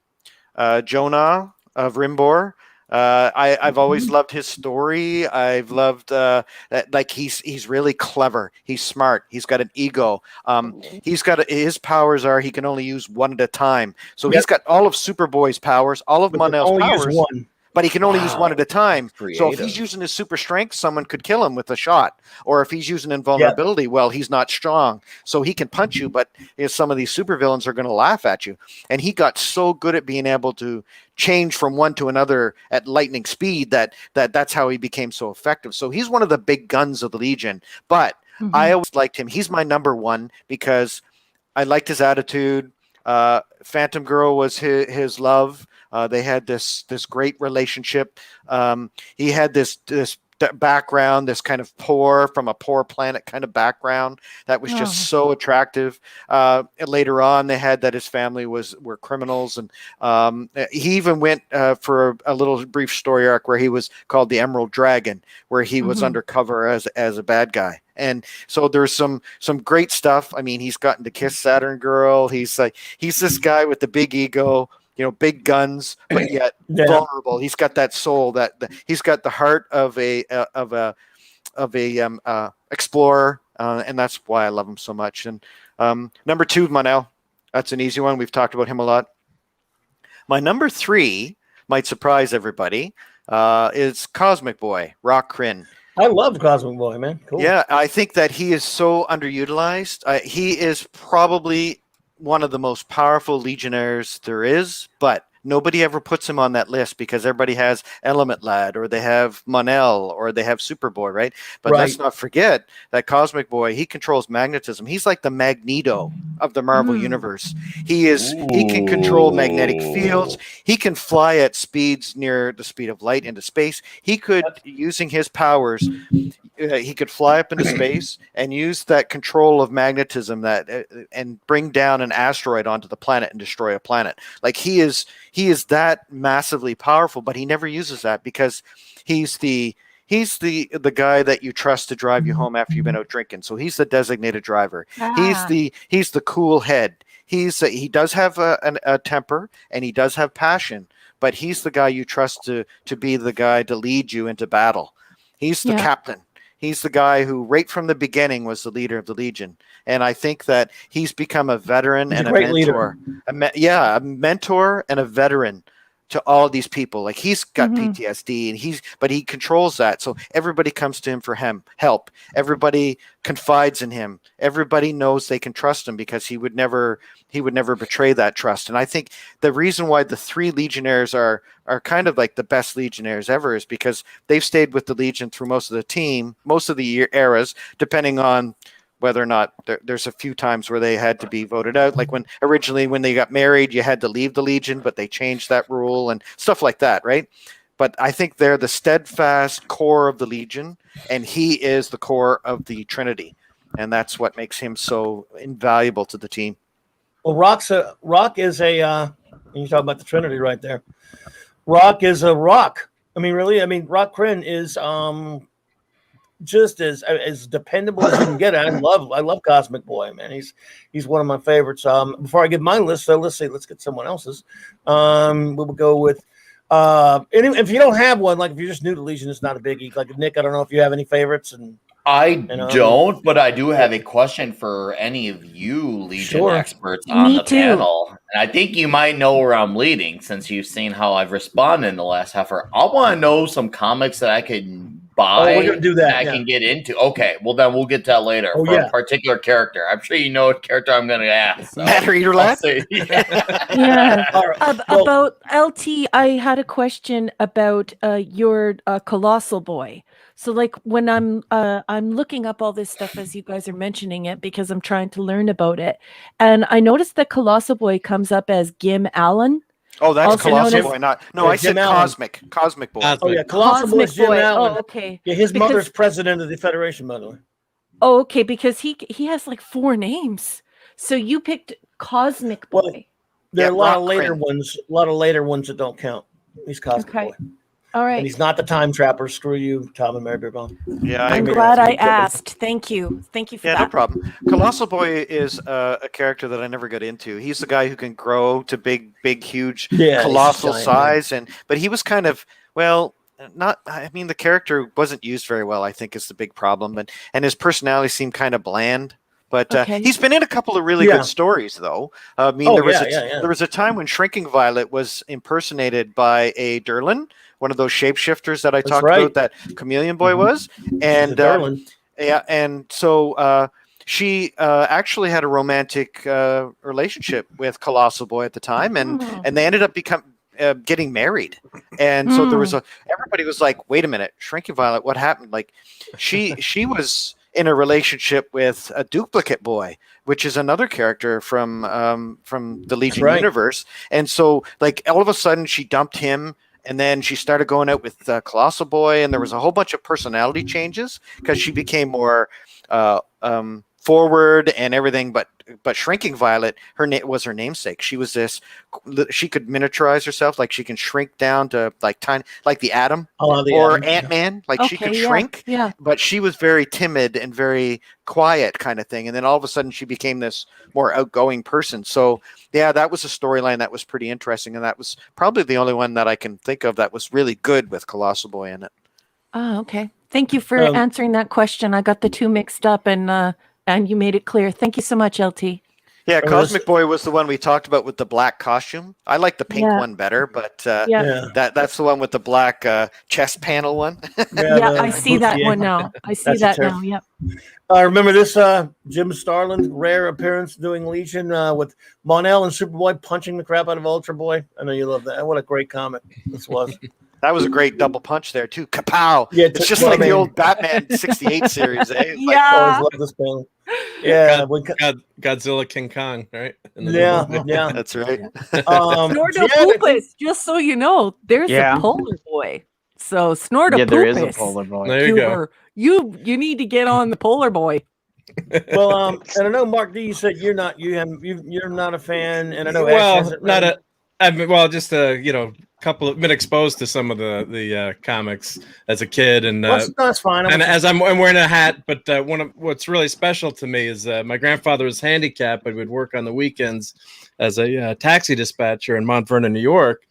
Jonah of Rimbor. I've always loved his story. I've loved that, like he's really clever. He's smart. He's got an ego. His powers are he can only use one at a time. So he's got all of Superboy's powers, all of Mon-El's powers. But he can only use one at a time. Creative. So if he's using his super strength, someone could kill him with a shot. Or if he's using invulnerability, well, he's not strong. So he can punch you, but some of these supervillains are going to laugh at you. And he got so good at being able to change from one to another at lightning speed that's how he became so effective. So he's one of the big guns of the Legion. But I always liked him. He's my number 1 because I liked his attitude. Phantom Girl was his love. They had this great relationship. He had this background, this kind of poor planet kind of background that was just so attractive. Later on, they had that his family were criminals, and he even went for a little brief story arc where he was called the Emerald Dragon, where he was undercover as a bad guy. And so there's some great stuff. I mean, he's gotten to kiss Saturn Girl. He's this guy with the big ego. Big guns, but yet vulnerable. He's got that soul that he's got the heart of a explorer, and that's why I love him so much. And number 2, Mon-El. That's an easy one. We've talked about him a lot. My number 3 might surprise everybody. Is Cosmic Boy, Rock Kryn. I love Cosmic Boy, man. Cool. Yeah, I think that he is so underutilized. He is probably one of the most powerful Legionnaires there is, but nobody ever puts him on that list because everybody has Element Lad, or they have Mon-El, or they have Superboy, right? But let's not forget that Cosmic Boy, he controls magnetism. He's like the Magneto of the Marvel Universe. He can control magnetic fields. He can fly at speeds near the speed of light into space. He could, using his powers, he could fly up into space and use that control of magnetism and bring down an asteroid onto the planet and destroy a planet. Like he is that massively powerful, but he never uses that because he's the guy that you trust to drive you home after you've been out drinking. So he's the designated driver. He's the cool head. He does have a temper, and he does have passion, but he's the guy you trust to be the guy to lead you into battle. He's the captain. He's the guy who, right from the beginning, was the leader of the Legion. And I think that he's become a veteran and a mentor. A mentor and a veteran to all of these people. Like, he's got PTSD, and but he controls that. So everybody comes to him for help. Everybody confides in him. Everybody knows they can trust him because he would never betray that trust. And I think the reason why the 3 Legionnaires are kind of like the best Legionnaires ever is because they've stayed with the Legion through most of the eras, depending on whether or not there's a few times where they had to be voted out. Like when they got married, you had to leave the Legion, but they changed that rule and stuff like that, right? But I think they're the steadfast core of the Legion, and he is the core of the Trinity. And that's what makes him so invaluable to the team. Well, Rock is a you talk about the Trinity right there. Rock is a rock. I mean, really, Rock Kryn is just as dependable as you can get. I love Cosmic Boy, man. He's one of my favorites. Before I give my list, let's get someone else's. We'll go with if you don't have one, like if you're just new to Legion, it's not a biggie. Like Nick, I don't know if you have any favorites. And I don't, but I do have a question for any of you Legion experts on the panel. And I think you might know where I'm leading since you've seen how I've responded in the last half hour. I want to know some comics that I could buy we're gonna do that. I can get into. Okay, well then we'll get to that later for a particular character. I'm sure you know what character I'm going to ask. So Matter Eater Lad? Yeah. About LT, I had a question about your Colossal Boy. So like when I'm looking up all this stuff as you guys are mentioning it because I'm trying to learn about it, and I noticed that Colossal Boy comes up as Gim Allen. Oh, that's also Colossal known Boy. as- Not no, I said Jim Allen. Cosmic Boy. Oh yeah, Colossal Boy is Jim Boy. Allen. Oh, okay. Yeah, his Because- mother's president of the Federation, by the way. Oh, okay, because he has like 4 names. So you picked Cosmic Boy. Well, there are a lot of later ones that don't count. He's Cosmic Boy. All right. And he's not the time trapper. Screw you, Tom and Mary Beerbone. Yeah, I'm glad I asked. Thank you. Thank you for that. No problem. Colossal Boy is a character that I never got into. He's the guy who can grow to big, huge, colossal size, but he was kind of not. I mean, the character wasn't used very well. I think is the big problem, and his personality seemed kind of bland. But he's been in a couple of really good stories, though. I mean, there was a time when Shrinking Violet was impersonated by a Durlin, one of those shapeshifters that I talked about, that Chameleon Boy was, and and so she actually had a romantic relationship with Colossal Boy at the time, and they ended up getting married, and so there was everybody was like, "Wait a minute, Shrinking Violet, what happened?" Like, she was in a relationship with a Duplicate Boy, which is another character from the Legion universe, and so like all of a sudden she dumped him. And then she started going out with Colossal Boy, and there was a whole bunch of personality changes because she became more forward and everything. But Shrinking Violet, was her namesake. She was this. She could miniaturize herself, like she can shrink down to like tiny, like the Atom or Ant-Man. Like she could shrink. Yeah. But she was very timid and very quiet, kind of thing. And then all of a sudden, she became this more outgoing person. So yeah, that was a storyline that was pretty interesting, and that was probably the only one that I can think of that was really good with Colossal Boy in it. Oh, okay. Thank you for answering that question. I got the two mixed up, and you made it clear. Thank you so much, LT. Yeah, Cosmic Boy was the one we talked about with the black costume. I like the pink one better, but that's the one with the black chest panel one. I see that one now. I see that now. Yep. Remember this Jim Starlin rare appearance doing Legion with Mon-El and Superboy punching the crap out of Ultra Boy? I know you love that. What a great comic this was. That was a great double punch there too. Kapow! Yeah, it's just like the old Batman '68 series. Eh? I always love this panel. Yeah, Godzilla King Kong, right? Yeah, that's right. Snortopoopus, just so you know, there's a Polar Boy. So Snortopoopus. Yeah, there is a Polar Boy. There you go. You need to get on the Polar Boy. Well, and I know Mark D, you said you're not a fan, and I know just been exposed to some of the comics as a kid, and that's fine. And as I'm wearing a hat, but what's really special to me is my grandfather was handicapped, but would work on the weekends as a taxi dispatcher in Mount Vernon, New York,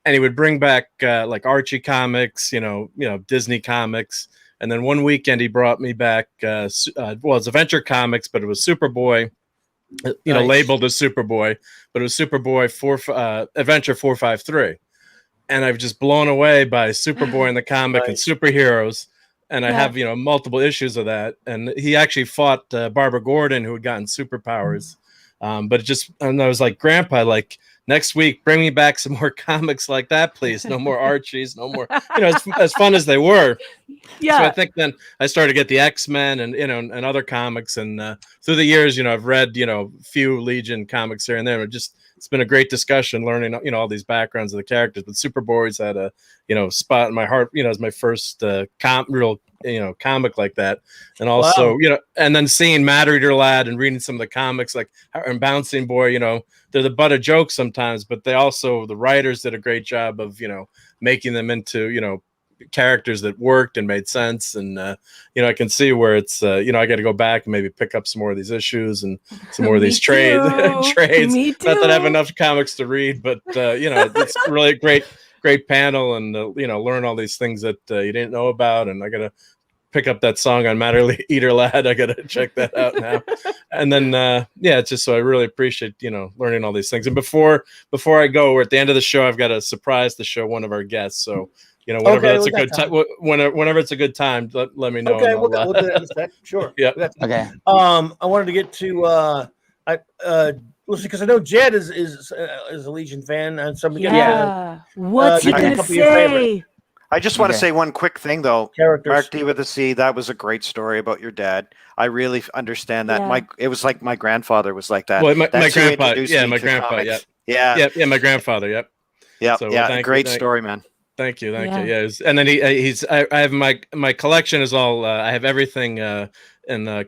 and he would bring back like Archie comics, Disney comics, and then one weekend he brought me back it's Adventure Comics, but it was Superboy. Labeled as Superboy, but it was Superboy Adventure 453, and I've just blown away by Superboy in the comic and superheroes, and I have multiple issues of that. And he actually fought Barbara Gordon, who had gotten superpowers, and I was like, Grandpa, like next week, bring me back some more comics like that, please. No more Archies, no more, as fun as they were. Yeah. So I think then I started to get the X-Men and and other comics, and through the years, I've read few Legion comics here and there. It's been a great discussion learning all these backgrounds of the characters. But Superboy's had a spot in my heart, as my first real comic like that, and also and then seeing Matter Eater Lad and reading some of the comics and Bouncing Boy, they're the butt of jokes sometimes, but the writers did a great job of making them into characters that worked and made sense, and I can see where it's I got to go back and maybe pick up some more of these issues and some more of these trades. Not that I have enough comics to read, but it's really a great panel, and learn all these things that you didn't know about, and I got to pick up that song on Matter Eater Lad. I gotta check that out now. And then yeah, it's just so I really appreciate learning all these things. And before I go, we're at the end of the show. I've got a surprise to show one of our guests. So whenever that's a good time, whenever it's a good time, let me know. Okay, we'll do that in a sec. Sure. Yeah. Okay. I wanted to get to listen, because I know Jed is a Legion fan, and somebody. What's he gonna say? I just want to say one quick thing, though. Characters. Mark D with a C, that was a great story about your dad. I really understand that. Yeah. It was like my grandfather was like that. Well, my That's who grandpa, introduced yeah, me my to grandpa, comics. yeah, my grandfather, yep. Yeah, So, yeah, great story, man. Thank you. Yeah, and then I have my collection is all I have everything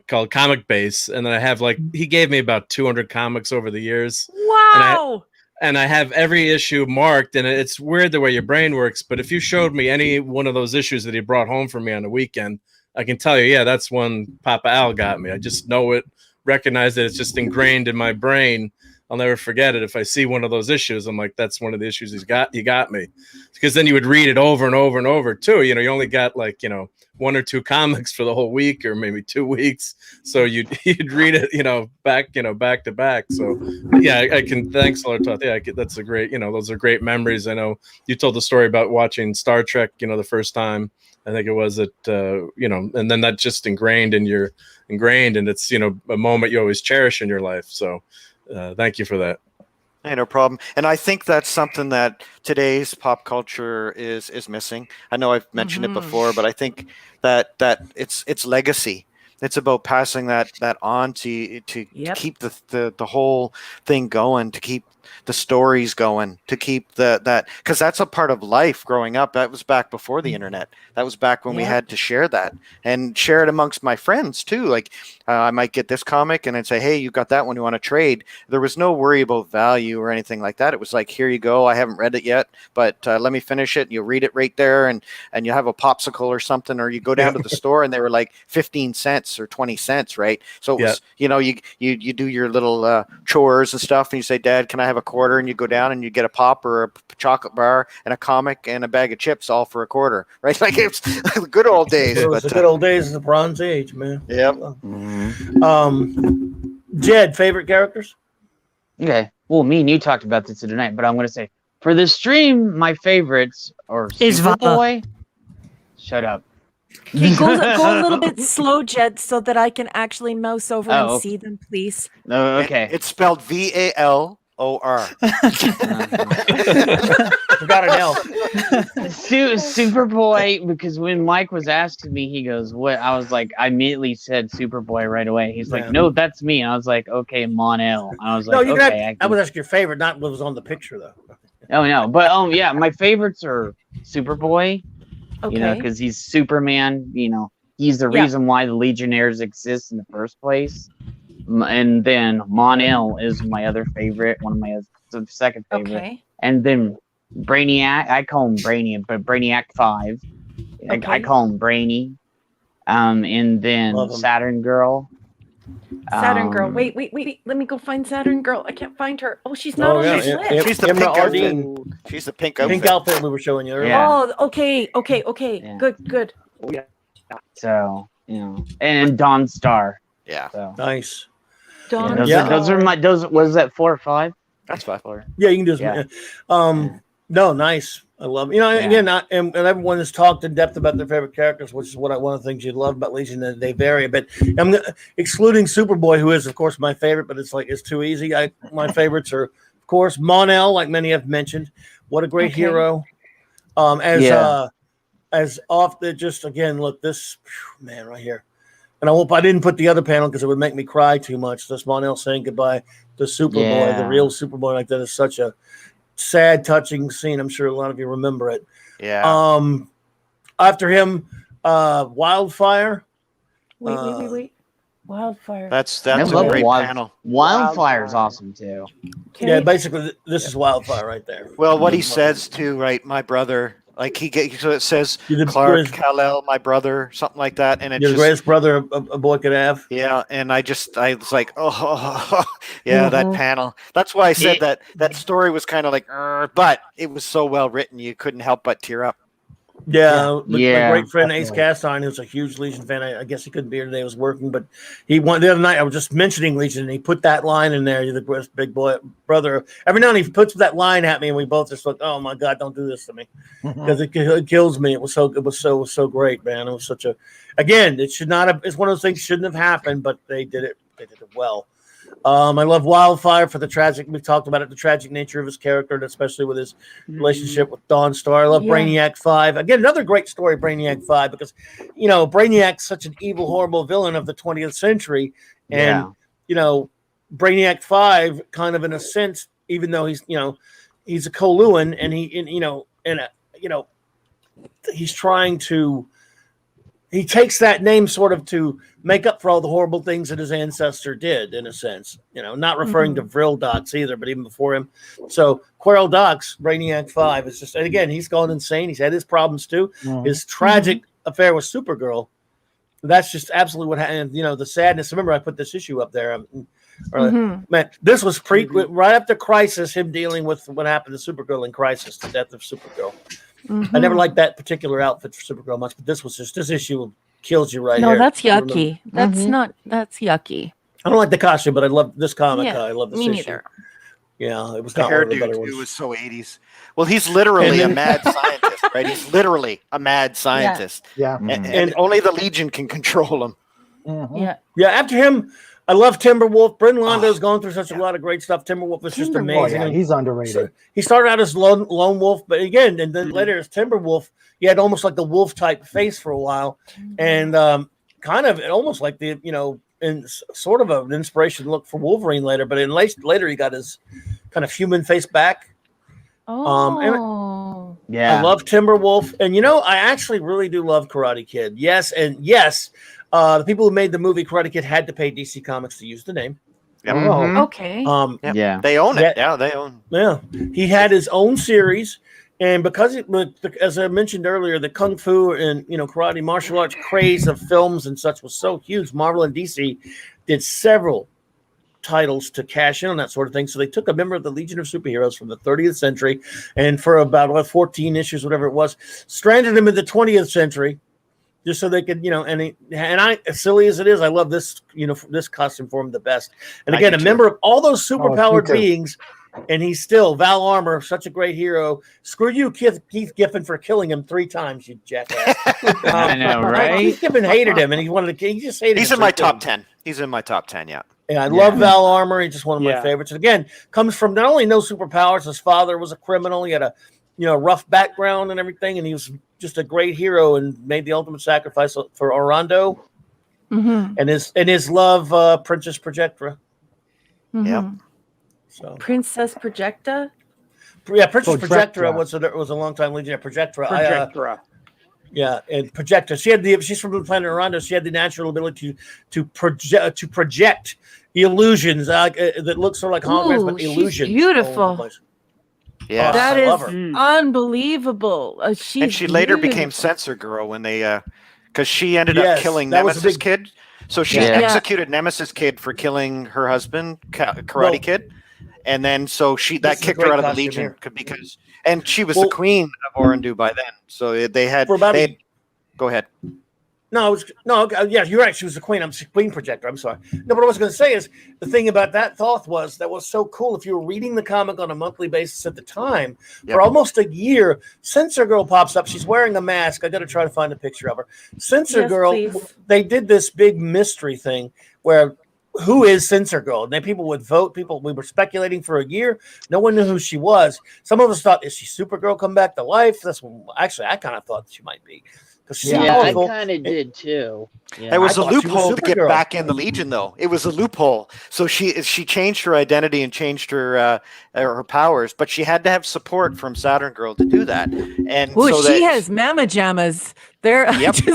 called Comic Base, and then I have he gave me about 200 comics over the years. Wow. And I have every issue marked, and it's weird the way your brain works, but if you showed me any one of those issues that he brought home for me on the weekend, I can tell you, yeah, that's one Papa Al got me. I just know it, recognize that it's just ingrained in my brain. I'll never forget it. If I see one of those issues, I'm like, that's one of the issues he got me. Because then you would read it over and over and over too. You only got one or two comics for the whole week, or maybe 2 weeks. So you'd read it, back to back. So yeah, I can, thanks a lot, Toth. Yeah, that's a great, those are great memories. I know you told the story about watching Star Trek, the first time. I think it was and then that just ingrained, and it's, a moment you always cherish in your life. So thank you for that. Hey, no problem. And I think that's something that today's pop culture is missing. I know I've mentioned it before, but I think that it's legacy. It's about passing that on to keep the whole thing going, to keep the stories going, to keep that, because that's a part of life growing up. That was back before the internet. That was back when we had to share that and share it amongst my friends too. Like I might get this comic and I'd say, hey, you got that one, you want to trade? There was no worry about value or anything like that. It was like, here you go. I haven't read it yet, but let me finish it. You'll read it right there, and you have a popsicle or something, or you go down to the store and they were like 15 cents or 20 cents, right? So it was, you do your little chores and stuff, and you say, Dad, can I have a quarter? And you go down and you get a pop or a chocolate bar and a comic and a bag of chips, all for a quarter, right? Like it's the good old days. It was the good old days of the Bronze Age, man. Yep. Jed, favorite characters? Okay. Well, me and you talked about this tonight, but I'm going to say for the stream, my favorites are Superboy. Shut up. Okay, go a little bit slow, Jed, so that I can actually mouse over and see them, please. No, okay. It's spelled VALOR. Forgot an L. Superboy, because when Mike was asking me, he goes, "What?" I was like, I immediately said Superboy right away. He's like, "No, that's me." And I was like, "Okay, Mon-El." I was like, "Okay." I was asking your favorite, not what was on the picture, though. Oh no, but yeah, my favorites are Superboy. Okay. Because he's Superman. He's the reason why the Legionnaires exist in the first place. And then Mon-El is my other favorite, one of my second favorite. Okay. And then Brainiac, I call him Brainiac, but Brainiac 5. Okay. I call him Brainy. And then Saturn Girl. Saturn Girl. Wait. Let me go find Saturn Girl. I can't find her. Oh, she's not on this list. She's the pink outfit. She's the pink outfit. Pink outfit we were showing you earlier. Yeah. Oh, okay. Yeah. Good. Yeah. So, and Dawn Star. Yeah. So. Nice. Those are my, was that 4 or 5? That's 5. Yeah, you can do this. No, nice. I love it. Again, and everyone has talked in depth about their favorite characters, which is one of the things you love about Legion, that they vary a bit. I'm excluding Superboy, who is, of course, my favorite, but it's too easy. My favorites are, of course, Mon-El, like many have mentioned. What a great hero. As off the just again, look, this man right here. And I hope I didn't put the other panel because it would make me cry too much. This Mon-El saying goodbye to Superboy, the real Superboy, like that is such a sad, touching scene. I'm sure a lot of you remember it. Yeah. After him, Wildfire. Wait. Wildfire. That's a great panel. Wildfire's awesome too. Okay. Yeah, basically this is Wildfire right there. Well, what he says too, right? My brother. Like so it says Clark Kal-El, my brother, something like that, and it's the greatest brother a boy could have. Yeah, and I was like, that panel. That's why I said that story was kind of like, but it was so well written, you couldn't help but tear up. Yeah, my great friend Ace Castine, who's a huge Legion fan. I guess he couldn't be here today; he was working. But the other night. I was just mentioning Legion, and he put that line in there. You're the big boy brother. Every now and then he puts that line at me, and we both just look. Oh my God, don't do this to me, because it kills me. It was so great, man. It was such a. Again, it should not have. It's one of those things that shouldn't have happened, but they did it. They did it well. I love Wildfire for the tragic. We talked about it, the tragic nature of his character, and especially with his relationship with Dawnstar. I love Brainiac 5. Again, another great story, Brainiac 5, because Brainiac's such an evil, horrible villain of the 20th century, and Brainiac 5, kind of in a sense, even though he's a Koluan, and he's trying to. He takes that name sort of to make up for all the horrible things that his ancestor did, in a sense. Not referring to Vril Dox either, but even before him. So Querl Dox, Brainiac 5, is just, and again, he's gone insane. He's had his problems too. His tragic affair with Supergirl. That's just absolutely what happened. The sadness. Remember, I put this issue up there. Man, this was right after Crisis. Him dealing with what happened to Supergirl in Crisis, the death of Supergirl. I never liked that particular outfit for Supergirl much, but this issue kills you right here. No, that's yucky. That's yucky. I don't like the costume, but I love this comic. I love this issue. Me neither. Yeah, it was the not one of the better hairdo ones. too was so 80s. Well, he's literally a mad scientist, right? He's literally a mad scientist. Yeah. And only the Legion can control him. Yeah, after him, I love Timberwolf. Bryn Londo's gone through such a lot of great stuff. Timberwolf is just amazing. Oh, yeah, he's underrated. So he started out as lone wolf, but again, and then later as Timberwolf, he had almost like the wolf type face for a while, and kind of almost like the in sort of an inspiration look for Wolverine later. But later he got his kind of human face back. Yeah. I love Timberwolf, and I actually really do love Karate Kid. Yes, the people who made the movie Karate Kid had to pay DC Comics to use the name. Okay. They own it. Yeah, they own. Yeah, he had his own series, and because as I mentioned earlier, the kung fu and karate martial arts craze of films and such was so huge. Marvel and DC did several titles to cash in on that sort of thing. So they took a member of the Legion of Superheroes from the 30th century, and for about 14 issues, whatever it was, stranded him in the 20th century. Just so they could, and I, as silly as it is, I love this, this costume for him the best. And again, a member of all those superpowered beings, and he's still Val Armour, such a great hero. Screw you, Keith Giffen, for killing him 3 times, you jackass. I know, right? Keith Giffen hated him, and he just hated him. He's in my top 10. He's in my top 10, yeah. Yeah, I love Val Armour. He's just one of my favorites. And again, comes from not only no superpowers, his father was a criminal. He had a rough background and everything, and he was just a great hero and made the ultimate sacrifice for Orondo and his love, Princess Projectra. Yeah. So Princess Projecta. Yeah, Princess Projectra was a long time Legion. Projectra. And Projecta. She's from the planet Orondo. She had the natural ability to project illusions that look sort of like holograms, but illusions. Beautiful. Yeah, that is unbelievable. And she later became Censor Girl when they, because she ended up killing Nemesis Kid. So she executed Nemesis Kid for killing her husband, Karate Kid, and then that kicked her out of the Legion because she was the queen of Orandu by then. So they had. Go ahead. Yeah, you're right. She was the queen. I'm Queen Projector. I'm sorry. No, but what I was going to say is the thing about that Thoth was so cool. If you were reading the comic on a monthly basis at the time, for almost a year, Censor Girl pops up. She's wearing a mask. I got to try to find a picture of her. Censor Girl. Please. They did this big mystery thing where who is Censor Girl? And then people would vote. We were speculating for a year. No one knew who she was. Some of us thought, is she Supergirl come back to life? Actually, I kind of thought she might be. I kind of did too. Yeah. It was a loophole to get back in the Legion, though. It was a loophole. So she changed her identity and changed her powers, but she had to have support from Saturn Girl to do that. And she has mama jammas. They're she's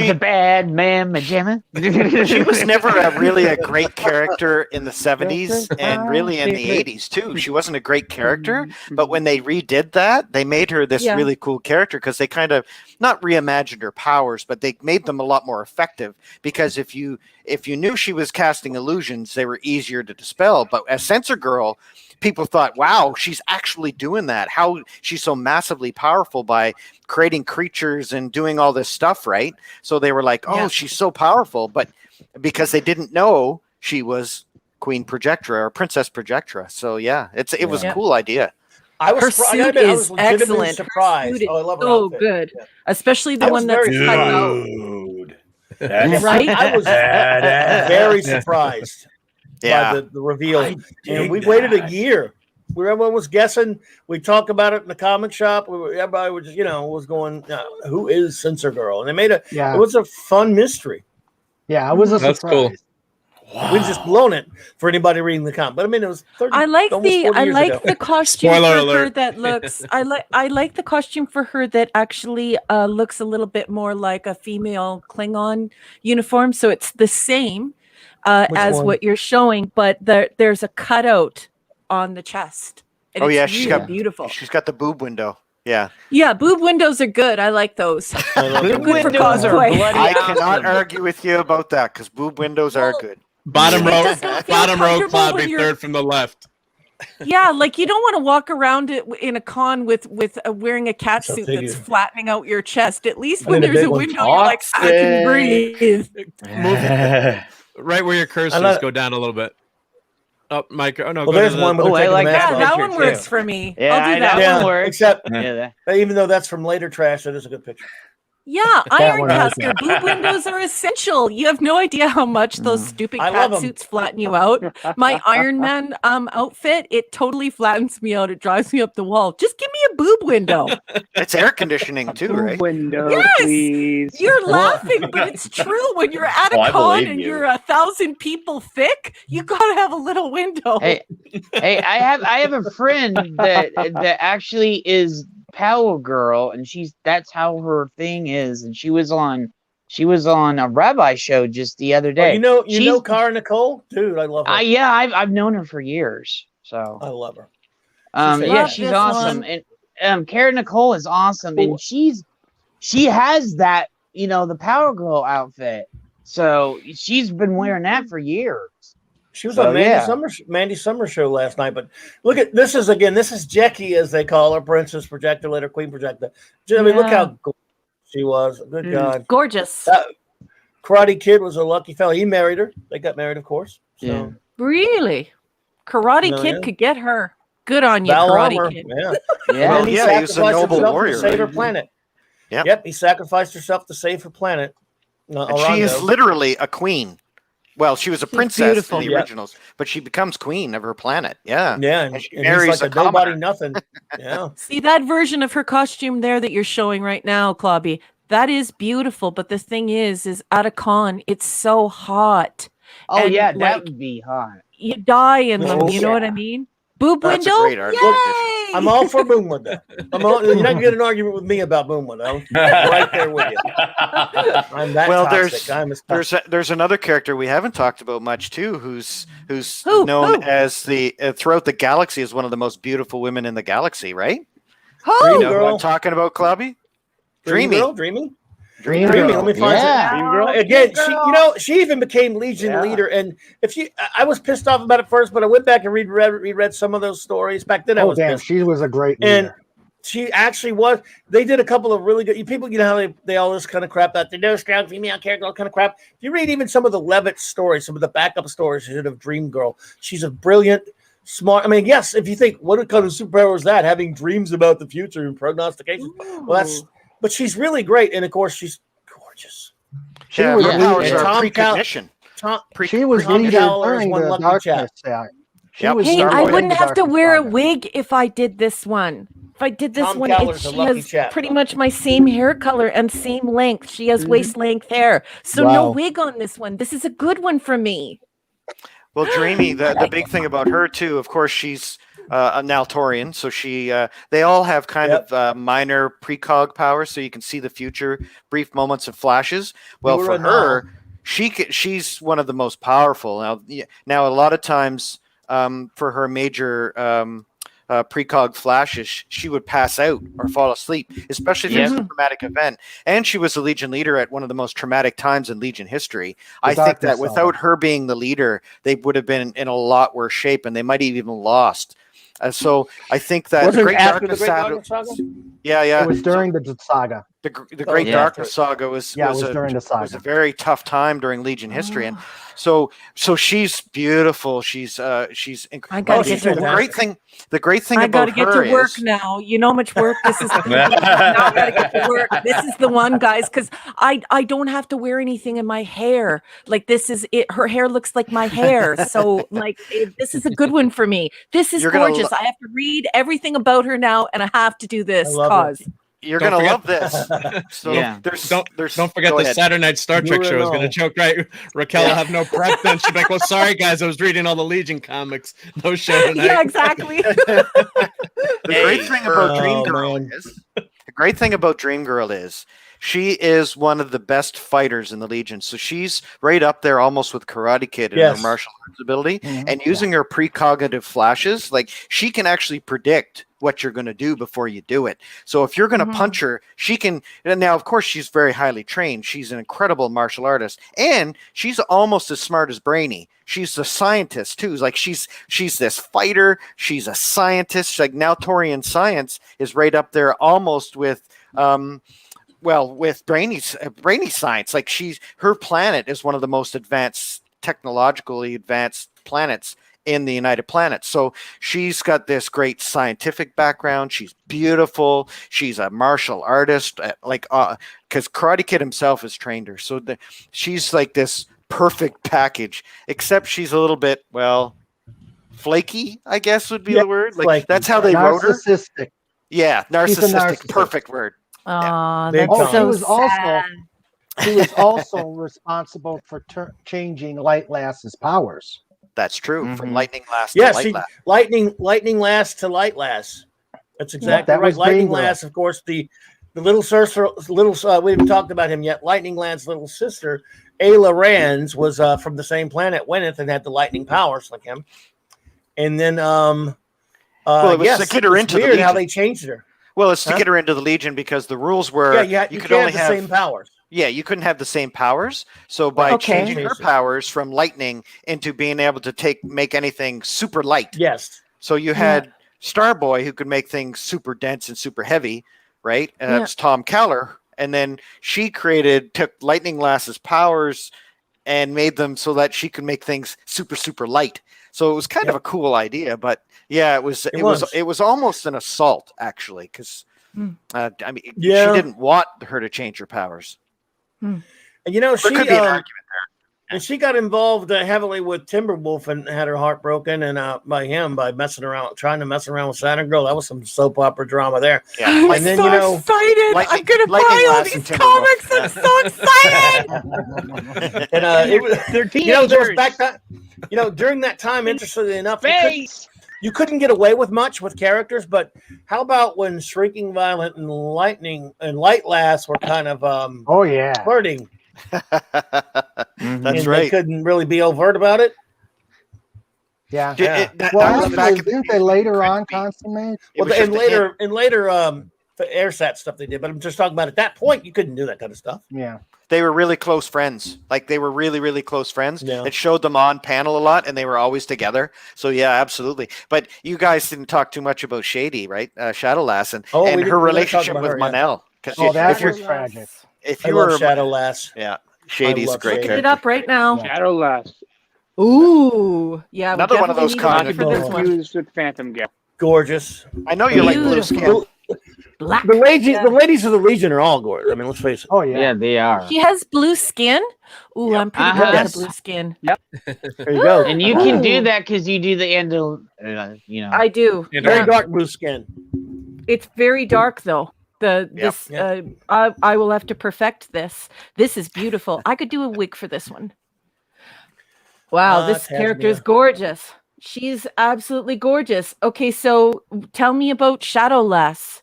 a bad mama jamma. She was never really a great character in the 70s and really in the 80s too. She wasn't a great character, but when they redid that, they made her this really cool character because they kind of not reimagined her powers, but they made them a lot more effective. Because if you knew she was casting illusions, they were easier to dispel. But as Sensor Girl, people thought, wow, she's actually doing that. How she's so massively powerful by creating creatures and doing all this stuff, right? So they were like, oh, she's so powerful. But because they didn't know she was Queen Projectra or Princess Projectra. So yeah, it was a cool idea. Her suit is excellent. Surprised. Oh, I love her outfit. Good. Yeah. Especially the one that's cut out. Right? I was very surprised by the reveal. And we waited a year. Everyone was guessing. We talked about it in the comic shop. Everybody was just, was going, who is Sensor Girl? And they made it was a fun mystery. Yeah, it was a surprise. Cool. Wow. We've just blown it for anybody reading the comic. But I mean, it was 30. I like the costume Spoiler for alert. her that looks. I like the costume for her that actually looks a little bit more like a female Klingon uniform. So it's the same as what you're showing, but there's a cutout on the chest. And she's got beautiful. She's got the boob window. Yeah. Yeah, boob windows are good. I like those. Boob windows are bloody. I cannot argue with you about that because boob windows are good. Bottom row, Clobby, third from the left. Yeah, like you don't want to walk around in a con with wearing a cat suit that's flattening out your chest. At least when there's a window, you're like, I can breathe. Right where your cursor is, go down a little bit. Oh, Mike. Oh no. Well, there's one. I like that. That one works for me. Yeah, I'll do that. That one works. Except, even though that's from later trash, that is a good picture. Yeah, Ironcaster. Boob windows are essential. You have no idea how much those stupid cat suits flatten you out. My Iron Man outfit, it totally flattens me out. It drives me up the wall. Just give me a boob window. It's air conditioning too, right? Window, yes, please. You're laughing, but it's true. When you're at a con and you're 1,000 people thick, you gotta have a little window. Hey, I have a friend that actually is Power Girl, and that's how her thing is. And she was on a rabbi show just the other day. Oh, you know Cara Nicole, dude. I love her. Yeah, I've known her for years. So I love her. She's awesome. And Cara Nicole is awesome, and she has that the Power Girl outfit. So she's been wearing that for years. She was on Mandy Summers show last night. But look at this is Jackie, as they call her, Princess Projector, later Queen Projector. I mean, look how gorgeous she was. Good God, gorgeous. Karate Kid was a lucky fellow. He married her. They got married, of course. So. Yeah. Really, Karate Kid could get her. Good on you, Karate Kid. Yeah, he was a noble warrior. To save her planet. Yep, he sacrificed herself to save her planet. And she is literally a queen. Well, she was a princess in the originals, but she becomes queen of her planet. Yeah. And she marries like a nobody, nothing. Yeah. See that version of her costume there that you're showing right now, Clobby? That is beautiful. But the thing is at a con, it's so hot. Oh, and that would be hot. You die in them. You know what I mean? Boob window? Yay! I'm all for boom window. You're not going to get an argument with me about boom window. I'm right there with you. I'm that toxic. There's another character we haven't talked about much too, who's known as throughout the galaxy as one of the most beautiful women in the galaxy, right? Dreamy girl. What I'm talking about, Clobby? Dreamy. Dreamy. Let me find it. Again, she even became Legion leader. And I was pissed off about it first, but I went back and reread some of those stories. Back then, I was pissed. She was a great leader. And she actually was. They did a couple of really good people. You know how they all this kind of crap out there. No strong female character, all kind of crap. If you read even some of the Levitt stories, some of the backup stories of Dream Girl, she's a brilliant, smart. I mean, yes, if you think what kind of superpower is that? Having dreams about the future and prognostication. Well, but she's really great, and of course, she's gorgeous. She was precognition. She was leader during the darkness act. I wouldn't have to wear a wig if I did this one. If I did this one, she has pretty much my same hair color and same length. She has waist length hair, so no wig on this one. This is a good one for me. Well, Dreamy, the big thing about her too, of course, she's a Naltorian, so they all have kind of minor precog powers, so you can see the future, brief moments of flashes. Well, for her, she's one of the most powerful. Now a lot of times, for her major precog flashes, she would pass out or fall asleep, especially if it was a traumatic event. And she was the Legion leader at one of the most traumatic times in Legion history. I think that without her being the leader, they would have been in a lot worse shape, and they might have even lost. So I think that Wasn't after the Great Darkness Saga? Yeah. It was during the saga. The Great Darkness Saga was during the saga. Was a very tough time during Legion history, and so she's beautiful. She's incredible. I gotta get to work. The great thing I about gotta get her to work is, now. You know how much work this is. Now I gotta get to work. This is the one, guys, because I don't have to wear anything in my hair. Like, this is it. Her hair looks like my hair, so like this is a good one for me. This is gorgeous. I have to read everything about her now, and I have to do this cause. You're gonna love this. So don't forget the Saturday Night Star Trek show is gonna choke, right? Raquel will have no prep, then she'll be like, "Well, sorry guys, I was reading all the Legion comics. No show tonight." Yeah, exactly. The great thing about Dream Girl is she is one of the best fighters in the Legion. So she's right up there almost with Karate Kid in her martial arts ability. And using her precognitive flashes, like she can actually predict what you're going to do before you do it. So if you're going to punch her, she can. And now, of course, she's very highly trained. She's an incredible martial artist, and she's almost as smart as Brainy. She's a scientist too. Like she's this fighter. She's a scientist. Like now, Taurian science is right up there, almost with with Brainy's science. Like her planet is one of the most technologically advanced planets in the United Planets. So she's got this great scientific background. She's beautiful. She's a martial artist, because Karate Kid himself has trained her. So she's like this perfect package, except she's a little bit, flaky, I guess would be the word. Like flaky. That's how they wrote her. Narcissistic. Yeah, narcissistic. Perfect word. That's so sad. She was also responsible for changing Light Lass's powers. That's true. From Lightning Lass to Light Lass. Lightning Lass to Light Lass. That's exactly right. Lightning Lass, of course, the little sister, we haven't talked about him yet. Lightning Lass's little sister, Ayla Rands, was from the same planet, Gwyneth, and had the lightning powers like him. And then, it was to get her into the Legion. How they changed her. Well, it's to get her into the Legion because the rules were you could only have the same powers. Yeah, you couldn't have the same powers. So by changing her powers from lightning into being able to make anything super light. Yes. So you had Starboy, who could make things super dense and super heavy, right? And that's Tom Keller. And then she took Lightning Lass's powers and made them so that she could make things super, super light. So it was kind of a cool idea, but it was almost an assault actually, because she didn't want her to change her powers. And she could be an argument there. And she got involved heavily with Timberwolf and had her heart broken, and by trying to mess around with Saturn Girl. That was some soap opera drama there. Yeah. I'm so excited! I'm gonna buy all these comics. I'm so excited! And they're teenagers. During that time, interestingly enough, you couldn't get away with much with characters. But how about when Shrieking Violet and Lightning and Light Lass were kind of flirting? That's right. They couldn't really be overt about it. Yeah. Didn't they later on consummate? Well, and later the AirSat stuff they did, but I'm just talking about at that point you couldn't do that kind of stuff. Yeah. They were really close friends. Like they were really, really close friends. Yeah. It showed them on panel a lot, and they were always together. So yeah, absolutely. But you guys didn't talk too much about Shady, right? Shadow Lass and her relationship with Manel. That was tragic. If you were Shadow Lass, Shady's a great character. Look it up right now. Shadow Lass. Ooh, yeah. Another one of those comics confused with Phantom Gap. Gorgeous. I know you like blue skin. The ladies of the Legion are all gorgeous. I mean, let's face it. Oh yeah, they are. She has blue skin. Ooh, I'm pretty good at blue skin. Yep. There you go. And you can do that because you do the end of, I do. Very dark blue skin. It's very dark though. I will have to perfect this. This is beautiful. I could do a wig for this one. Wow, this character is gorgeous. She's absolutely gorgeous. Okay, so tell me about Shadow Lass.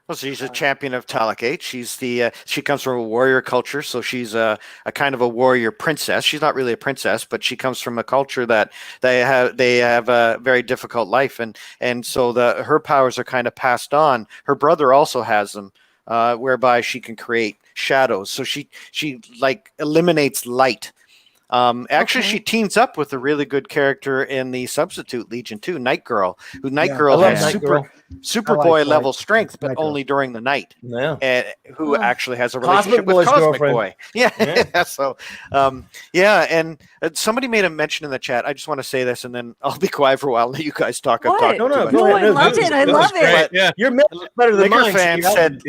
Well, she's a champion of Talakate. She's the she comes from a warrior culture, so she's a kind of a warrior princess. She's not really a princess, but she comes from a culture that they have a very difficult life, and so her powers are kind of passed on. Her brother also has them, whereby she can create shadows. So she like eliminates light. Actually, she teams up with a really good character in the Substitute Legion too, Night Girl. Night Girl has Superboy level strength, but only during the night. Yeah. And who actually has a relationship with Cosmic Boy. Yeah. So, and somebody made a mention in the chat. I just want to say this, and then I'll be quiet for a while and let you guys talk. No, I loved it. I love it. Yeah. You're better than mine. Fan said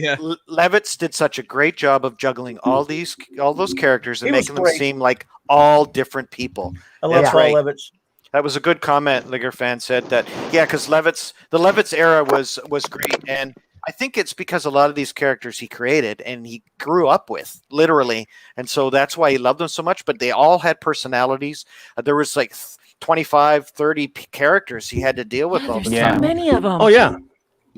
Levitz did such a great job of juggling all those characters and making them seem like all different people. I love Paul Levitz. That was a good comment. Liger fan said that, because the Levitz era was great, and I think it's because a lot of these characters he created and he grew up with, literally, and so that's why he loved them so much. But they all had personalities. There was like 25, 30 characters he had to deal with all the time. So many of them. Oh yeah,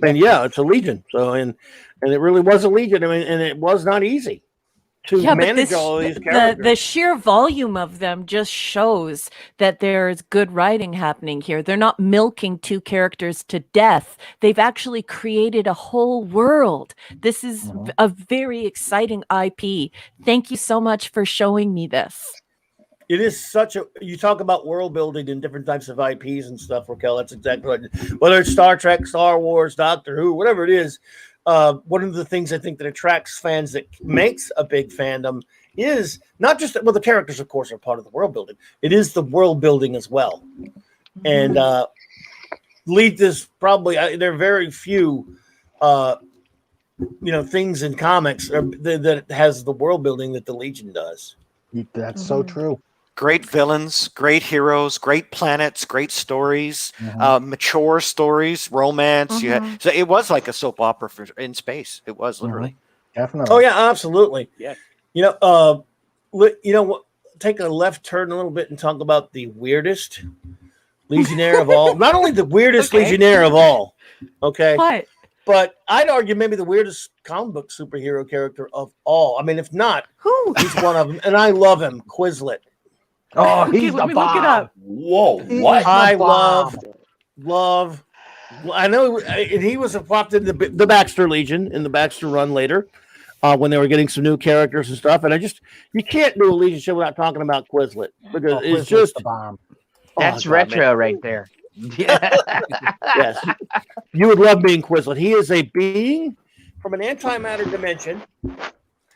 and it's a legion. So and it really was a legion. I mean, and it was not easy to manage all these characters. The sheer volume of them just shows that there's good writing happening here. They're not milking two characters to death. They've actually created a whole world. This is a very exciting IP. Thank you so much for showing me this. It is you talk about world building and different types of IPs and stuff, Raquel. That's exactly right. Whether it's Star Trek, Star Wars, Doctor Who, whatever it is. One of the things I think that attracts fans, that makes a big fandom, is not just the characters, of course, are part of the world building. It is the world building as well. And there are very few, things in comics that has the world building that the Legion does. That's so true. Great villains, great heroes, great planets, great stories, mature stories, romance. So it was like a soap opera in space. It was literally. Definitely. Oh yeah, absolutely. Yeah. Take a left turn a little bit and talk about the weirdest Legionnaire of all. Not only the weirdest Legionnaire of all, but I'd argue maybe the weirdest comic book superhero character of all. I mean, if not, he's one of them, and I love him, Quizlet. Oh, he's let me look it up. Whoa, what? I love. I know he was popped in the Baxter Legion in the Baxter run later, when they were getting some new characters and stuff. And you can't do a Legion show without talking about Quizlet, because it's just the bomb. That's retro right there. Yeah. Yes, you would love being Quizlet. He is a being from an antimatter dimension.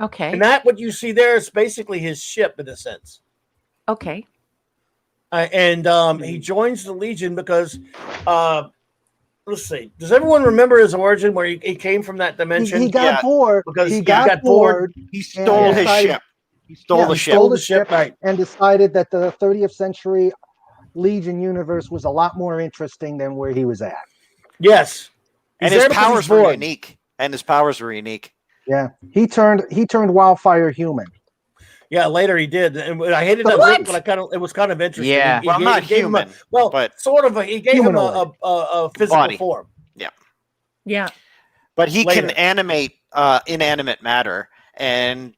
Okay, and what you see there is basically his ship in a sense. Okay. And he joins the Legion because, let's see, does everyone remember his origin where he came from that dimension? He got bored. Because he got bored. He stole his ship. He stole the ship. Right. And decided that the 30th century Legion universe was a lot more interesting than where he was at. Yes. And his powers were unique. Yeah. He turned Wildfire human. Yeah, later he did, and I hated that look, but it was kind of interesting. Yeah, not human. But sort of. He gave him a physical body form. Yeah. But he can animate inanimate matter, and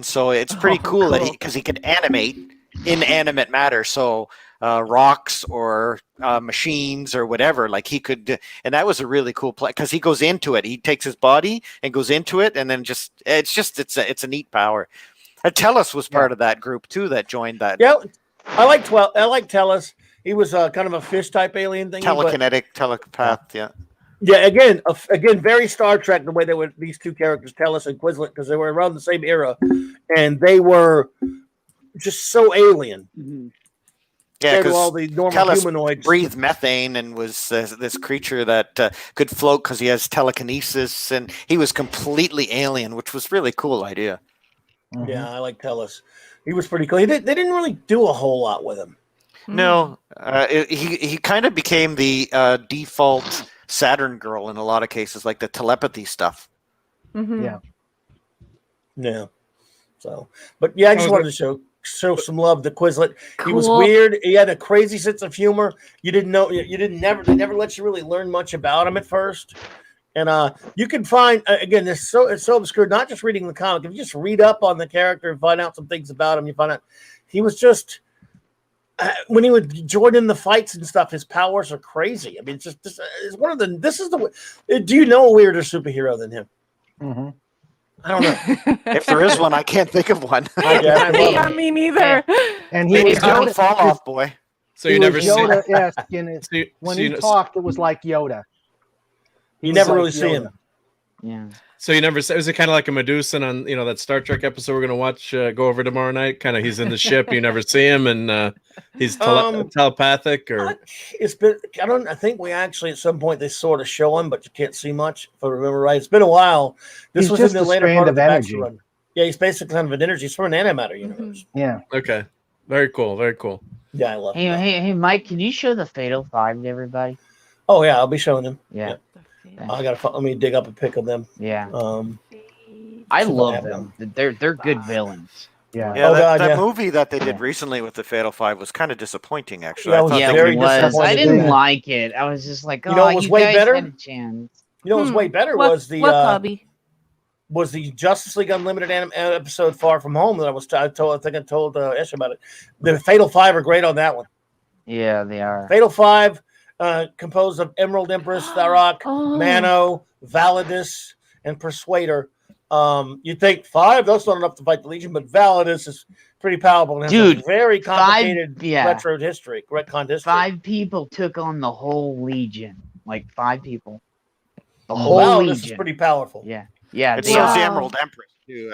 so it's pretty cool that because he can animate inanimate matter. So rocks or machines or whatever, like he could, and that was a really cool play because he goes into it. He takes his body and goes into it, and then it's a neat power. Tellus was part of that group too that joined that. Yeah, I like Tellus. He was kind of a fish type alien thing. Telekinetic, telepath. Yeah. Yeah. Again, very Star Trek. The way they were, these two characters, Tellus and Quizlet, because they were around the same era, and they were just so alien. Mm-hmm. Yeah, because all the normal Tellus humanoids breathed methane and was this creature that could float because he has telekinesis, and he was completely alien, which was really cool idea. Mm-hmm. Yeah, I like Tellus. He was pretty cool. They didn't really do a whole lot with him. No, he kind of became the default Saturn girl in a lot of cases, like the telepathy stuff. Mm-hmm. Yeah. So, but yeah, I just wanted to show some love to Quizlet. Cool. He was weird. He had a crazy sense of humor. They never let you really learn much about him at first. And you can find again, it's so obscure. Not just reading the comic. If you just read up on the character and find out some things about him, you find out he was just when he would join in the fights and stuff. His powers are crazy. I mean, it's one of the. This is the. Do you know a weirder superhero than him? Mm-hmm. I don't know. If there is one, I can't think of one. Yeah, me neither. And he was Yoda, fall off, boy. So you never see Yoda-esque in it. When he talked, it was like Yoda. You never really see him. Yeah. So you never. Was it kind of like a Medusa on that Star Trek episode we're gonna watch go over tomorrow night? Kind of, he's in the ship. You never see him, and he's telepathic, or it's been. I think we actually at some point they sort of show him, but you can't see much. If I remember right, it's been a while. This was just in the a later strand part of the energy. run. Yeah, he's basically kind of an energy. He's from an antimatter universe. Yeah. Okay. Very cool. Very cool. Yeah, I love. Hey, Mike, can you show the Fatal Five to everybody? Oh yeah, I'll be showing them. Yeah. I gotta let me dig up a pic of them. Yeah. I love them. They're good villains. Yeah. That movie that they did recently with the Fatal Five was kind of disappointing, actually. Yeah, it was. I didn't like it. I was just like, oh, you know, it was way guys better. had a chance. You know, what was way better was the was the Justice League Unlimited episode Far From Home that I think I told Ash about it. The Fatal Five are great on that one. Yeah, they are. Fatal Five, composed of Emerald Empress, Tharok, Mano, Validus, and Persuader. You'd think 5, that's not enough to fight the Legion, but Validus is pretty powerful. And Dude, has a very complicated retcon history. 5 people took on the whole Legion. Like 5 people. The whole whole Legion. Legion. Is pretty powerful. Yeah. Yeah. It shows the Emerald Empress too.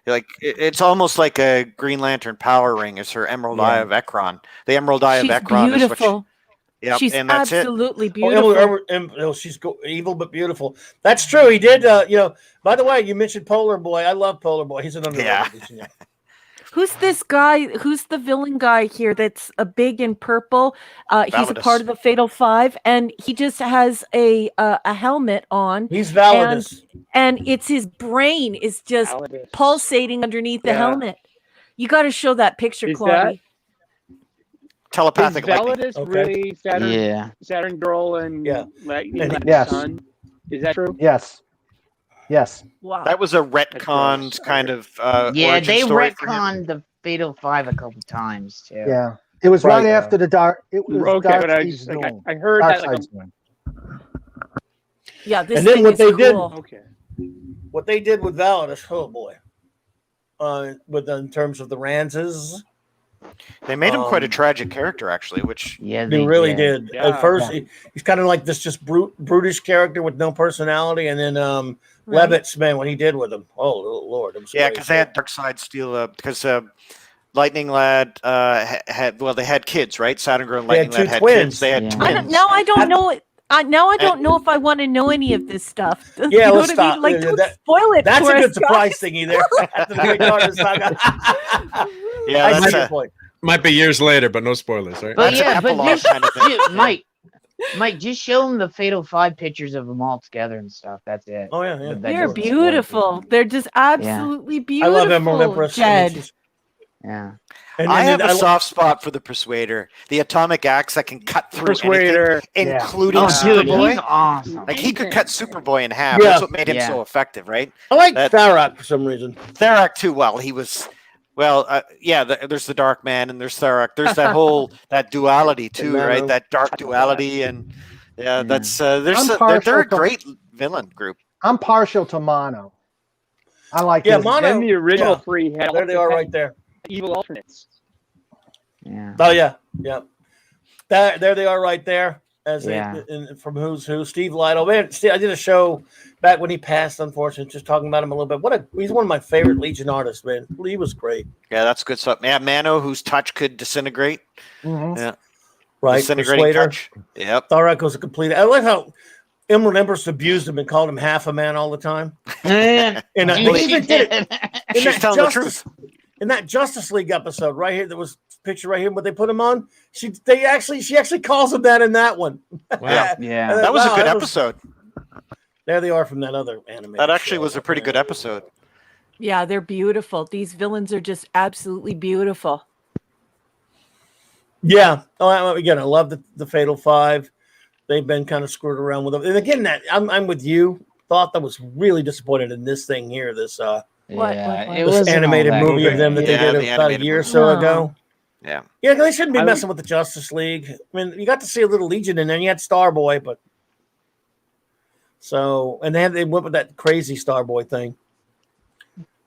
Like it's almost like a Green Lantern power ring. It's her Emerald Eye of Ekron. The Emerald Eye of Ekron beautiful. is what She's and that's absolutely it. beautiful. She's evil but beautiful. That's true. He did. By the way, you mentioned Polar Boy. I love Polar Boy. He's an underrated. Yeah. Who's this guy? Who's the villain guy here that's a big in purple? He's a part of the Fatal Five, and he just has a helmet on. He's Validus. And it's his brain is just pulsating underneath the helmet. You got to show that picture, Claudia. Telepathic. Is Validus really Saturn Girl and Lightning Son? Is that true? Yes. Yes. Wow. That was a retconned kind of they story retconned the Fatal Five a couple times too. Yeah. It was right after the Dark. It was but I heard that. Yeah, this and then thing what is they cool. What they did with Validus, oh boy, in terms of the Ranzes, they made him quite a tragic character, actually. Which they really did. Yeah. At first, he's kind of like this just brutish character with no personality, and then Levitz, man, what he did with him, oh Lord, because they had Darkseid steal because Lightning Lad they had kids, right? Saturn Girl and Lightning Lad had twins. Kids. They had twins. I don't know. Now I don't know if I want to know any of this stuff. Yeah, you know let's what stop. I mean? Like, don't spoil it. That's for a good us, surprise guys. thingy there. After the Great Carter Saga. Yeah, that's point. Might be years later, but no spoilers, right? But that's an epilogue kind of thing. Mike, just show them the Fatal Five pictures of them all together and stuff. That's it. Oh yeah. They're beautiful. They're just absolutely beautiful. I love Emerald Empress. Jed. Yeah. I have a soft spot for the Persuader, the atomic axe that can cut through anything, including Superboy. He's awesome. Like he could cut Superboy in half. That's what made him so effective, right? I like Tharok for some reason. Tharok too. Well, he was. Well, there's the Dark Man and there's Tharok. There's that whole that duality too, right? That dark duality, and that's they're a great villain group. I'm partial to Mono. I like Mono. And the original 3 had there they are right there. Evil alternates. Yeah. Oh yeah. There they are right there. From Who's Who, Steve Lytle. Man, I did a show back when he passed, unfortunately, just talking about him a little bit. He's one of my favorite Legion artists, man. He was great. Yeah, that's good stuff. Yeah, Mano, whose touch could disintegrate. Mm-hmm. Yeah. Right. Disintegrating touch. Yep. Tharok was a complete. I like how Emerald Empress abused him and called him half a man all the time. Yeah. And they even did it. She's telling the truth. In that Justice League episode right here, there was a picture right here, but they put him on. She actually calls him that in that one. Wow. Yeah. That was a good episode. There they are from that other anime. That actually was a pretty good episode. Yeah, they're beautiful. These villains are just absolutely beautiful. Yeah. Oh, again, I love the Fatal Five. they've been kind of screwed around with them. And again, that I'm with you. Thought that was really disappointed in this thing here. This it this was animated movie of them that they did about a year or so ago. Yeah, they shouldn't be messing with the Justice League. I mean, you got to see a little Legion in there. And you had Starboy, but they went with that crazy Starboy thing.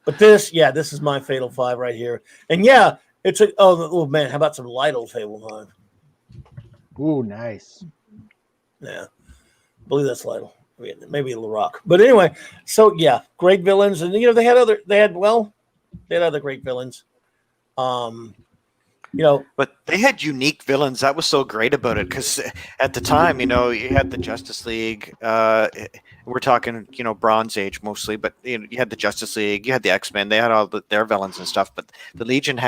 But this is my Fatal 5 right here. And it's oh man, how about some light old Fatal 5? Ooh, nice. Yeah, I believe that's Lytle. Maybe a Rock. But anyway, so great villains, and they had other great villains. But they had unique villains. That was so great about it, because at the time, you had the Justice League. We're talking, Bronze Age mostly, but you had the Justice League, you had the X-Men. They had all their villains and stuff. But the Legion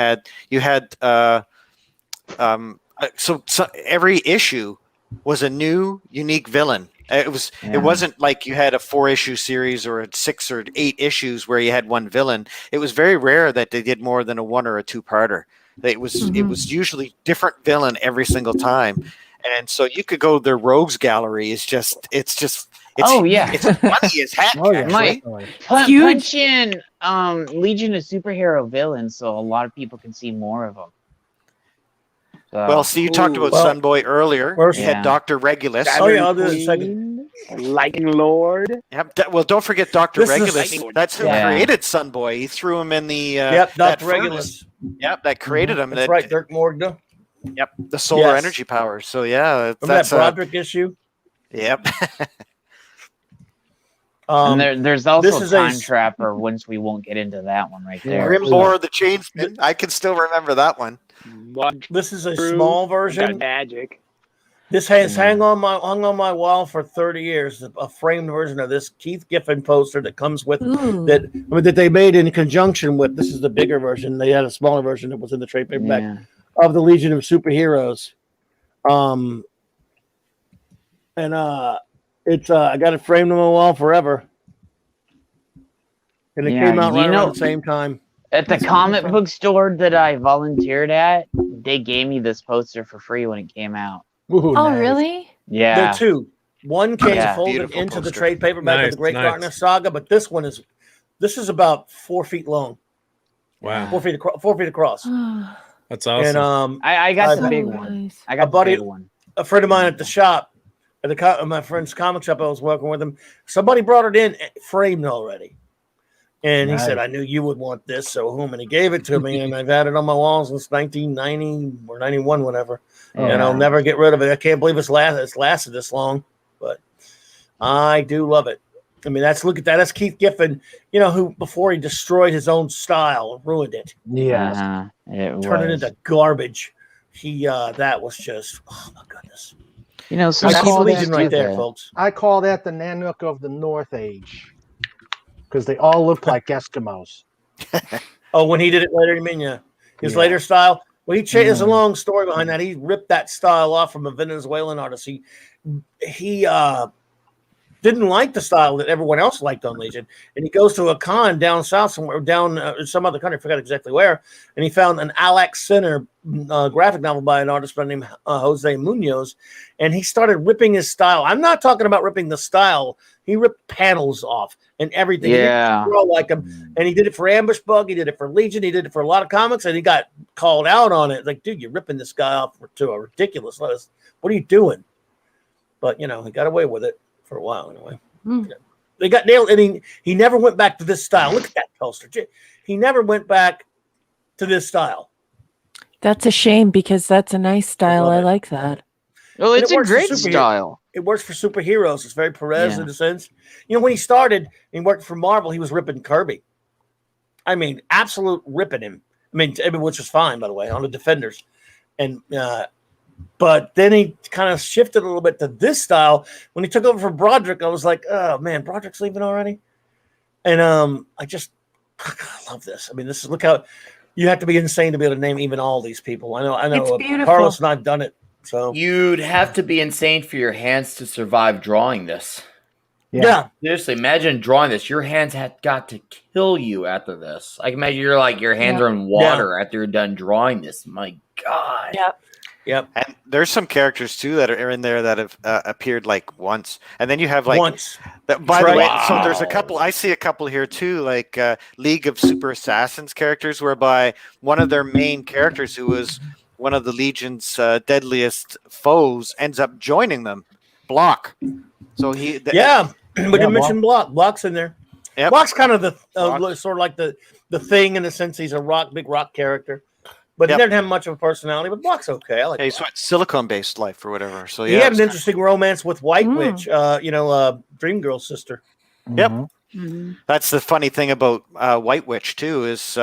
so every issue was a new, unique villain. It wasn't like you had a 4-issue series or a 6 or 8 issues where you had one villain. It was very rare that they did more than a 1 or a 2-parter. It was usually different villain every single time, and so you could go their rogues gallery. It's funny as heck. Punch in Legion of Superhero Villains, so a lot of people can see more of them. So you talked about Sunboy earlier. You had Dr. Regulus. Lightning Lord. Well, don't forget Dr. Regulus. That's who created Sunboy. He threw him in the Dr. Regulus. Yep, that created him. That's right, Dirk Morgna. Yep, the solar energy power. So that's that Broderick issue. Yep. And there's also Time Trapper. Once we won't get into that one right there. Grimlore the Chainsman. I can still remember that one. This is a small version. Magic. This has hung on my wall for 30 years. A framed version of this Keith Giffen poster that comes with that they made in conjunction with. This is the bigger version. They had a smaller version that was in the trade paperback of the Legion of Superheroes. It's I got it framed on my wall forever, and it came out right around the same time. At the comic book store that I volunteered at, they gave me this poster for free when it came out. Ooh, nice. Really? Yeah. There are two. One came folded into the trade paperback of the Great Darkness Saga, but this is about 4 feet long. Wow. 4 feet across. That's awesome. And I got the big one. I got the big one. A friend of mine at the shop, at my friend's comic shop, I was working with him. Somebody brought it in framed already. And he said, I knew you would want this, so and he gave it to me, and I've had it on my wall since 1990 or 91, whatever. And I'll never get rid of it. I can't believe it's lasted this long, but I do love it. I mean, look at that. That's Keith Giffen, who before he destroyed his own style, ruined it. Yeah. Turned it into garbage. That was just, oh my goodness. Legion right there, folks. I call that the Nanook of the North Age, because they all look like Eskimos. When he did it later, you mean his later style? Well, there's a long story behind that. He ripped that style off from a Venezuelan artist. He didn't like the style that everyone else liked on Legion, and he goes to a con down south somewhere, down in some other country, I forgot exactly where, and he found an Alex Sinner graphic novel by an artist named Jose Munoz, and he started ripping his style. I'm not talking about ripping the style. He ripped panels off and everything. Yeah. He didn't like him. And he did it for Ambush Bug. He did it for Legion. He did it for a lot of comics, and he got called out on it. Like, dude, you're ripping this guy off to a ridiculous list. What are you doing? But, he got away with it for a while anyway. They got nailed, and he never went back to this style. Look at that poster. He never went back to this style. That's a shame, because that's a nice style. I like that. Well, it's a great style. It works for superheroes. It's very Perez in a sense. When he started and worked for Marvel, he was ripping Kirby. I mean, absolute ripping him. I mean, which was fine, by the way, on the Defenders. And but then he kind of shifted a little bit to this style. When he took over for Broderick, I was like, oh man, Broderick's leaving already. And I love this. I mean, look how you have to be insane to be able to name even all these people. I know. It's beautiful. Carlos and I've done it. So you'd have to be insane for your hands to survive drawing this. Yeah. Seriously, imagine drawing this. Your hands had got to kill you after this. I can imagine your hands are in water after you're done drawing this. My God. Yeah. Yep. And there's some characters too that are in there that have appeared like once, and then you have like once. By the way, so there's a couple. I see a couple here too, like League of Super Assassins characters, whereby one of their main characters, who was one of the Legion's deadliest foes, ends up joining them. Block. So he. We can mention Block. Block's in there. Yep. Block's kind of the sort of like the thing in the sense he's a big rock character. But he doesn't have much of a personality, but Block's okay. I like he's silicone-based life or whatever. So he had an interesting romance with White Witch, Dream Girl's sister. Yep. Mm-hmm. That's the funny thing about White Witch too, is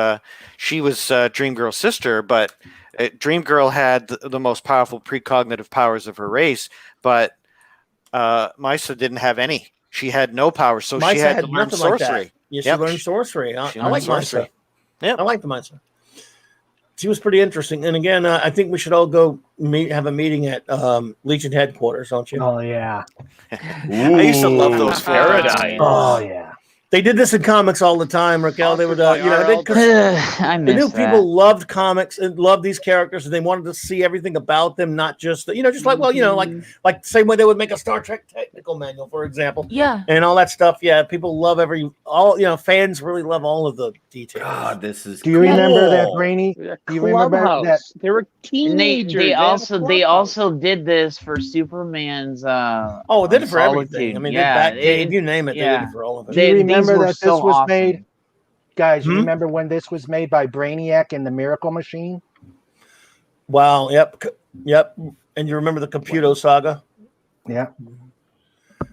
she was Dream Girl's sister, but Dream Girl had the most powerful precognitive powers of her race, but Misa didn't have any. She had no power, so Misa she had to learn sorcery. Like she learned sorcery. I like Misa. Yeah, I like the Misa. She was pretty interesting, and again, I think we should all go have a meeting at Legion headquarters, don't you? Oh yeah. I used to love those paradise. Oh yeah. They did this in comics all the time, Raquel. They would, I they knew miss people loved comics and loved these characters, and they wanted to see everything about them, not just just like like the same way they would make a Star Trek technical manual, for example. Yeah. And all that stuff. Yeah, people love fans really love all of the details. God, this is. Do you remember that, Brainy? Do you remember that? They were teenagers. They also did this for Superman's. They did it for everything. I mean, you name it, they did it for all of it. Do you remember that this was made? Guys, you remember when this was made by Brainiac and the Miracle Machine? Wow. Yep. And you remember the Computo saga? Yeah.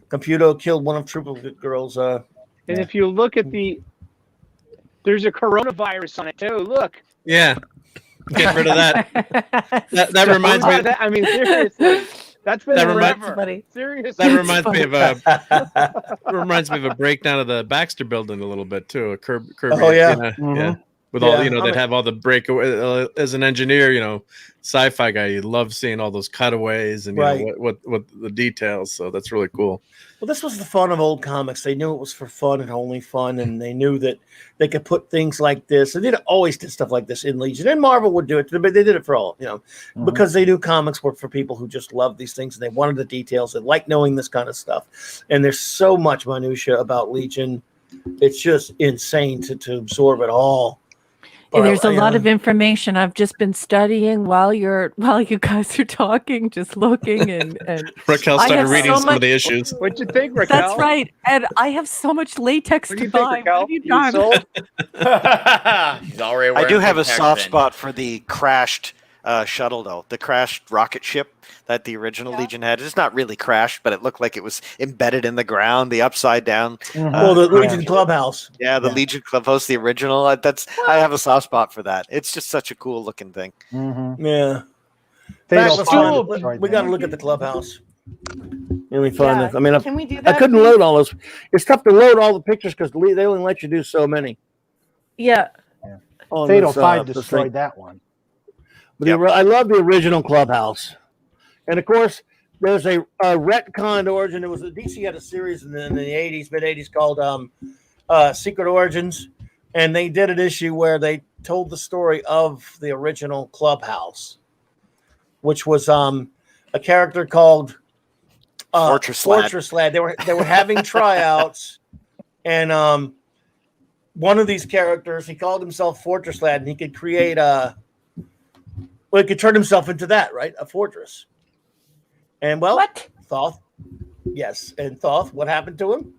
Computo killed one of Triple Girl's. And if you look at there's a coronavirus on it too. Look. Yeah. Get rid of that. that reminds me. I mean, seriously. That's been forever. Seriously. That reminds me of a breakdown of the Baxter building a little bit too. A curb. Oh yeah. Yeah. With all they'd have all the breakaway as an engineer, sci-fi guy. You love seeing all those cutaways and what the details. So that's really cool. Well, this was the fun of old comics. They knew it was for fun and only fun, and they knew that they could put things like this. And they always did stuff like this in Legion, and Marvel would do it, but they did it for all, because they knew comics were for people who just loved these things and they wanted the details. They liked knowing this kind of stuff. And there's so much minutia about Legion; it's just insane to absorb it all. And there's a lot of information I've just been studying while you guys are talking, just looking and Raquel started reading some of the issues. What'd you think, Raquel? That's right. And I have so much latex to buy. What have you done? I do have a soft spot for the crashed shuttle, though. The crashed rocket ship that the original Legion had. It's not really crashed, but it looked like it was embedded in the ground, the upside down. The Legion Clubhouse. Yeah, the Legion Clubhouse, the original. I have a soft spot for that. It's just such a cool looking thing. Mm-hmm. Yeah. We got to look at the Clubhouse. Really fun. Yeah. I mean, can we do that? I couldn't load all those. It's tough to load all the pictures because they only let you do so many. Yeah. Fatal 5 destroyed that one. But I love the original Clubhouse. And of course, there's a retconned origin. It was DC had a series in the 80s, mid 80s called Secret Origins, and they did an issue where they told the story of the original Clubhouse, which was a character called Fortress Lad. They were having tryouts, and one of these characters, he called himself Fortress Lad, and he could create he could turn himself into that, right? A fortress. And Thoth, yes. And Thoth, what happened to him?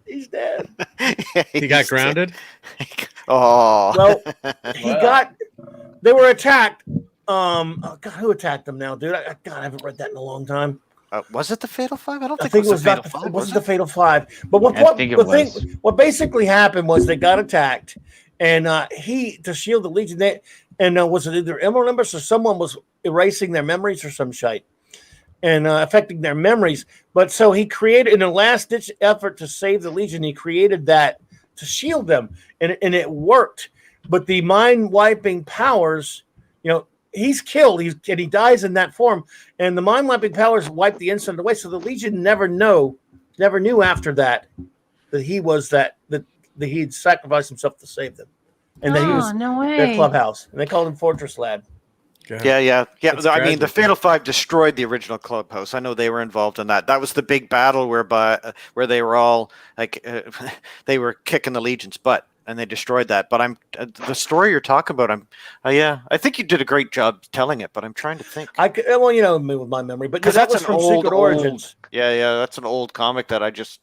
He's dead. He got grounded? Oh. Well, they were attacked. God, who attacked them now, dude? I haven't read that in a long time. Was it the Fatal 5? I don't think it was the Fatal 5. It wasn't the Fatal 5. But what basically happened was they got attacked, and to shield the Legion, was it either Emerald Nimbus or someone was erasing their memories or some shite and affecting their memories. But so he created, in a last-ditch effort to save the Legion, he created that to shield them, and it worked. But the mind-wiping powers, he's killed, and he dies in that form, and the mind-wiping powers wipe the incident away, so the Legion never knew after that he was that he'd sacrificed himself to save them. And that he was no way. their Clubhouse. And they called him Fortress Lad. Yeah. That's I mean, the tragic. Fatal Five destroyed the original clubhouse. I know they were involved in that. That was the big battle where they were all like they were kicking the Legion's butt, and they destroyed that. But the story you're talking about. I think you did a great job telling it, but I'm trying to think. Well, you know, me with my memory, but Because that that's was an from Secret Origins. Yeah, that's an old comic that I just.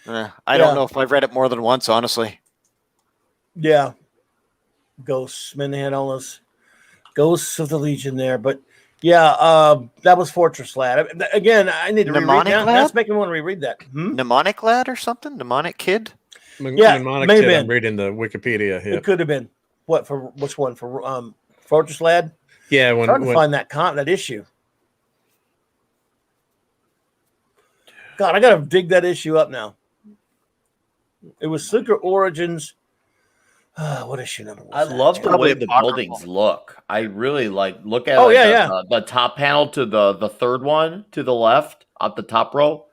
I don't know if I've read it more than once, honestly. Yeah, ghosts. Man, they had all those ghosts of the Legion there, but yeah, that was Fortress Lad. Again, I need to reread that. That's making me want to reread that. Mnemonic Lad or something? Mnemonic Kid? Mnemonic Kid. I'm reading the Wikipedia. It could have been. What for? Which one for? Fortress Lad. Yeah, I'm trying to find that issue. God, I gotta dig that issue up now. It was Secret Origins. What issue number was I love the way the buildings look. I really look at the top panel to the third one to the left up the top row.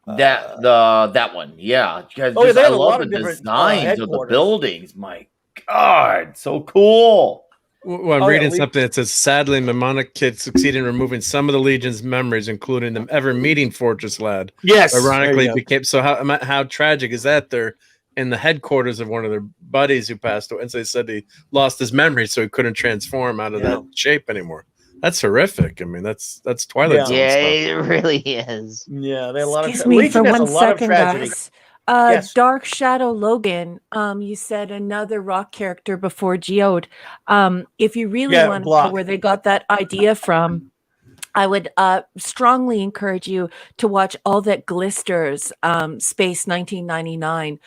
That one, yeah. I love the designs of the buildings. My God, so cool. Well, I'm reading something that says, sadly, Mnemonic Kid succeeded in removing some of the Legion's memories, including them ever meeting Fortress Lad. Yes. Ironically, became so. How tragic is that? They're in the headquarters of one of their buddies who passed away, and so they said he lost his memory, so he couldn't transform out of that shape anymore. That's horrific. I mean, that's Twilight Zone stuff. It really is. Yeah, they had a lot Excuse me for 1 second, guys. Yes. Dark Shadow Logan, you said another rock character before Geode. If you really want to know where they got that idea from, I would strongly encourage you to watch All That Glisters, Space 1999.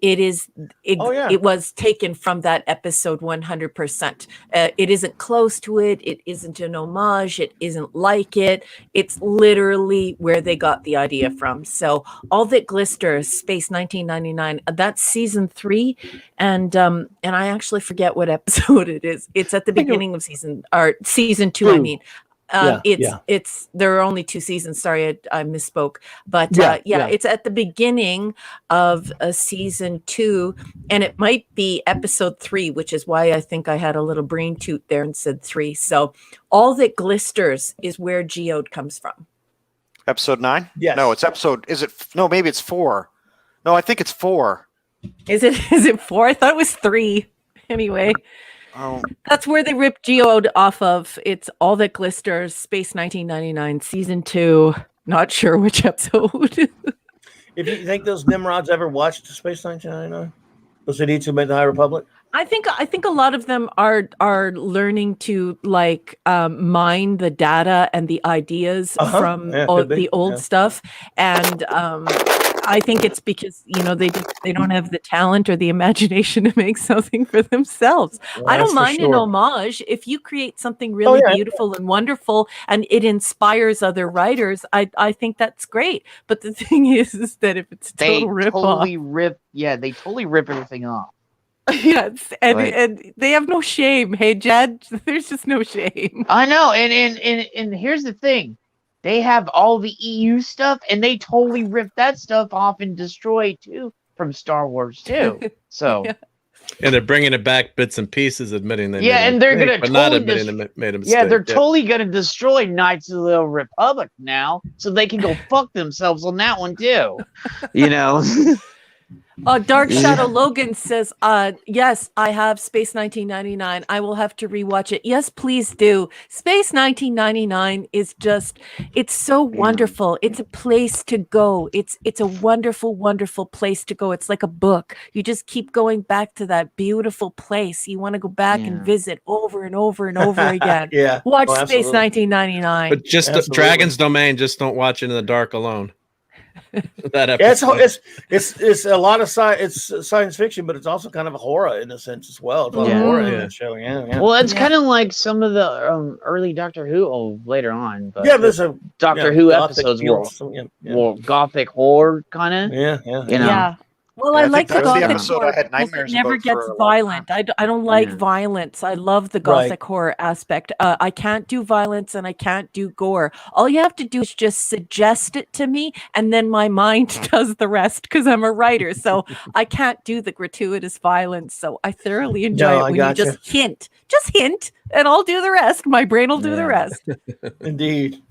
It was taken from that episode 100%. It isn't close to it. It isn't an homage. It isn't like it. It's literally where they got the idea from. So All That Glisters, Space 1999. That's season 3, and I actually forget what episode it is. It's at the beginning of season 2. I mean. There are only 2 seasons. Sorry, I misspoke. But it's at the beginning of season 2, and it might be episode 3, which is why I think I had a little brain toot there and said 3. So All That Glisters is where Geode comes from. Episode 9? Yes. No, it's episode. Is it? No, maybe it's 4. No, I think it's 4. Is it 4? I thought it was 3. Anyway. Oh. That's where they ripped Geode off of. It's All That Glisters, Space 1999, season 2. Not sure which episode. If you think those Nimrods ever watched Space 1999, those idiots who made the High Republic, I think a lot of them are learning to mine the data and the ideas from the old stuff, and I think it's because they don't have the talent or the imagination to make something for themselves. Well, I don't mind an homage if you create something really beautiful and wonderful, and it inspires other writers. I think that's great. But the thing is that if it's total rip off, they totally rip everything off. Yes, and they have no shame. Hey, Jed, there's just no shame. I know, and here's the thing. They have all the EU stuff, and they totally rip that stuff off and destroy it, too, from Star Wars, too. So, and they're bringing it back bits and pieces, admitting they and they're going to not admitting they made a mistake. Yeah, they're totally going to destroy Knights of the Republic now, so they can go fuck themselves on that one, too. Dark Shadow Logan says, yes, I have Space 1999. I will have to rewatch it. Yes, please do. Space 1999 is it's so wonderful. It's a place to go. It's a wonderful, wonderful place to go. It's like a book. You just keep going back to that beautiful place. You want to go back and visit over and over and over again. Watch Space 1999. But just Dragon's Domain, just don't watch it in the dark alone. That it's a lot of it's science fiction, but it's also kind of a horror in a sense as well. It's a lot of horror in that show. Well, it's kind of like some of the early Doctor Who later on. But there's a Doctor Who episodes were Gothic horror kind of. Yeah. Well, Yeah, I I like think the that's the gothic episode horror I had because it nightmares never about for gets a long violent. I don't like Yeah. violence. I love the gothic horror aspect. I can't do violence and I can't do gore. All you have to do is just suggest it to me, and then my mind does the rest because I'm a writer. So I can't do the gratuitous violence. So I thoroughly enjoy it when you just hint, and I'll do the rest. My brain will do the rest. Indeed.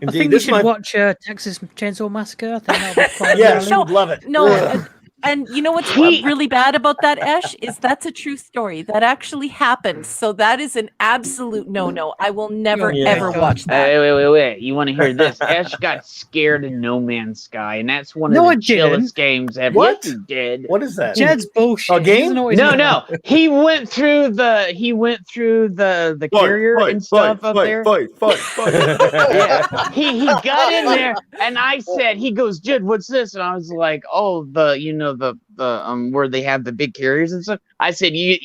I think you should watch Texas Chainsaw Massacre. I think that'll be quite yes, you would love it. No, and you know what's really bad about that, Esh, is that's a true story. That actually happened. So that is an absolute no-no. I will never, ever watch that. Wait. You want to hear this? Ash got scared in No Man's Sky, and that's one of the chillest games ever. What? Yes, he did. What is that? Jed's bullshit. A game? No. He went through the carrier and stuff up there. Fight. Yeah. He got in there, and I said, he goes, Jed, what's this? And I was like, oh, the where they have the big carriers and stuff. I said, you're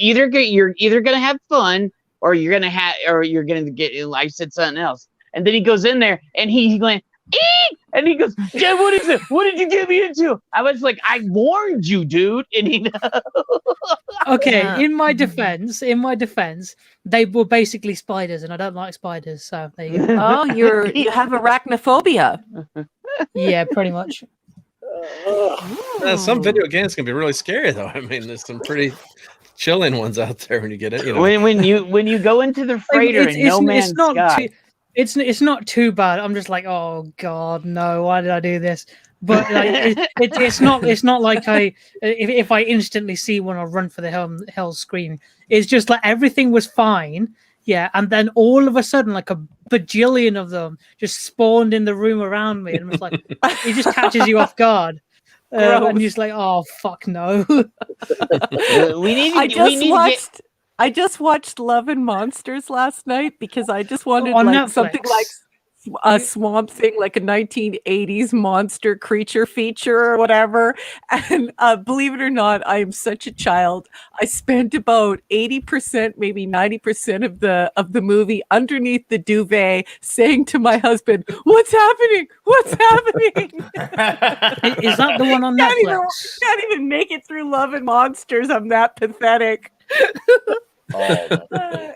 either gonna have fun or you're gonna get. I said something else, and then he goes in there and he went, eek! And he goes, Jed, what is it? What did you get me into? I was like, I warned you, dude. And he Okay, in my defense, they were basically spiders, and I don't like spiders, so there you go. Oh, you have arachnophobia. Yeah, pretty much. Some video games can be really scary, though. I mean, there's some pretty chilling ones out there when you get it. You know, when you go into the freighter in No Man's Sky. It's not too bad. I'm just like, oh god, no! Why did I do this? But like, it's not like if I instantly see one, I'll run for the hell screaming. It's just like everything was fine, yeah, and then all of a sudden, like a bajillion of them just spawned in the room around me, and it's like it just catches you off guard, and you're just like, oh fuck no. I just watched Love and Monsters last night because I just wanted something like a Swamp Thing, like a 1980s monster creature feature or whatever. And believe it or not, I am such a child. I spent about 80%, maybe 90% of the movie underneath the duvet saying to my husband, "What's happening? What's happening?" Is that the one on Netflix? Can't even make it through Love and Monsters. I'm that pathetic.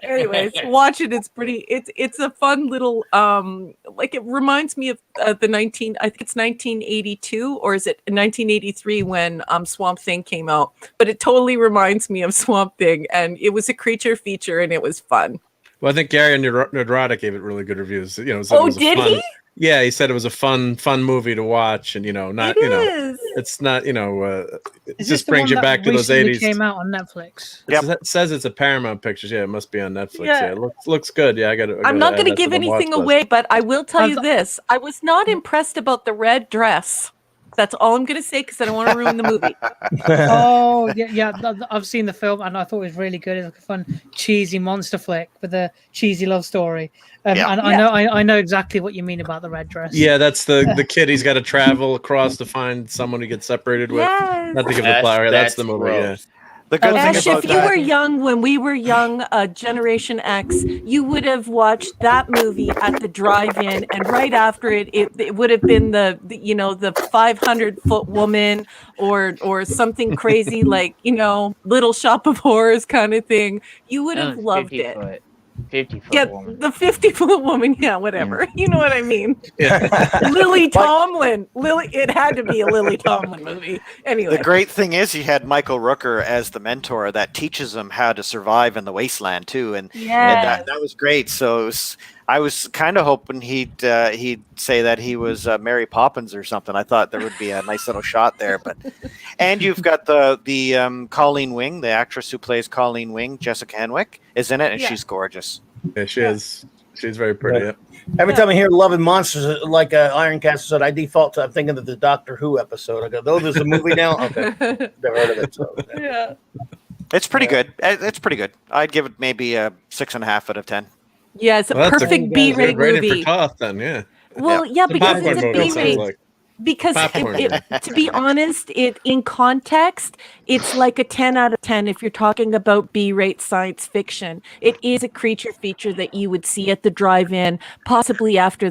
Anyways, watch it. It's pretty. It's a fun little. Like it reminds me of I think it's 1982 or is it 1983 when Swamp Thing came out. But it totally reminds me of Swamp Thing, and it was a creature feature, and it was fun. Well, I think Gary Neurotic gave it really good reviews. You know, did he? Yeah, he said it was a fun movie to watch, and it's not, it just brings you back to those 80s. Came out on Netflix. It says it's a Paramount Pictures. Yeah, it must be on Netflix. Yeah, it looks good. Yeah, I'm not going to give anything away, but I will tell you this: I was not impressed about the red dress. That's all I'm going to say because I don't want to ruin the movie. Oh yeah, I've seen the film and I thought it was really good. It's like a fun, cheesy monster flick with a cheesy love story. And I know exactly what you mean about the red dress. Yeah, that's the kid. He's got to travel across to find someone to get separated with. Yes. Not to give the flower. That's the movie. Yeah. The good thing Ash, about if you were young when we were young, Generation X, you would have watched that movie at the drive-in, and right after it would have been the 500-foot woman or something crazy like Little Shop of Horrors kind of thing. You would have loved it. 50-foot woman. The 50-foot woman, yeah, whatever. Yeah. You know what I mean? Yeah. Lily Tomlin. It had to be a Lily Tomlin movie. Anyway. The great thing is he had Michael Rooker as the mentor that teaches him how to survive in the wasteland too, and that was great. So I was kind of hoping he'd say that he was Mary Poppins or something. I thought there would be a nice little shot there, and you've got the Colleen Wing, the actress who plays Colleen Wing, Jessica Henwick, is in it, and she's gorgeous. Yeah, she is. She's very pretty. Yeah. Every time I hear "Love and Monsters," like Iron Castle said, I default to I'm thinking of the Doctor Who episode. I go, "Oh, there's a movie now." Okay, never heard of it. So, yeah, it's pretty good. It's pretty good. I'd give it maybe a 6.5 out of 10. Yeah, it's a perfect B-rate movie. For THOTH, then, yeah. Well, yeah, because it's a B-rate. Because to be honest, in context, it's like a 10 out of 10 if you're talking about B-rate science fiction. It is a creature feature that you would see at the drive-in, possibly after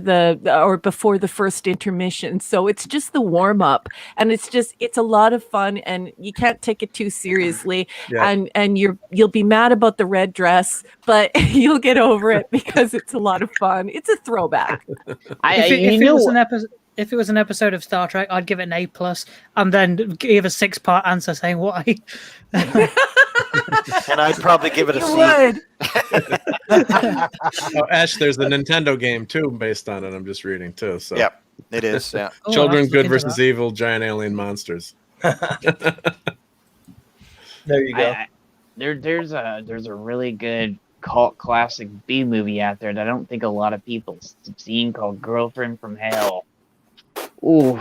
or before the first intermission. So it's just the warm-up, and it's a lot of fun, and you can't take it too seriously. Yeah. And you'll be mad about the red dress, but you'll get over it because it's a lot of fun. It's a throwback. If it was an episode of Star Trek, I'd give it an A+, and then give a 6-part answer saying why. And I'd probably give it a C. Ash, there's the Nintendo game too based on it. I'm just reading too. So yep, it is. Yeah. Children Good versus Evil, giant alien monsters. There you go. There's a really good cult classic B movie out there that I don't think a lot of people have seen called Girlfriend from Hell. Ooh.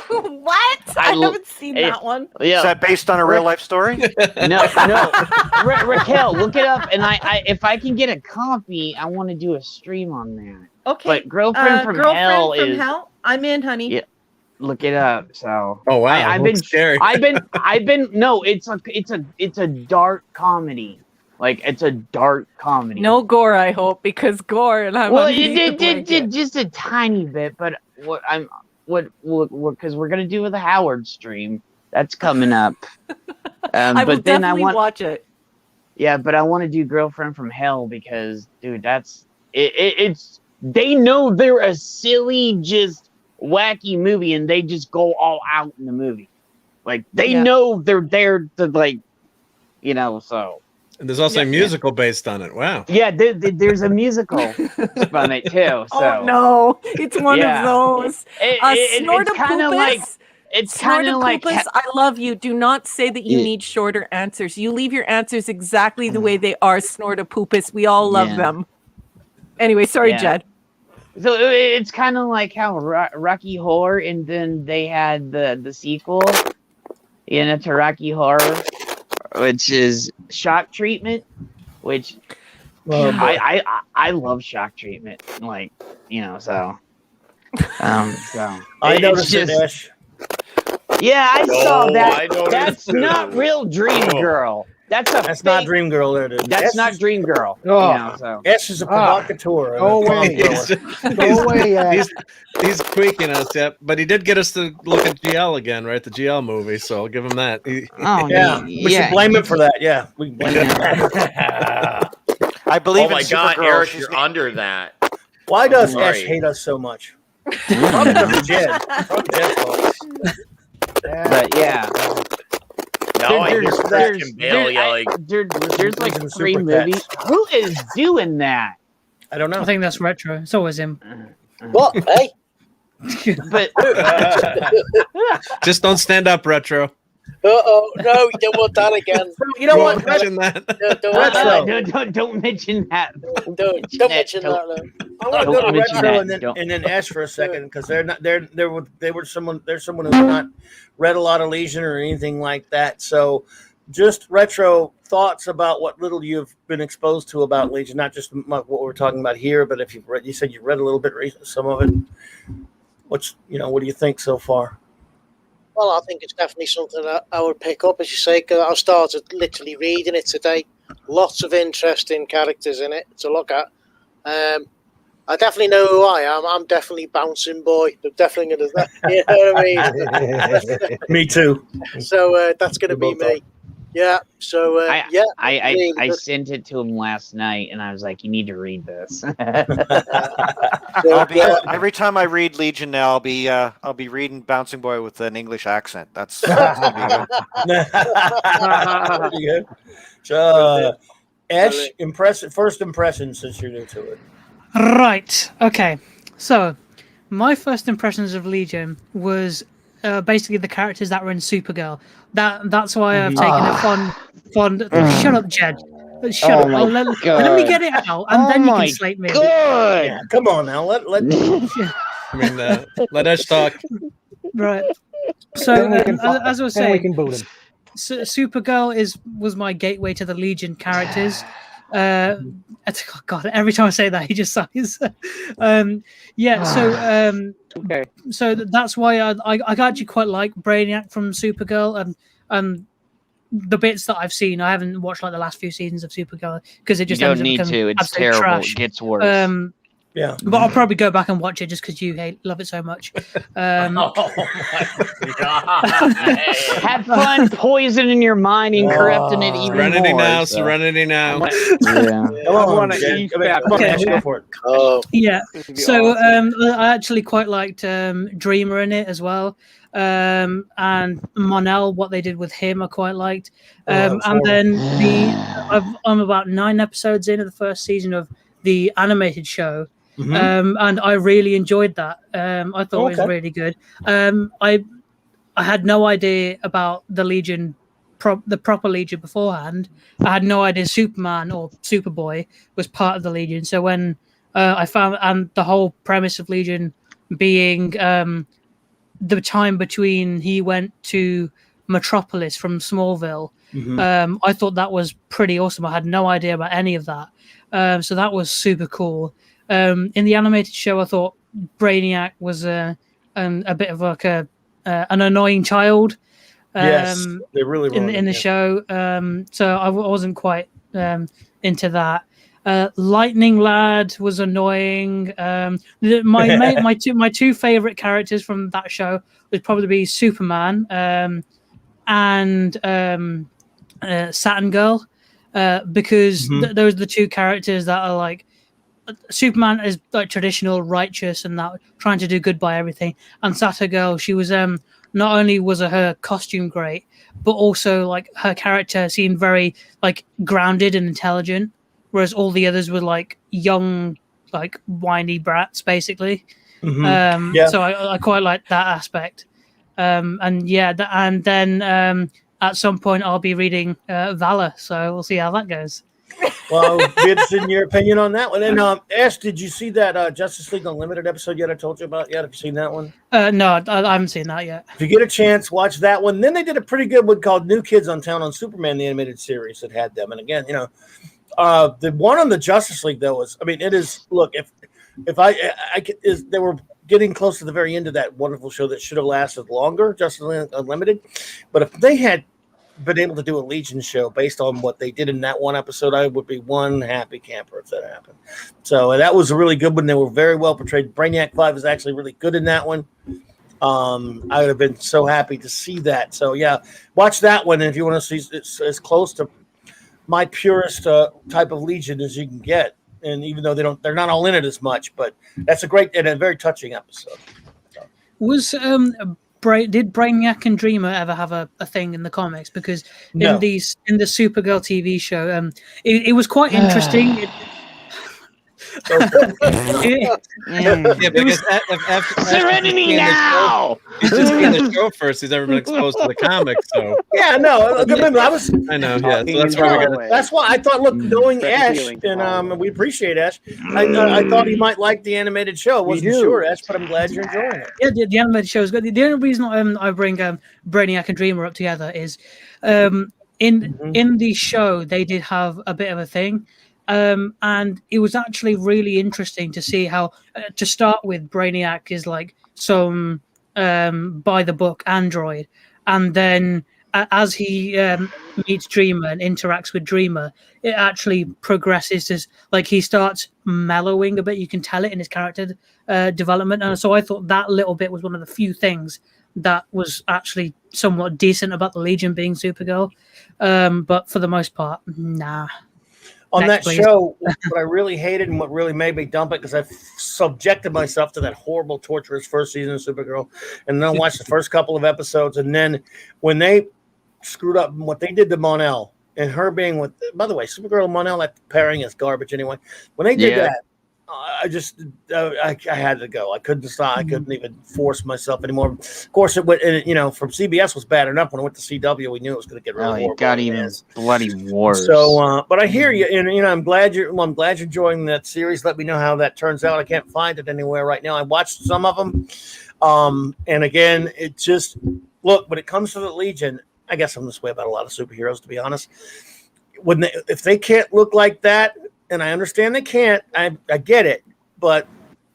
What? I haven't seen that one. Yeah. Is that based on a real life story? No. Raquel, look it up, and I if I can get a copy, I want to do a stream on that. Okay. But Girlfriend from Hell is. I'm in, honey. Yeah. Look it up. So. Oh wow! I've been scary. I've been. No, it's a dark comedy. Like, it's a dark comedy. No gore, I hope, because gore, and I'm just a tiny bit. But because we're gonna do the Howard stream that's coming up. I will definitely watch it. Yeah, but I want to do Girlfriend from Hell because, dude, that's it's. They know they're a silly, just wacky movie, and they just go all out in the movie. Like they know they're there to so. And there's also a musical based on it. Wow. Yeah, there's a musical on it too. So. Oh no, it's one of those. It's kind of like. It's kind of like. I love you. Do not say that you need shorter answers. You leave your answers exactly the way they are. Snortapoopus. We all love them. Anyway, sorry, Jed. So it's kind of like how Rocky Horror, and then they had the sequel, to Rocky Horror, which is Shock Treatment, which I love Shock Treatment, so. I noticed it, Ash. Yeah, I saw that. That's not real Dream Girl. That's not Dream Girl there, dude. That's not Dream Girl. Ash is a provocateur. Go away. Go away, Ash. He's tweaking us, but he did get us to look at GL again, right? The GL movie, so I'll give him that. We should blame him for that. Yeah, we blame him. I believe. Oh my God, Eric, you're under that. Why does Ash hate us so much? Probably because of Jed. But yeah. No, there's like 3 movies. Who is doing that? I don't know. I think that's Retro. It's always him. What? Hey? But just don't stand up, Retro. No, you don't want that again. You know what? Mention that. Don't mention that. Don't mention that. No. I want to go to Retro and then Ash for a second, because there's someone who's not read a lot of Legion or anything like that. So, just Retro thoughts about what little you've been exposed to about Legion, not just what we're talking about here, but if you said you read a little bit, some of it. What do you think so far? Well, I think it's definitely something that I would pick up, as you say, because I started literally reading it today. Lots of interesting characters in it to look at. I definitely know who I am. I'm definitely Bouncing Boy. I'm definitely going to, you know what I mean? Me too. So that's going to be me. Yeah. So I sent it to him last night, and I was like, "You need to read this." Every time I read Legion now, I'll be reading Bouncing Boy with an English accent. That's gonna be good. So, Ash, first impression since you're new to it. Right. Okay. So, my first impressions of Legion was basically the characters that were in Supergirl. That's why I've taken a fond. Shut up, Jed. Shut up. Let me get it out, and then you can slate me. Yeah, come on now. Let us talk. Right. So, as I was saying, we can boot him. Supergirl was my gateway to the Legion characters. God, every time I say that, he just sighs. Okay. So that's why I actually quite like Brainiac from Supergirl, and the bits that I've seen, I haven't watched like the last few seasons of Supergirl because it just you don't need to. It's terrible. Trash. It gets worse. Yeah, but I'll probably go back and watch it just because you love it so much. Oh my God! Have fun poisoning your mind and corrupting it even Serenity more. now, Serenity now. Yeah. I want to eat that. Go for it. Yeah. So awesome. I actually quite liked Dreamer in it as well. And Monel, what they did with him, I quite liked. And then I'm about 9 episodes into the first season of the animated show. And I really enjoyed that. I thought it was really good. I had no idea about the Legion, the proper Legion beforehand. I had no idea Superman or Superboy was part of the Legion. So when I found, and the whole premise of Legion being the time between he went to Metropolis from Smallville, I thought that was pretty awesome. I had no idea about any of that. So that was super cool. In the animated show, I thought Brainiac was a bit of like an annoying child. Yes, they really in the show. So I wasn't quite into that. Lightning Lad was annoying. My two favorite characters from that show would probably be Superman and Saturn Girl, because those are the two characters that are like, Superman is like traditional, righteous, and that trying to do good by everything. And Saturn Girl, she was not only was her costume great, but also like her character seemed very like grounded and intelligent, whereas all the others were like young, like whiny brats, basically. So I quite like that aspect. And then at some point I'll be reading Valor, so we'll see how that goes. Well, be interested in your opinion on that one. And Ash, did you see that Justice League Unlimited episode yet? I told you about yet. Have you seen that one? No, I haven't seen that yet. If you get a chance, watch that one. Then they did a pretty good one called New Kids on Town on Superman, the animated series that had them. And again, the one on the Justice League though was, I mean, it is. Look, if they were getting close to the very end of that wonderful show that should have lasted longer, Justice League Unlimited. But if they had been able to do a Legion show based on what they did in that one episode, I would be one happy camper if that happened. So that was a really good one. They were very well portrayed. Brainiac 5 is actually really good in that one. I would have been so happy to see that. So yeah, watch that one. And if you want to see, it's as close to my purest type of Legion as you can get. And even though they're not all in it as much, but that's a great and a very touching episode. So. Was did Brainiac and Dreamer ever have a thing in the comics? Because in the Supergirl TV show, it was quite interesting. Serenity now. He's just seen the show first. He's never been exposed to the comics, so yeah, no. I know. Yeah, so that's why we got. That's why I thought. Look, knowing Ash, and we appreciate Ash. I thought he might like the animated show. I wasn't sure, Ash, but I'm glad you're enjoying it. Yeah, the animated show is good. The only reason I bring Brainiac and Dreamer up together is in the show they did have a bit of a thing. And it was actually really interesting to see how, to start with, Brainiac is like some by the book android, and then as he meets Dreamer and interacts with Dreamer, it actually progresses to like he starts mellowing a bit. You can tell it in his character development, and so I thought that little bit was one of the few things that was actually somewhat decent about the Legion being Supergirl. But for the most part, nah. On that show, what I really hated and what really made me dump it, because I subjected myself to that horrible, torturous first season of Supergirl, and then I watched the first couple of episodes, and then when they screwed up what they did to Mon-El, and her being with, by the way, Supergirl and Mon-El, that pairing is garbage anyway. When they did that, I had to go. I couldn't stop. I couldn't even force myself anymore. Of course, it went. From CBS was bad enough. When it went to CW, we knew it was going to get really horrible. It got even bloody worse. So, but I hear you, and I'm glad you're enjoying that series. Let me know how that turns out. I can't find it anywhere right now. I watched some of them, and again, it just look when it comes to the Legion. I guess I'm this way about a lot of superheroes, to be honest. if they can't look like that, and I understand they can't, I get it, but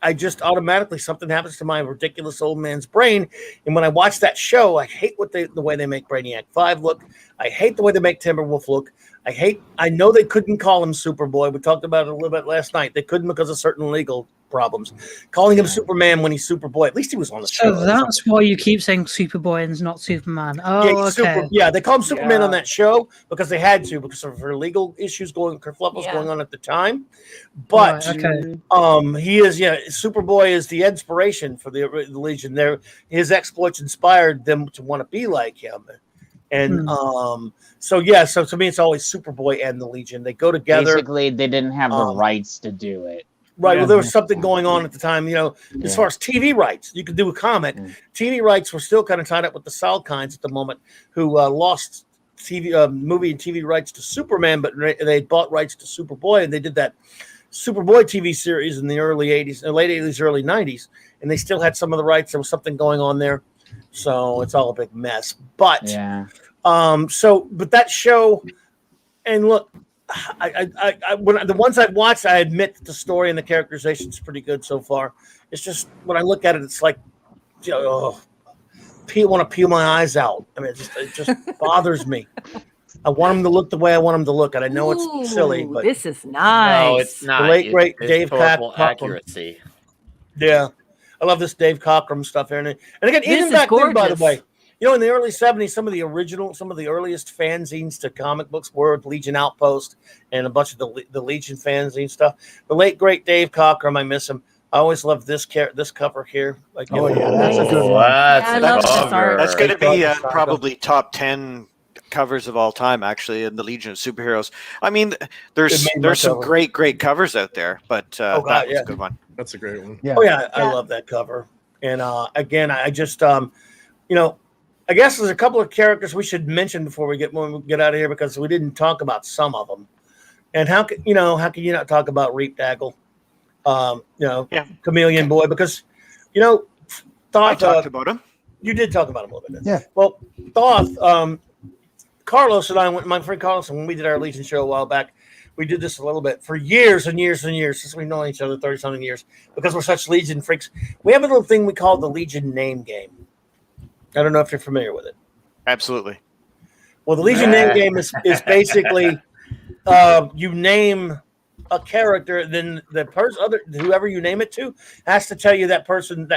I just automatically something happens to my ridiculous old man's brain. And when I watch that show, I hate the way they make Brainiac 5 look. I hate the way they make Timberwolf look. I know they couldn't call him Superboy. We talked about it a little bit last night. They couldn't because of certain legal problems. Calling him Superman when he's Superboy, at least he was on the show. So that's why you keep saying Superboy and not Superman. Oh, okay. They call him Superman on that show because they had to, because of her legal issues kerfluffles going on at the time. But he is, Superboy is the inspiration for the Legion. His exploits inspired them to want to be like him. And so to me it's always Superboy and the Legion. They go together. Basically, they didn't have the rights to do it. Right. Well, there was something going on at the time, as far as TV rights. You could do a comic. TV rights were still kind of tied up with the Salkinds at the moment, who lost movie and TV rights to Superman, but they bought rights to Superboy, and they did that Superboy TV series in the early 80s, late 80s, early 90s, and they still had some of the rights. There was something going on there. So it's all a big mess. But but that show, and look, when the ones I've watched, I admit that the story and the characterization is pretty good so far. It's just when I look at it, it's like, want to peel my eyes out. I mean, it just bothers me. I want them to look the way I want them to look, and I know it's silly, but this is nice. No, it's not. The late great Dave total Cockrum. accuracy. Yeah, I love this Dave Cockrum stuff here, and again, This even is back then, by the gorgeous. way. In the early 70s, some of the earliest fanzines to comic books were Legion Outpost and a bunch of the Legion fanzine stuff. The late, great Dave Cockrum, I miss him. I always love this cover here. That's a good one. I love this art. That's going to be probably top 10 covers of all time, actually, in the Legion of Superheroes. I mean, there's some great covers out there, but that was a good one. That's a great one. Yeah. Oh, yeah, I love that cover. And again, I just, I guess there's a couple of characters we should mention before we get out of here, because we didn't talk about some of them. And how can you not talk about Reap Daggle, Chameleon Boy? Because Thoth. I talked about him. You did talk about him a little bit. Yeah. Well, Thoth. Carlos and I my friend Carlos, when we did our Legion show a while back, we did this a little bit for years and years and years since we've known each other 30-something years, because we're such Legion freaks. We have a little thing we call the Legion name game. I don't know if you're familiar with it. Absolutely. Well, the Legion name game is basically you name a character, then the whoever you name it to has to tell you that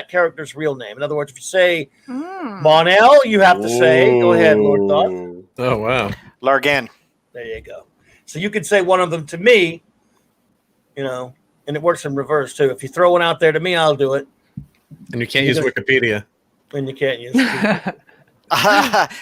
character's real name. In other words, if you say Mon-El, you have to say, go ahead, Lord Thoth. Oh, wow. Largan. There you go. So you could say one of them to me, and it works in reverse too. If you throw one out there to me, I'll do it. And you can't use Wikipedia. And you can't use it.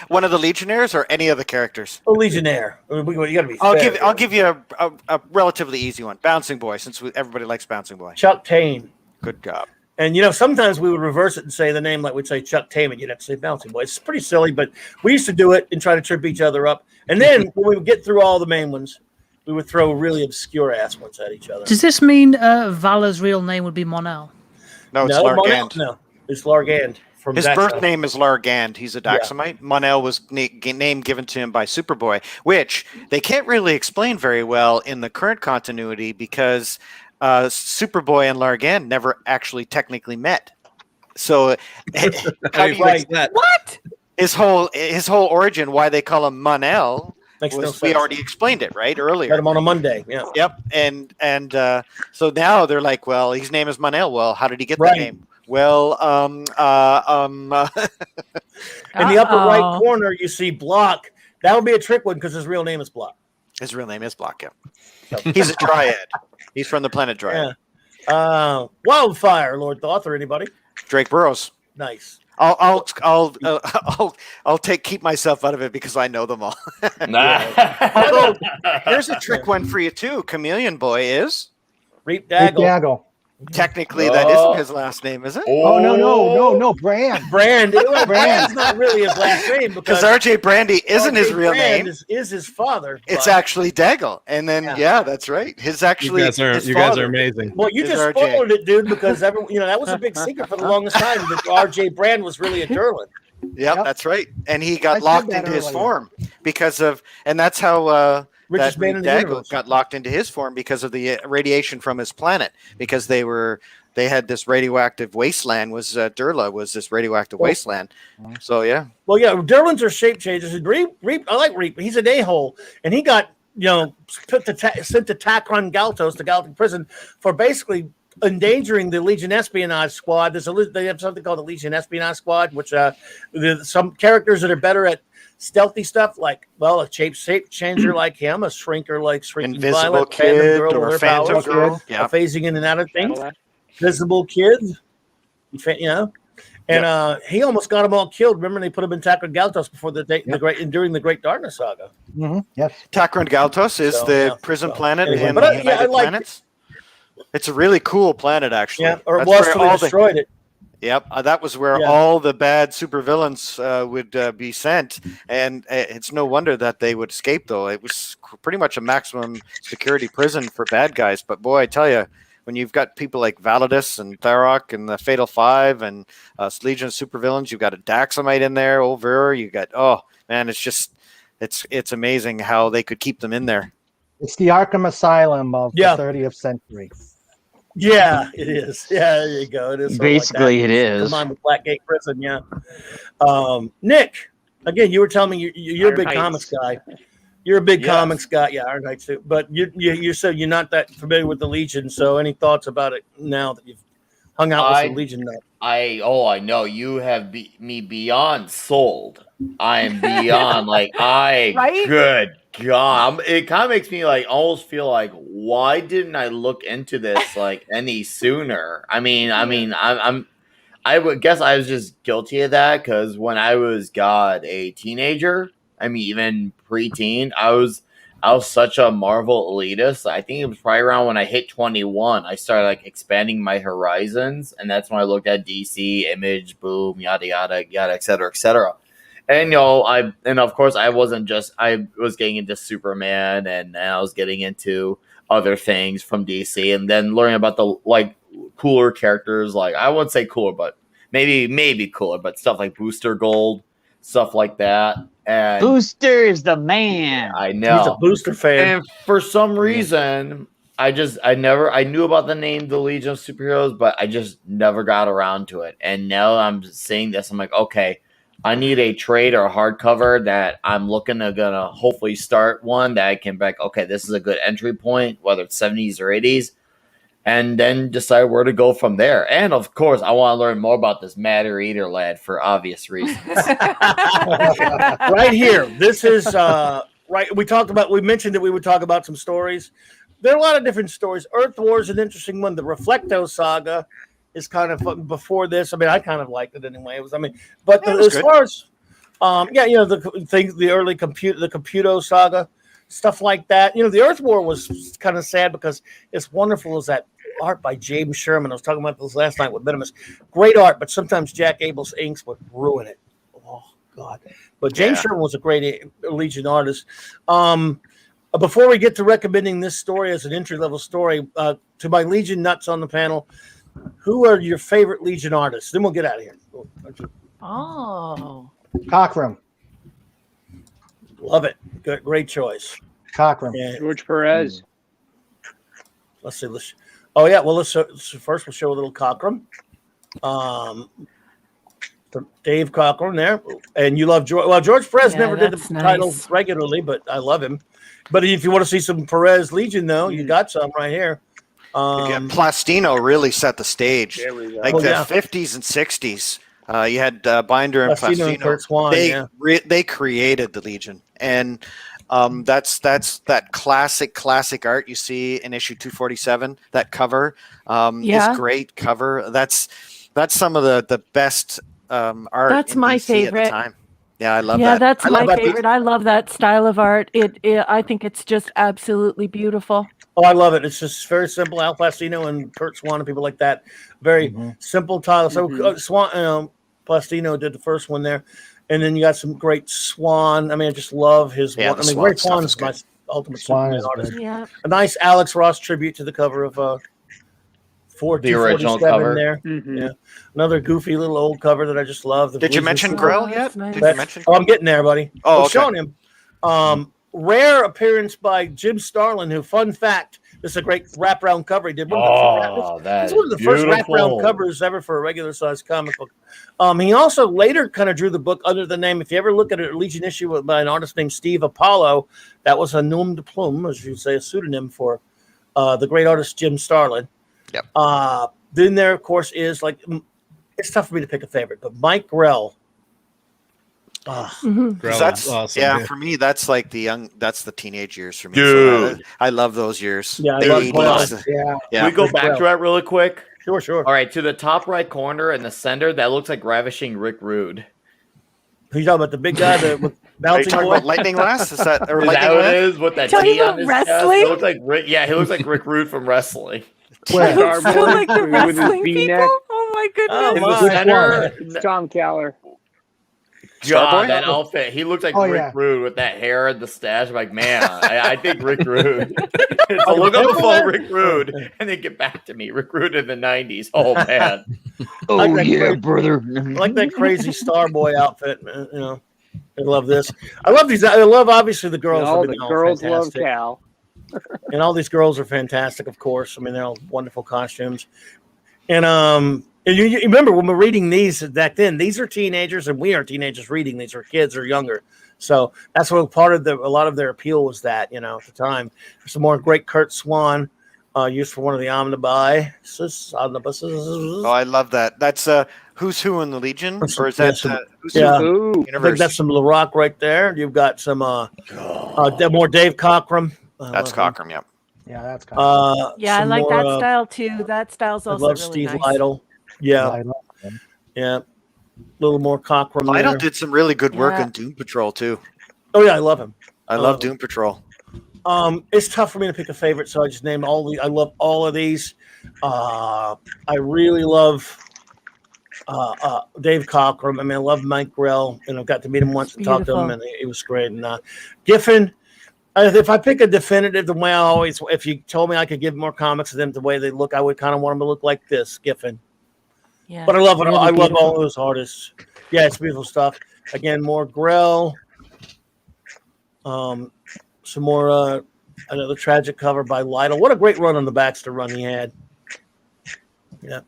One of the Legionnaires or any of the characters? A Legionnaire. You got to be fair. I'll give you a relatively easy one. Bouncing Boy, since everybody likes Bouncing Boy. Chuck Tane. Good job. And sometimes we would reverse it and say the name, like we'd say Chuck Tame, and you'd have to say Bouncing Boy. It's pretty silly, but we used to do it and try to trip each other up. And then when we would get through all the main ones, we would throw really obscure ass ones at each other. Does this mean Vala's real name would be Mon-El? No, it's Largand. No, it's Largand. His birth name is Largand. He's a Daxamite. Yeah. Mon-El was name given to him by Superboy, which they can't really explain very well in the current continuity, because Superboy and Largand never actually technically met. So, what? His whole origin, why they call him Mon-El, we already explained it earlier. Got him on a Monday. Yeah. Yep. And so now they're like, well, his name is Mon-El. Well, how did he get the name? Well, in the upper right corner, you see Block. That would be a trick one, because his real name is Block. His real name is Block. Yeah. He's a Dryad. He's from the planet Dryad. Yeah. Wildfire, Lord Thoth, or anybody? Drake Burroughs. Nice. I'll keep myself out of it because I know them all. Although here's a trick one for you too. Chameleon Boy is Reap Daggle. Technically, that isn't his last name, is it? Oh, no, Brand. Brand's not really his last name, because RJ Brandy isn't his real name. Is his father. It's actually Daggle, and then that's right. You guys are amazing. Well, you just spoiled it, dude, because that was a big secret for the longest time that RJ Brand was really a Durlin. Yep, that's right, and he got locked into his form because of, and that's how Richest man in the Dago universe. got locked into his form because of the radiation from his planet, because they had this radioactive wasteland. Was Durla was this radioactive wasteland? So yeah. Well, yeah, Durlans are shape changers. Reap, I like Reap. He's an a-hole, and he got sent to Takron Galtos, the Galactic prison, for basically endangering the Legion Espionage Squad. They have something called the Legion Espionage Squad, which some characters that are better at stealthy stuff, like a shape changer like him, a shrinker like Shrinking Invisible Violet, Kid Girl or with Phantom powers, Girl, yeah, phasing in and out of things. Visible Kid, and he almost got them all killed. Remember, they put him in Takron Galtos before during the Great Darkness Saga. Yes, Takron Galtos is the prison planet in the I United like Planets. It's a really cool planet, actually. Yeah, or it was till they destroyed it. Yep, that was where all the bad supervillains would be sent, and it's no wonder that they would escape. Though it was pretty much a maximum security prison for bad guys. But boy, I tell you, when you've got people like Validus and Tharok and the Fatal Five and Legion of Supervillains, you've got a Daxamite in there, Over. You got it's amazing how they could keep them in there. It's the Arkham Asylum of the 30th century. Yeah, it is. Yeah, there you go. It is basically it is. Come on, with Blackgate Prison. Yeah. Nick, again, you were telling me you're a big comics guy. You're a big comics guy. Yeah, Iron Knights too. But you said you're not that familiar with the Legion. So any thoughts about it now that you've hung out with the Legion? I know you have me beyond sold. I am beyond right? Good God, it kind of makes me almost feel like, why didn't I look into this any sooner? I would guess I was just guilty of that, because when I was a teenager, even preteen, I was such a Marvel elitist. I think it was probably around when I hit 21, I started expanding my horizons, and that's when I looked at DC, Image, Boom, yada yada yada, etc. etc. And of course I was getting into Superman, and I was getting into other things from DC, and then learning about the cooler characters, I wouldn't say cooler, but maybe cooler, but stuff like Booster Gold, stuff like that. And Booster is the man. I know. He's a Booster fan. And for some reason, I knew about the name The Legion of Superheroes, but I just never got around to it. And now I'm seeing this, I'm like, okay, I need a trade or a hardcover that I'm gonna hopefully start one that I can be like, okay, this is a good entry point, whether it's 70s or 80s, and then decide where to go from there. And of course, I want to learn more about this Matter Eater lad for obvious reasons. Right here, this is right. We mentioned that we would talk about some stories. There are a lot of different stories. Earth War is an interesting one. The Reflecto saga is kind of before this. I kind of liked it anyway. As far as the early the Computo saga, stuff like that. The Earth War was kind of sad because it's wonderful as that art by James Sherman. I was talking about this last night with Minimus. Great art, but sometimes Jack Abel's inks would ruin it. Oh God! But James Sherman was a great Legion artist. Before we get to recommending this story as an entry-level story, to my Legion nuts on the panel, who are your favorite Legion artists? Then we'll get out of here. Oh. Cockrum. Love it. Good, great choice. Cockrum. George Perez. Let's see. First we'll show a little Cockrum. Dave Cockrum there. And you love George. Well, George Perez never did the titles regularly, but I love him. But if you want to see some Perez Legion, though, you got some right here. Plastino really set the stage. The 50s and 60s. You had Binder and Plastino. And Kurt Swan, they created the Legion, and that's that classic art you see in issue 247. That cover is great cover. That's some of the best art. That's my favorite. At the time. Yeah, I love that. Yeah, that's my favorite. I love that style of art. I think it's just absolutely beautiful. Oh, I love it. It's just very simple. Al Plastino and Kurt Swan and people like that. Very simple title. So Plastino did the first one there. And then you got some great Swan. I just love his one. Ray Swan is my ultimate Superman artist. Yeah. A nice Alex Ross tribute to the cover of the original cover there. Yeah. Another goofy little old cover that I just love. Did you mention Grell yet? I'm getting there, buddy. Oh, okay. Showing him. rare appearance by Jim Starlin, who, fun fact, this is a great wraparound cover. He did one of That's one of the first beautiful. wraparound covers ever for a regular size comic book. He also later kind of drew the book under the name. If you ever look at a Legion issue by an artist named Steve Apollo, that was a nom de plume, as you'd say, a pseudonym for the great artist Jim Starlin. Yep. Then there, of course, is like, it's tough for me to pick a favorite, but Mike Grell. That's awesome, for me. That's like that's the teenage years for me. Dude. So I love those years. Yeah, The I love 80s. Grell. Yeah. We go back to that really quick. Sure. All right, to the top right corner in the center, that looks like Ravishing Rick Rude. Who's talking about the big guy that with Are you bouncing talking boy? about Lightning Lass? Is that or Is Lightning that what Lass? it is? With that Talking T on about his chest? wrestling? It looks like Rick. Yeah, he looks like Rick Rude from wrestling. Where? Starboy So like the with his wrestling V-neck. people? Oh my goodness. In my. the center, It's Tom Keller. God, Starboy? that outfit. He looks like Oh, Rick yeah. Rude with that hair and the stash. I'm like, man, I think Rick Rude. So look up the phone, Rick Rude, and then get back to me. Rick Rude in the 90s. Oh, man. Oh that yeah, crazy- brother. I like that crazy Starboy outfit. You know, I love this. I love these. I love obviously the girls. All I the mean, they're all girls love fantastic. Cal. And all these girls are fantastic, of course. I mean, they're all wonderful costumes. And you remember when we're reading these back then, these are teenagers and we are teenagers reading these, or kids or younger. So that's what part of a lot of their appeal was, that, you know, at the time. Some more great Kurt Swan, used for one of the omnibuses. Oh, I love that. That's Who's Who in the Legion, or is that Who's yeah. Who in the I think Universe? that's some LaRock right there. You've got some more Dave Cockrum. That's Cockrum, yeah. Yeah, that's kind of Yeah, I some like that more, style too. That style's I also love really Steve nice. Lytle. Yeah, I love him. yeah. A little more Cockrum Lytle there. did some really good work Yeah. on Doom Patrol too. Oh yeah, I love him. I love Doom Patrol. It's tough for me to pick a favorite, so I just named all the. I love all of these. I really love Dave Cockrum. I mean, I love Mike Grell, and I've got to meet him once and talk to him, Beautiful. and it was great. And Giffen. If I pick a definitive, the way I always, if you told me I could give more comics to them the way they look, I would kind of want them to look like this, Giffen. Yeah, But I love it. really I love beautiful. all those artists. Yeah, it's beautiful stuff. Again, more Grell. Some more. Another tragic cover by Lytle. What a great run on the Baxter run he had. Yeah.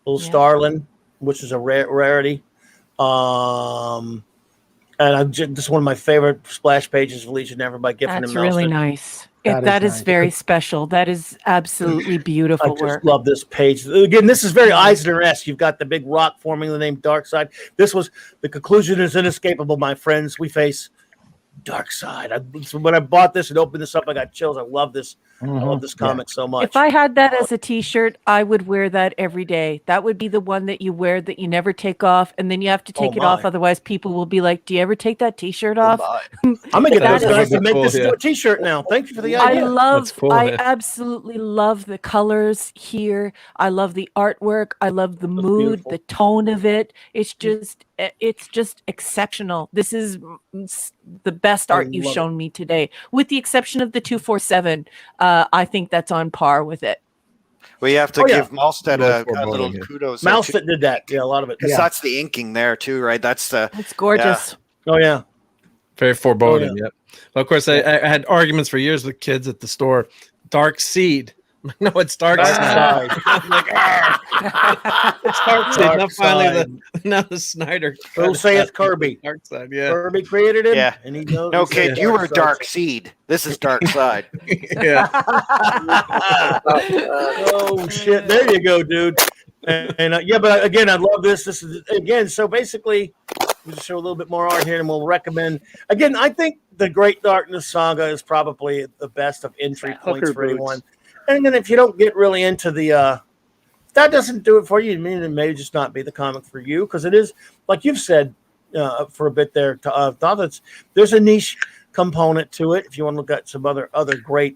Little Yeah. Starlin, which is a rarity. And just one of my favorite splash pages of Legion ever by Giffen That's and really Melson. nice. That is is nice. very special. That is absolutely I beautiful just work. love this page. Again, this is very Eisner-esque. You've got the big rock forming the name Darkseid. This was the conclusion is inescapable, my friends. We face Darkseid. So when I bought this and opened this up, I got chills. I love this. I love this comic so much. If I had that as a T-shirt, I would wear that every day. That would be the one that you wear that you never take off, and then you have to take it off. my. Otherwise, people will be like, "Do you ever take that T-shirt off?" I'm gonna get That those is- guys to make cool, this yeah. into a T-shirt now. Thank you for the I idea. love, That's cool, I yeah. absolutely love the colors here. I love the artwork. I love the mood, beautiful. the tone of it. It's just exceptional. This is the best art you've love it. shown me today, with the exception of the 247. I think that's on par with it. Well, you have to Oh, yeah. give Malstead Really a foreboding, little yeah. kudos. Mouse that did that. Yeah, a lot of it. Because that's the inking there too, right? That's the It's gorgeous. Oh yeah. Very foreboding. Oh, Yep. Well, of course, I had arguments for years with kids at the store. Dark Seed. No, it's Dark Side. I'm like, it's Dark Seed. Now finally, the Snyder. We'll say it's Kirby. Dark Side. Yeah. Kirby created him. Yeah. And he knows. No, he said kid, you were Side. Dark Seed. This is Dark Side. Yeah. Oh shit! There you go, dude. And yeah, but again, I love this. This is again. So basically, we just show a little bit more art here, and we'll recommend. Again, I think the Great Darkness Saga is probably the best of entry points Hooker for boots. anyone. And then if you don't get really into the, if that doesn't do it for you, it may just not be the comic for you, because it is, like you've said for a bit there, THOTH, there's a niche component to it. If you want to look at some other great,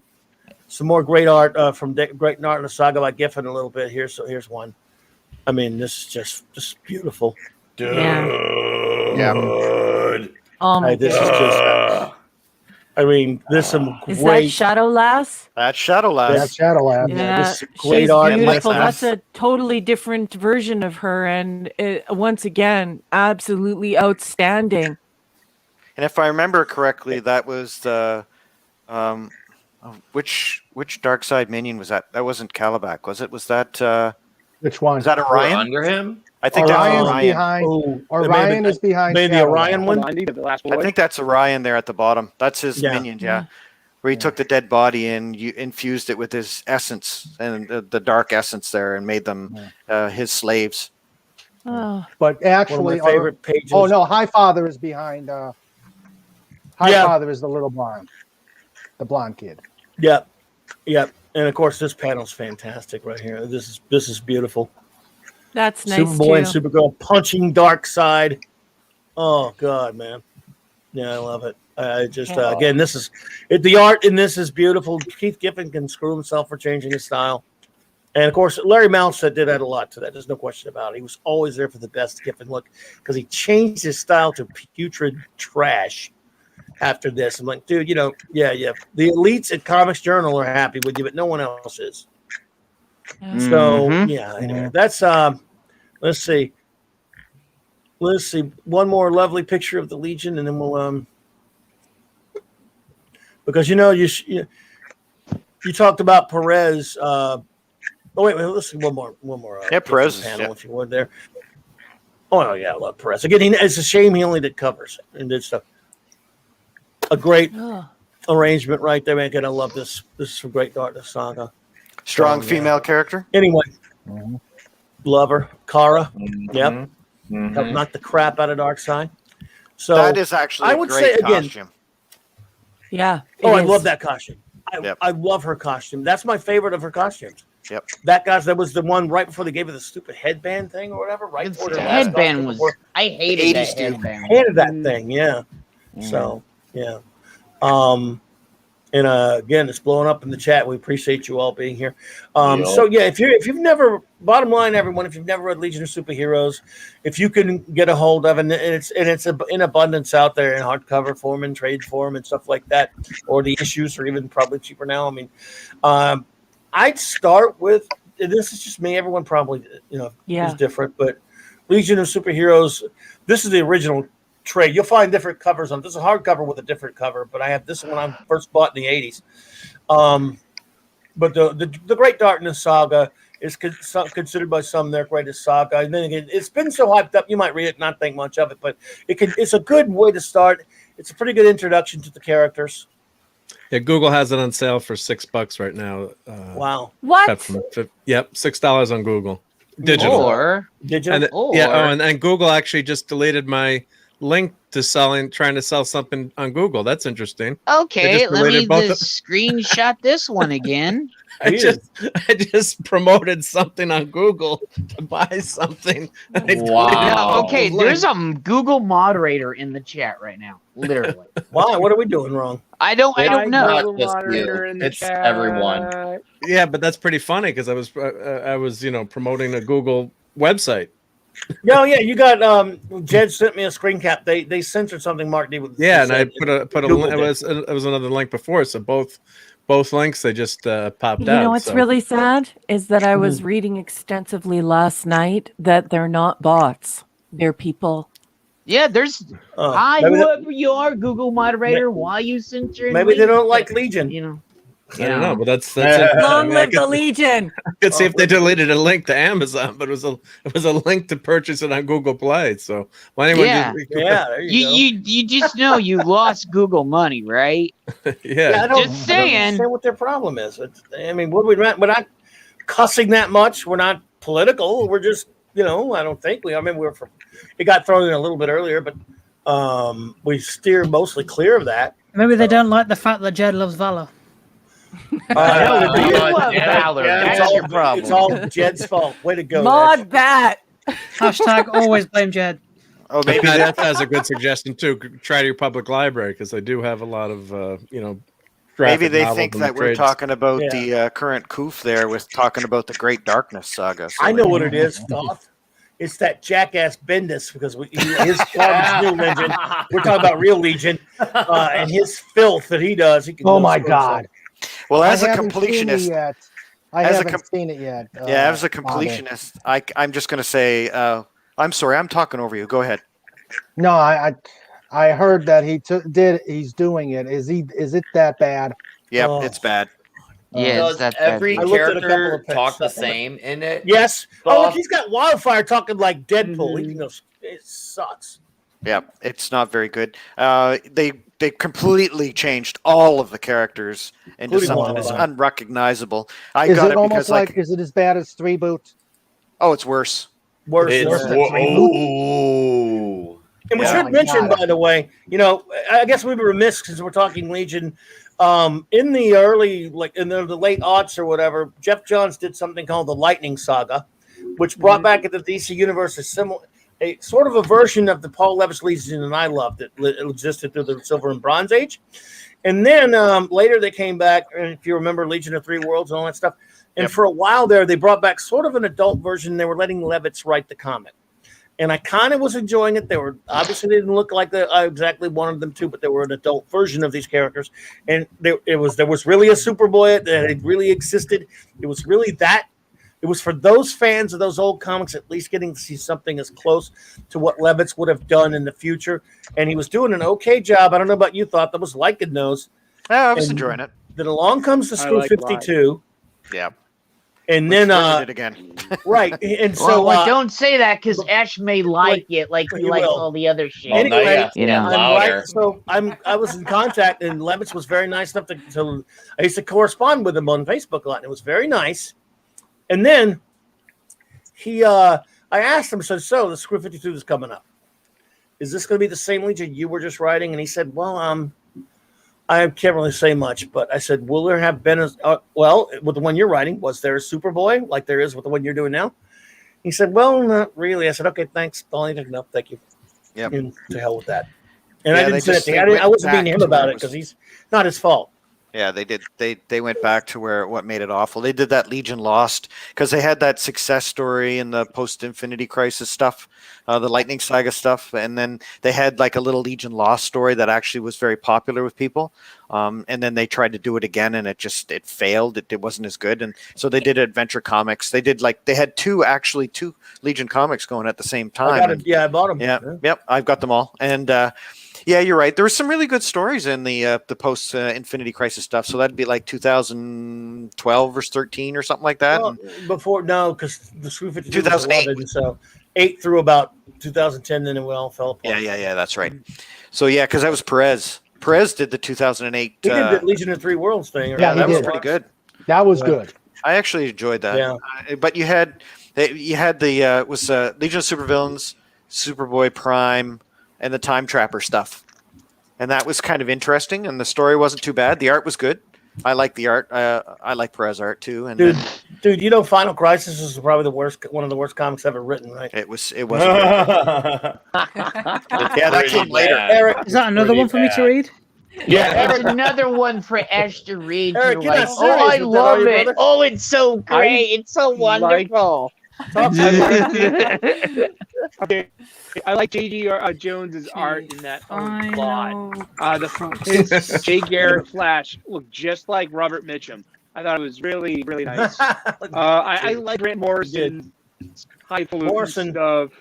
some more great art from Great Darkness Saga by Giffen a little bit here. So here's one. I mean, this is just beautiful. Dude. Yeah. Oh my This is goodness. just. I mean, there's some Is that great. Shadow Lass? That's Shadow Lass. That's Shadow Lab. Yeah, this is she's great art. beautiful. Like That's that. a totally different version of her, and once again, absolutely outstanding. And if I remember correctly, that was the which dark side minion was that? That wasn't Calabac, was it? Was that Which one? was that We're Orion? under him. I think Orion's that's Orion. behind. Orion is behind. Maybe the Cadillac. Orion one. I think that's Orion there at the bottom. That's his minion, yeah. Where he took the dead body and you infused it with his essence and the dark essence there and made them his slaves. Oh. But actually, one of my favorite pages. Oh no, High Father is behind. High Father is the little blonde, the blonde kid. Yep, yep. And of course, this panel's fantastic right here. This is beautiful. That's nice Superboy and too. Supergirl punching Darkseid. Oh God, man. Yeah, I love it. I just again, this is the art in this is beautiful. Keith Giffen can screw himself for changing his style, and of course, Larry Malmsted did add a lot to that. There's no question about it. He was always there for the best Giffen look because he changed his style to putrid trash. After this, I'm like, dude, yeah. The elites at Comics Journal are happy with you, but no one else is. So anyway, that's let's see. One more lovely picture of the Legion, and then we'll because you talked about Perez. Wait, let's see one more. Perez panel if you would there. Oh yeah, I love Perez. Again, it's a shame he only did covers and did stuff. A great arrangement right there, man. I love this. This is from Great Darkness Saga. Strong female character. Anyway, love her. Kara. Yep. Knocked the crap out of Darkseid. So that is actually I would great say again. costume. Yeah. I love that costume. I love her costume. That's my favorite of her costumes. Yep. That was the one right before they gave her the stupid headband thing or whatever. Right. The headband was. I hated that headband. Hated that thing. Yeah. So. Yeah. And again, it's blowing up in the chat. We appreciate you all being here. So yeah, if you've never, bottom line, everyone, if you've never read Legion of Superheroes, if you can get a hold of it, and it's in abundance out there in hardcover form and trade form and stuff like that, or the issues are even probably cheaper now. I mean, I'd start with, this is just me. Everyone probably is different, but Legion of Superheroes. This is the original trade. You'll find different covers on this. Is a hardcover with a different cover, but I have this one I first bought in the 80s. But the Great Darkness Saga is considered by some their greatest saga. And then again, it's been so hyped up, you might read it and not think much of it, but it's a good way to start. It's a pretty good introduction to the characters. Yeah, Google has it on sale for $6 right now. Wow. What? Yep, $6 on Google. Digital. Digital. And Google actually just deleted my link to trying to sell something on Google. That's interesting. Okay, let me screenshot this one again. I just promoted something on Google to buy something. Wow. Okay, there's a Google moderator in the chat right now. Literally. Why? What are we doing wrong? I don't know. It's everyone. Yeah, but that's pretty funny because I was promoting a Google website. No, yeah, you got Jed sent me a screen cap. They censored something Mark did with. Yeah, and I put a link. It was another link before, so both links they just popped out. You know what's really sad is that I was reading extensively last night that they're not bots; they're people. Yeah, there's whoever you are, Google moderator. Why you censoring? Maybe they don't like Legion. I don't know, but that's long live the Legion. I could see if they deleted a link to Amazon, but it was a link to purchase it on Google Play. So there you just know you lost Google money, right? Yeah, I don't understand what their problem is. We're not cussing that much. We're not political. We're just I don't think we. I mean, it got thrown in a little bit earlier, but we steer mostly clear of that. Maybe they don't like the fact that Jed loves Valor. Valor. That's your problem. It's all Jed's fault. Way to go. Mod bat. Hashtag always blame Jed. Oh, maybe that has a good suggestion too. Try to your public library because they do have a lot of Maybe they think that we're talking about the current coof there with talking about the Great Darkness Saga. So I know what it is, Thoth. It's that jackass Bendis because his New Legion. We're talking about real Legion and his filth that he does. He can my God. Well, as a completionist, I haven't seen it yet. As a completionist, I'm just going to say, I'm sorry, I'm talking over you. Go ahead. No, I heard that he's doing it. Is it that bad? Yep, it's bad. Yeah, Does every character talk the same in it? Yes. Oh, look, he's got Wildfire talking like Deadpool. He knows it sucks. Yeah, it's not very good. They completely changed all of the characters into Including something that's Wildfire. unrecognizable. Is it almost like, is it as bad as Three Boots? Oh, it's worse. Worse It's than Three Boots. And we should mention, by the way, I guess we were remiss because we're talking Legion. In the early, in the late aughts or whatever, Jeff Johns did something called the Lightning Saga, which brought back into the DC universe a sort of a version of the Paul Levis Legion, and I loved it. It existed through the Silver and Bronze Age. And then later they came back, and if you remember Legion of Three Worlds and all that stuff. And for a while there, they brought back sort of an adult version. They were letting Levitz write the comic. And I kind of was enjoying it. They were obviously they didn't look like I exactly wanted them to, but they were an adult version of these characters. And there was really a Superboy that had really existed. It was really that. It was for those fans of those old comics, at least getting to see something as close to what Levitz would have done in the future. And he was doing an okay job. I don't know about you, Thought. That was liking those. Yeah, I was enjoying it. Then along comes the Screw 52. Yeah. And then it again. Right. And so don't say that because Ash may like it like he likes all the other shit. Anyway, louder. So I was in contact, and Levitz was very nice enough to I used to correspond with him on Facebook a lot, and it was very nice. And then I asked him, so the Screw 52 is coming up. Is this going to be the same Legion you were just writing? And he said, well, I can't really say much, but I said, will there have been with the one you're writing, was there a Superboy like there is with the one you're doing now? He said, well, not really. I said, okay, thanks. All I need to know. Thank you. Yep. And to hell with that. And I didn't say anything. I wasn't being to him about it because he's not his fault. Yeah, they did. They went back to what made it awful. They did that Legion Lost because they had that success story in the post-Infinity Crisis stuff, the Lightning Saga stuff, and then they had like a little Legion Lost story that actually was very popular with people. And then they tried to do it again, and it failed. It wasn't as good, and so they did Adventure Comics. They had two Legion comics going at the same time. I bought them. Yeah, yep, I've got them all, and. Yeah, you're right. There were some really good stories in the post Infinity Crisis stuff. So that'd be like 2012 or 13 or something like that. Well, because the Screw 52 2008. 11, so 8 through about 2010, then it all fell apart. Yeah, that's right. So yeah, because that was Perez. Perez did the 2008. He did the Legion of Three Worlds thing. Yeah, that was pretty good. That was good. I actually enjoyed that. Yeah. But you had the Legion of Supervillains, Superboy Prime, and the Time Trapper stuff. And that was kind of interesting, and the story wasn't too bad. The art was good. I like the art. I like Perez art too. And dude, Final Crisis is probably one of the worst comics ever written, right? It was. Yeah, that came later. Eric, is that another one for me to read? Yeah, it's another one for Ash to read. Eric, you're you're like, not serious I with love that, are you, it. brother? Oh, it's so great. It's so wonderful. Okay, I like G.G. Jones's art in that a lot. His Jay Garrett Flash looked just like Robert Mitchum. I thought it was really, really nice. I like Grant Morrison's highfalutin stuff.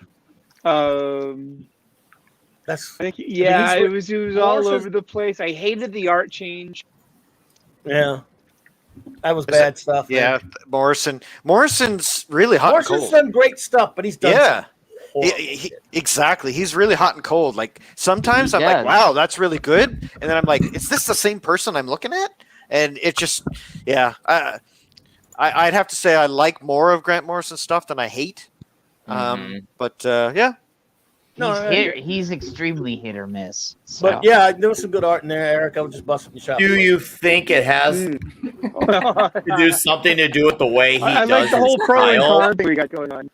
It was all over the place. I hated the art change. Yeah. That was bad stuff. Yeah, man. Morrison's really hot and cold. Morrison's done great stuff, but he's done exactly. He's really hot and cold. Like sometimes I'm like, wow, that's really good. And then I'm like, is this the same person I'm looking at? And it just, I'd have to say I like more of Grant Morrison's stuff than I hate. But yeah. He's extremely hit or miss. So. But yeah, there was some good art in there, Eric. I was just busting your shop. Do you think it has to do something to do with the way he does I like the whole pro and con thing we got going on.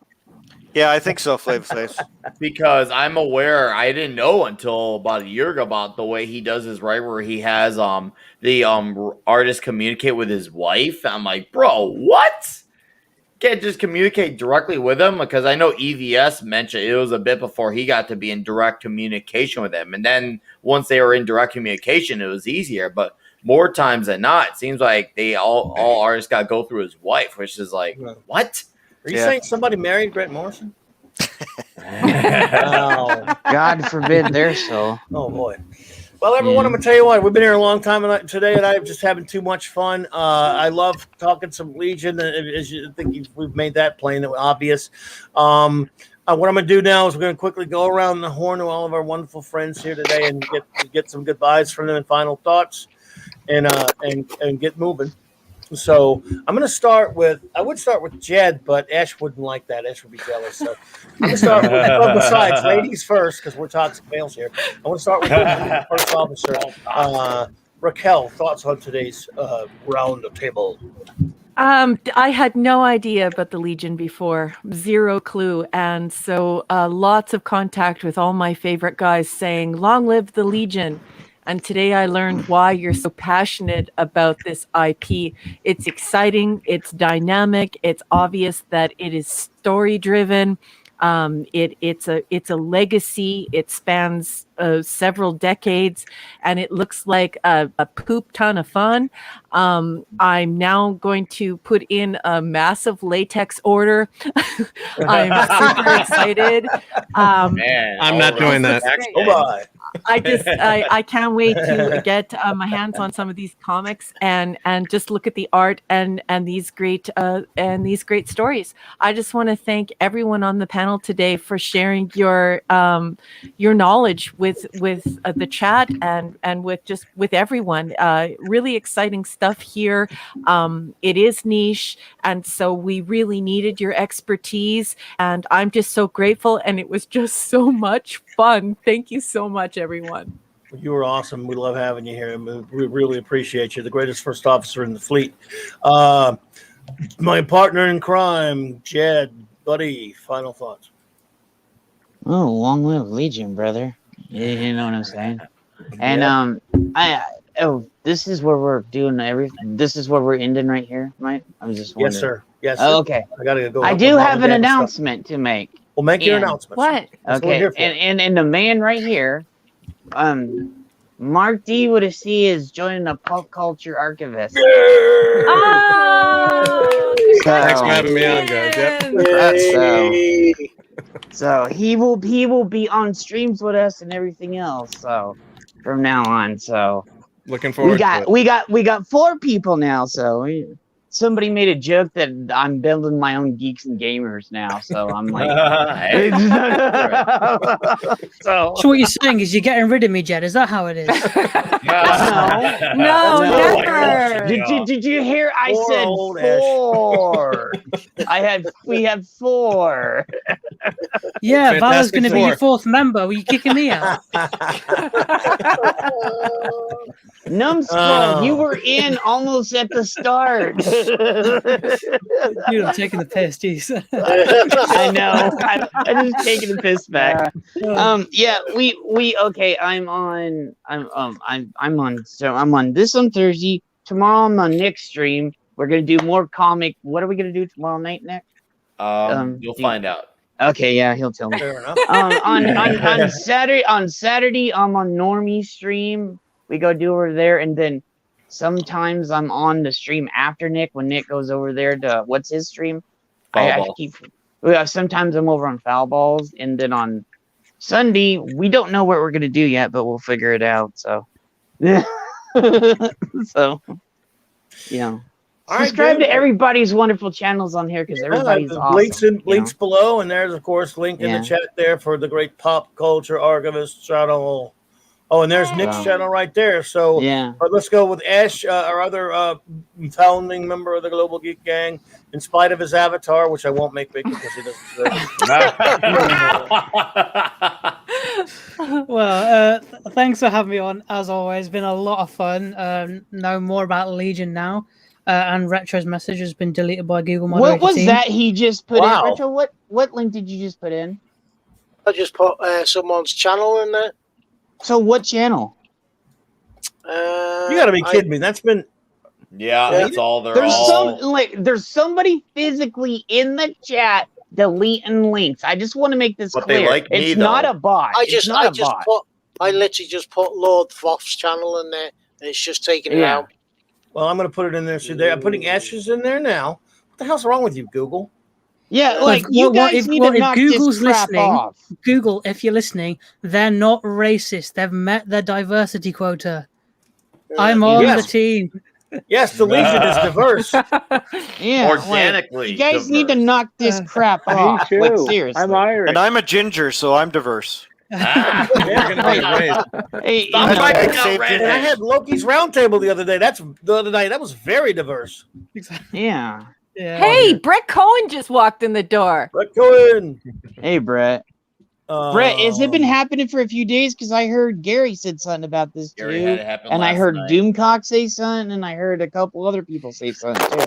Yeah, I think so, Flav says. Because I'm aware, I didn't know until about a year ago about the way he does his write, where he has the artist communicate with his wife. I'm like, bro, what? Can't just communicate directly with him? Because I know EVS mentioned it was a bit before he got to be in direct communication with him. And then once they were in direct communication, it was easier. But more times than not, it seems like they all artists got to go through his wife, which is like, what? Are you saying somebody married Grant Morrison? God forbid their soul. Oh boy. Well, everyone, I'm gonna tell you what. We've been here a long time today, and I'm just having too much fun. I love talking some Legion. As you think, we've made that plain and obvious. What I'm gonna do now is we're gonna quickly go around the horn to all of our wonderful friends here today and get some goodbyes from them and final thoughts, and get moving. So I'm going to start with, I would start with Jed, but Ash wouldn't like that. Ash would be jealous. So I'm going to start with, well, besides, ladies first, because we're toxic males here. I want to start with the first officer. Raquel, thoughts on today's round of table? I had no idea about the Legion before, zero clue. And so lots of contact with all my favorite guys saying, long live the Legion. And today I learned why you're so passionate about this IP. It's exciting, it's dynamic, it's obvious that it is story driven. It's a legacy. It spans several decades, and it looks like a poop ton of fun. I'm now going to put in a massive latex order. I'm super excited. Man, I'm not doing that. I can't wait to get my hands on some of these comics and just look at the art and these great stories. I just want to thank everyone on the panel today for sharing your knowledge with the chat and with everyone. Really exciting stuff here. It is niche, and so we really needed your expertise, and I'm just so grateful, and it was just so much fun. Thank you so much, everyone. You were awesome. We love having you here, and we really appreciate you. The greatest first officer in the fleet. My partner in crime, Jed, buddy, final thoughts. Oh, long live Legion, brother. You know what I'm saying? And this is where we're doing everything. This is where we're ending right here, right? I was just wondering. Yes, sir. Yes. Oh, okay. I gotta go. I do have an announcement to make. Well, make your announcement. What? Okay. And the man right here, Mark D. with a C is joining a pop culture archivist. Thanks for having me on, guys. Yep. So he will be on streams with us and everything else. So from now on, so looking forward. We got 4 people now. So somebody made a joke that I'm building my own geeks and gamers now. So I'm like, so what you're saying is you're getting rid of me, Jed? Is that how it is? No, never. Did you hear? I said 4. We have 4. Yeah, Vala's going to be your 4th member. Were you kicking me out? Numbskull, you were in almost at the start. Dude, I'm taking the piss, jeez. I know. I'm just taking the piss back. Yeah, we okay. I'm on this on Thursday. Tomorrow I'm on Nick's stream. We're gonna do more comic. What are we gonna do tomorrow night, Nick? You'll find out. Okay, yeah, he'll tell me. Fair enough. On Saturday, I'm on Normie's stream. We go do over there, and then sometimes I'm on the stream after Nick when Nick goes over there to what's his stream. Sometimes I'm over on Foul Balls, and then on Sunday we don't know what we're gonna do yet, but we'll figure it out. So, so you know. Subscribe to everybody's wonderful channels on here because everybody's awesome. Links below, and there's of course link in the chat there for the great pop culture archivist channel. Oh, and there's Nick's channel right there. So let's go with Ash, our other founding member of the Global Geek Gang. In spite of his avatar, which I won't make big because he doesn't deserve it. Well, thanks for having me on. As always, been a lot of fun. Know more about Legion now. And Retro's message has been deleted by Google Moderator. What was that he just put in? Retro, what link did you just put in? I just put someone's channel in there. So what channel? You gotta be kidding me. That's been that's all there's somebody physically in the chat deleting links. I just want to make this clear. It's not a bot. I literally just put Lord Thoth's channel in there, and it's just taking it out. Well, I'm going to put it in there. So I'm putting Ash's in there now. What the hell's wrong with you, Google? Yeah, like you guys need to knock Google's this crap listening, off. Google, if you're listening, they're not racist. They've met their diversity quota. I'm on the team. Yes, the Legion is diverse. Yeah, organically. you guys need to knock this crap off. too. Like, seriously. I'm Irish. And I'm a ginger, so I'm diverse. You're gonna be raised. Hey, Stop you know, fighting Same out, Red. thing. I had Loki's roundtable the other day. That was very diverse. yeah. Hey, Brett Cohen just walked in the door. Brett Cohen. Hey, Brett. Brett, has it been happening for a few days? Because I heard Gary said something about this Gary too, had it happen and I last heard night. Doomcock say something, and I heard a couple other people say something too.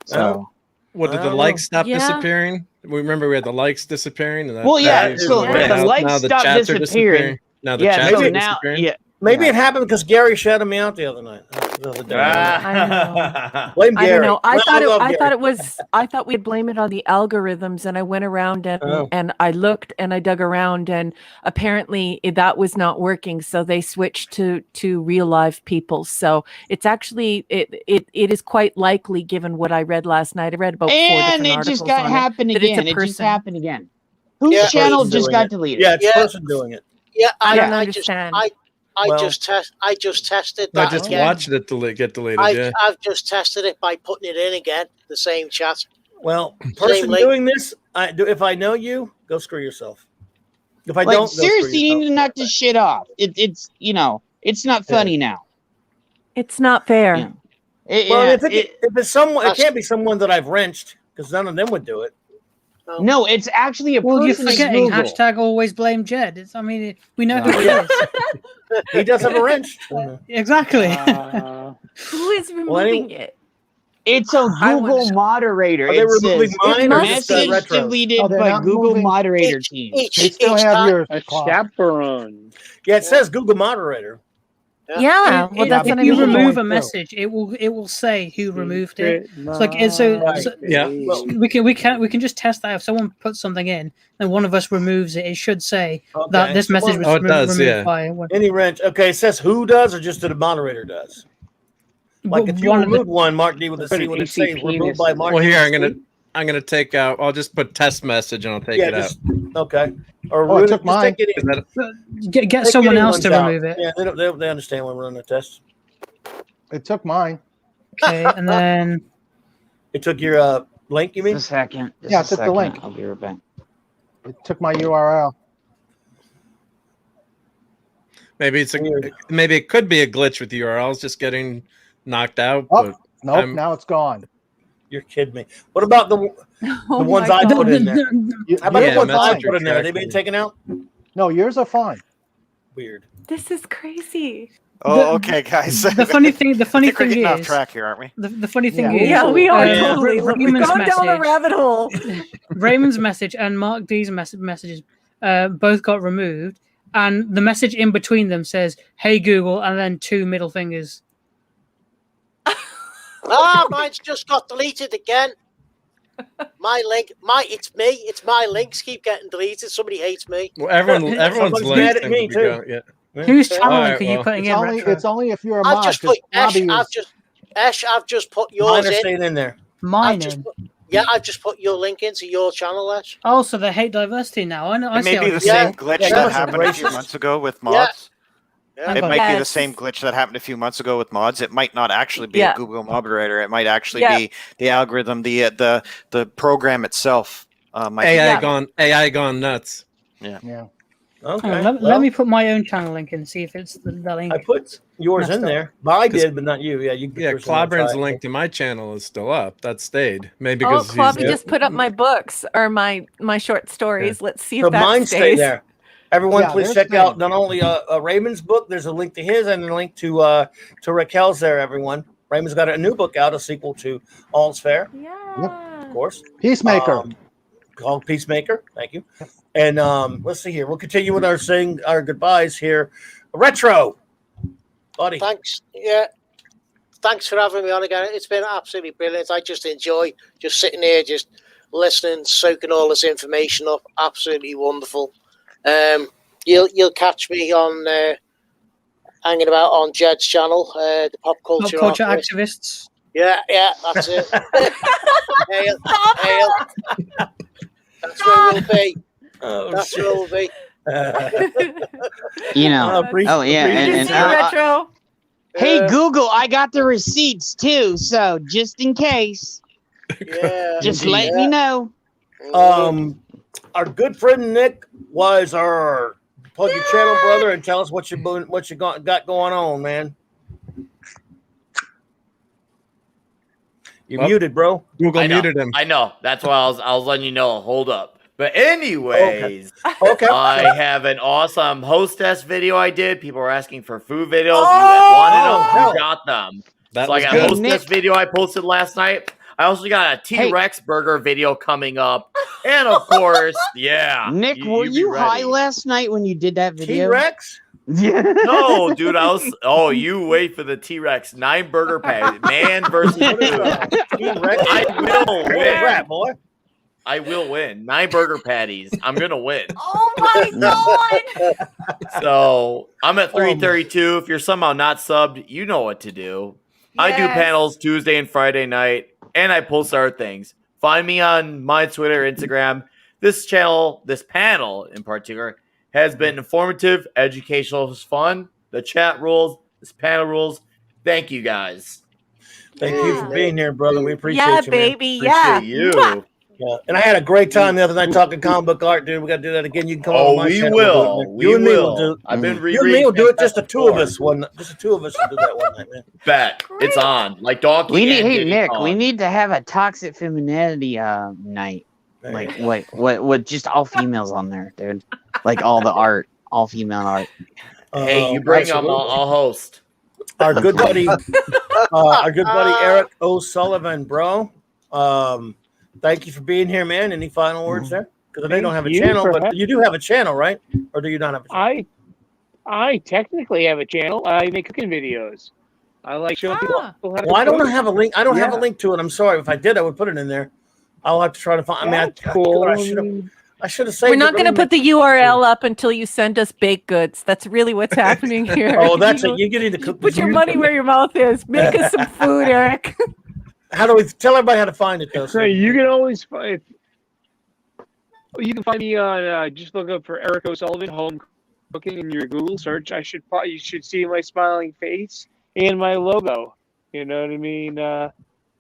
So, What did I the don't likes know. stop Yeah. disappearing? We remember we had the likes disappearing. And that, well, yeah. that So went the out. likes Now the stopped chats are disappearing. Now the Yeah, chats so are now, disappearing. yeah. Maybe it happened because Gary shut me out the other night. The other day. Blame I Gary. don't know. I Well, thought love I Gary. thought it was. I thought we'd blame it on the algorithms, and I went around and I looked and I dug around, and apparently that was not working. So they switched to real live people. So it's actually it is quite likely, given what I read last night. I read about 4 And different it articles just got on happened that it's again. a It just person. happened again. Whose Yeah, channel person just doing got it. deleted? Yeah, it's Yeah. person doing it. Yeah, I don't I just understand. I just tested I that just again. watched it get deleted. Yeah. I've just tested it by putting it in again, the same chat. Well, person link. doing this, if I know you, go screw yourself. If I Like, don't, seriously, you go need to knock this shit off. It's it's not funny now. It's not fair. Yeah. Well, Yeah, if it's someone, it can't be someone that I've wrenched because none of them would do it. no, it's actually a Well, you're person. at forgetting Google. hashtag always blame Jed. I mean, we know who Yeah. it is. He does have a wrench. Exactly. Who is removing it? It's a Google moderator. Are they It removing says mine or just message retros? deleted Oh, they're by not Google moving- moderator team. They still have yours. A Clark. chaperone. Yeah, it says Google moderator. Yeah, well, that's if what I you mean. remove a Through. message, it will say who removed it. Secret It's like it's so, Right. so Yeah. Well, we can just test that. If someone puts something in and one of us removes it, it should say Okay. that this message was Oh, it does, removed yeah. by Any wrench. Okay, it says who does or just that the moderator does. Like if you one of the- removed one, Mark D with a Put C, an would it say ACP removed by Mark Well, D here with a C? I'm gonna take out. I'll just put test message and I'll take Yeah, it just okay. Or Oh, I just took mine. take it in. out. Is that- get Take someone any else ones to out. remove it. Yeah, they understand when we're running a test. It took mine. Okay, and then It took your link, you mean? Just a second. Just Yeah, a it's at the second. link. I'll be right back. It took my URL. Maybe maybe it could be a glitch with URLs just getting knocked out. Oh, But nope. Now it's gone. You're kidding me. What about the Oh ones my I God. put in there? How about Yeah, the ones I message put in there? Are they tracking. being taken out? No, yours are fine. Weird. This is crazy. Oh, okay, guys. the funny thing I think we're thing getting off is track here, aren't we? the funny thing Yeah. is Yeah, we are Yeah. totally. We've Raymond's gone down a message- rabbit hole. Raymond's message and Mark D's messages both got removed, and the message in between them says "Hey Google" and then 2 middle fingers. Mine's just got deleted again. My link, it's me. It's my links keep getting deleted. Somebody hates me. well, everyone's Someone's links mad at seem me, to be too. going- yeah. Whose channel All link right, are you well, putting It's in? only, Retro? it's only if you're a I've mod. just 'cause put Ash. Robbie I've just put Mine yours are in. staying in there. Mine in. I've just put your link into your channel, Ash. Oh, so they hate diversity now. I It see may how be it the is. same Yeah. glitch Yeah, that that's happened a few racist. months ago with mods. Yeah. It might be the Yes. same glitch that happened a few months ago with mods. It might not actually be Yeah. a Google moderator. It might actually Yeah. be the algorithm, the program itself. Might be AI gone nuts. Yeah. Okay. Hang on, let me put my own channel link in, see if it's the link. I put yours Messed in up. there. But I did, but not you. Yeah, you. Yeah, Clobberin's link to my channel is still up. That stayed. Maybe Oh, because Clobby just put up my books or my short stories. Let's see if So that mine stays. stay there. Everyone, Yeah, please they're check staying. out not only Raymond's book. There's a link to his and a link to Raquel's there. Everyone, Raymond's got a new book out, a sequel to All's Fair, Yeah. of course. Peacemaker. Called Peacemaker. Thank you. And let's see here. We'll continue with our goodbyes here. Retro, buddy. Thanks. Yeah. Thanks for having me on again. It's been absolutely brilliant. I just enjoy just sitting here, just listening, soaking all this information up. Absolutely wonderful. You'll catch me on hanging about on Jed's channel, the Pop Culture Pop culture Archivist. activists. Yeah, that's it. Hail. That's where we'll be. That's where we'll be. You know. Oh yeah, and retro. Hey Google, I got the receipts too, so just in case. Yeah. Just let me know. Our good friend Nick Weiser, plug your channel, brother, and tell us what you got going on, man. You're muted, bro. Google muted him. I know. That's why I was letting you know. Hold up. But anyways, okay. I have an awesome hostess video I did. People were asking for food videos. You wanted them. You got them. So I got a hostess video I posted last night. I also got a T-Rex burger video coming up. And of course, Nick, were you high last night when you did that video? T-Rex? Yeah. No, dude, you wait for the T-Rex 9 burger patty. Man versus food. T-Rex. I will win. Crap, boy. I will win. 9 burger patties. I'm gonna win. Oh my god! So I'm at 332. If you're somehow not subbed, you know what to do. I do panels Tuesday and Friday night, and I post our things. Find me on my Twitter, Instagram. This panel in particular, has been informative, educational, fun. The chat rules, this panel rules. Thank you guys. Thank you for being here, brother. We appreciate you, baby. Man. Yeah, you. Yeah, and I had a great time the other night talking comic book art, dude. We got to do that again. You can come on my channel. We will. Do it. I've been rereading. You and me will do it. Just the two of us. Just the two of us will do that one night, man. Bet it's on. Like Donkey. We need, Nick. We need to have a toxic femininity night. Like what? Just all females on there, dude. Like all the art, all female art. Hey, you bring them. I'll host. Our good buddy, Eric O'Sullivan, bro. Thank you for being here, man. Any final words there? Because they don't have a channel, but you do have a channel, right? Or do you not have a channel? I technically have a channel. I make cooking videos. I like showing people how to Well, I don't have a link. I don't have a link to it. I'm sorry. If I did, I would put it in there. I'll have to try to find. I should have saved. We're not going to put the URL up until you send us baked goods. That's really what's happening here. Oh, that's it. You need to cook. Put your money where your mouth is. Make us some food, Eric. How do we tell everybody how to find it, though? So you can always find. You can find me on. Just look up for Eric O'Sullivan Home Cooking in your Google search. You should see my smiling face and my logo. You know what I mean? The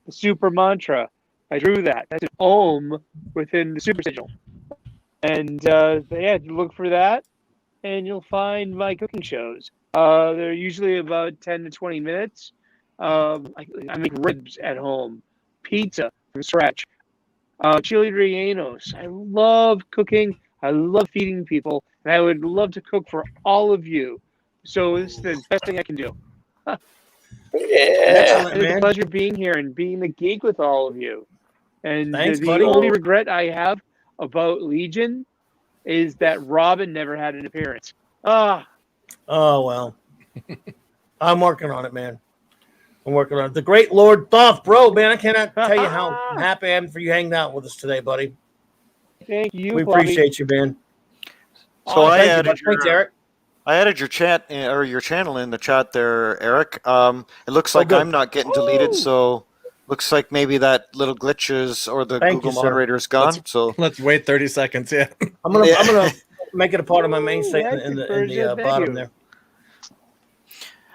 super mantra. I drew that. That's an ohm within the super sigil. And look for that, and you'll find my cooking shows. They're usually about 10 to 20 minutes. I make ribs at home, pizza from scratch, chili rellenos. I love cooking. I love feeding people, and I would love to cook for all of you. So this is the best thing I can do. It's a pleasure being here and being the geek with all of you. And thanks, the buddy. only regret I have about Legion is that Robin never had an appearance. Oh well. I'm working on it, man. I'm working on it. The great Lord Thoth, bro, man. I cannot tell you how happy I am for you hanging out with us today, buddy. Thank you. We appreciate you, man. So thanks, Eric. I added your chat or your channel in the chat there, Eric. It looks like I'm not getting deleted, so looks like maybe that little glitch is, or the Google moderator is gone. Let's wait 30 seconds. Yeah, I'm gonna make it a part of my main statement in the bottom there.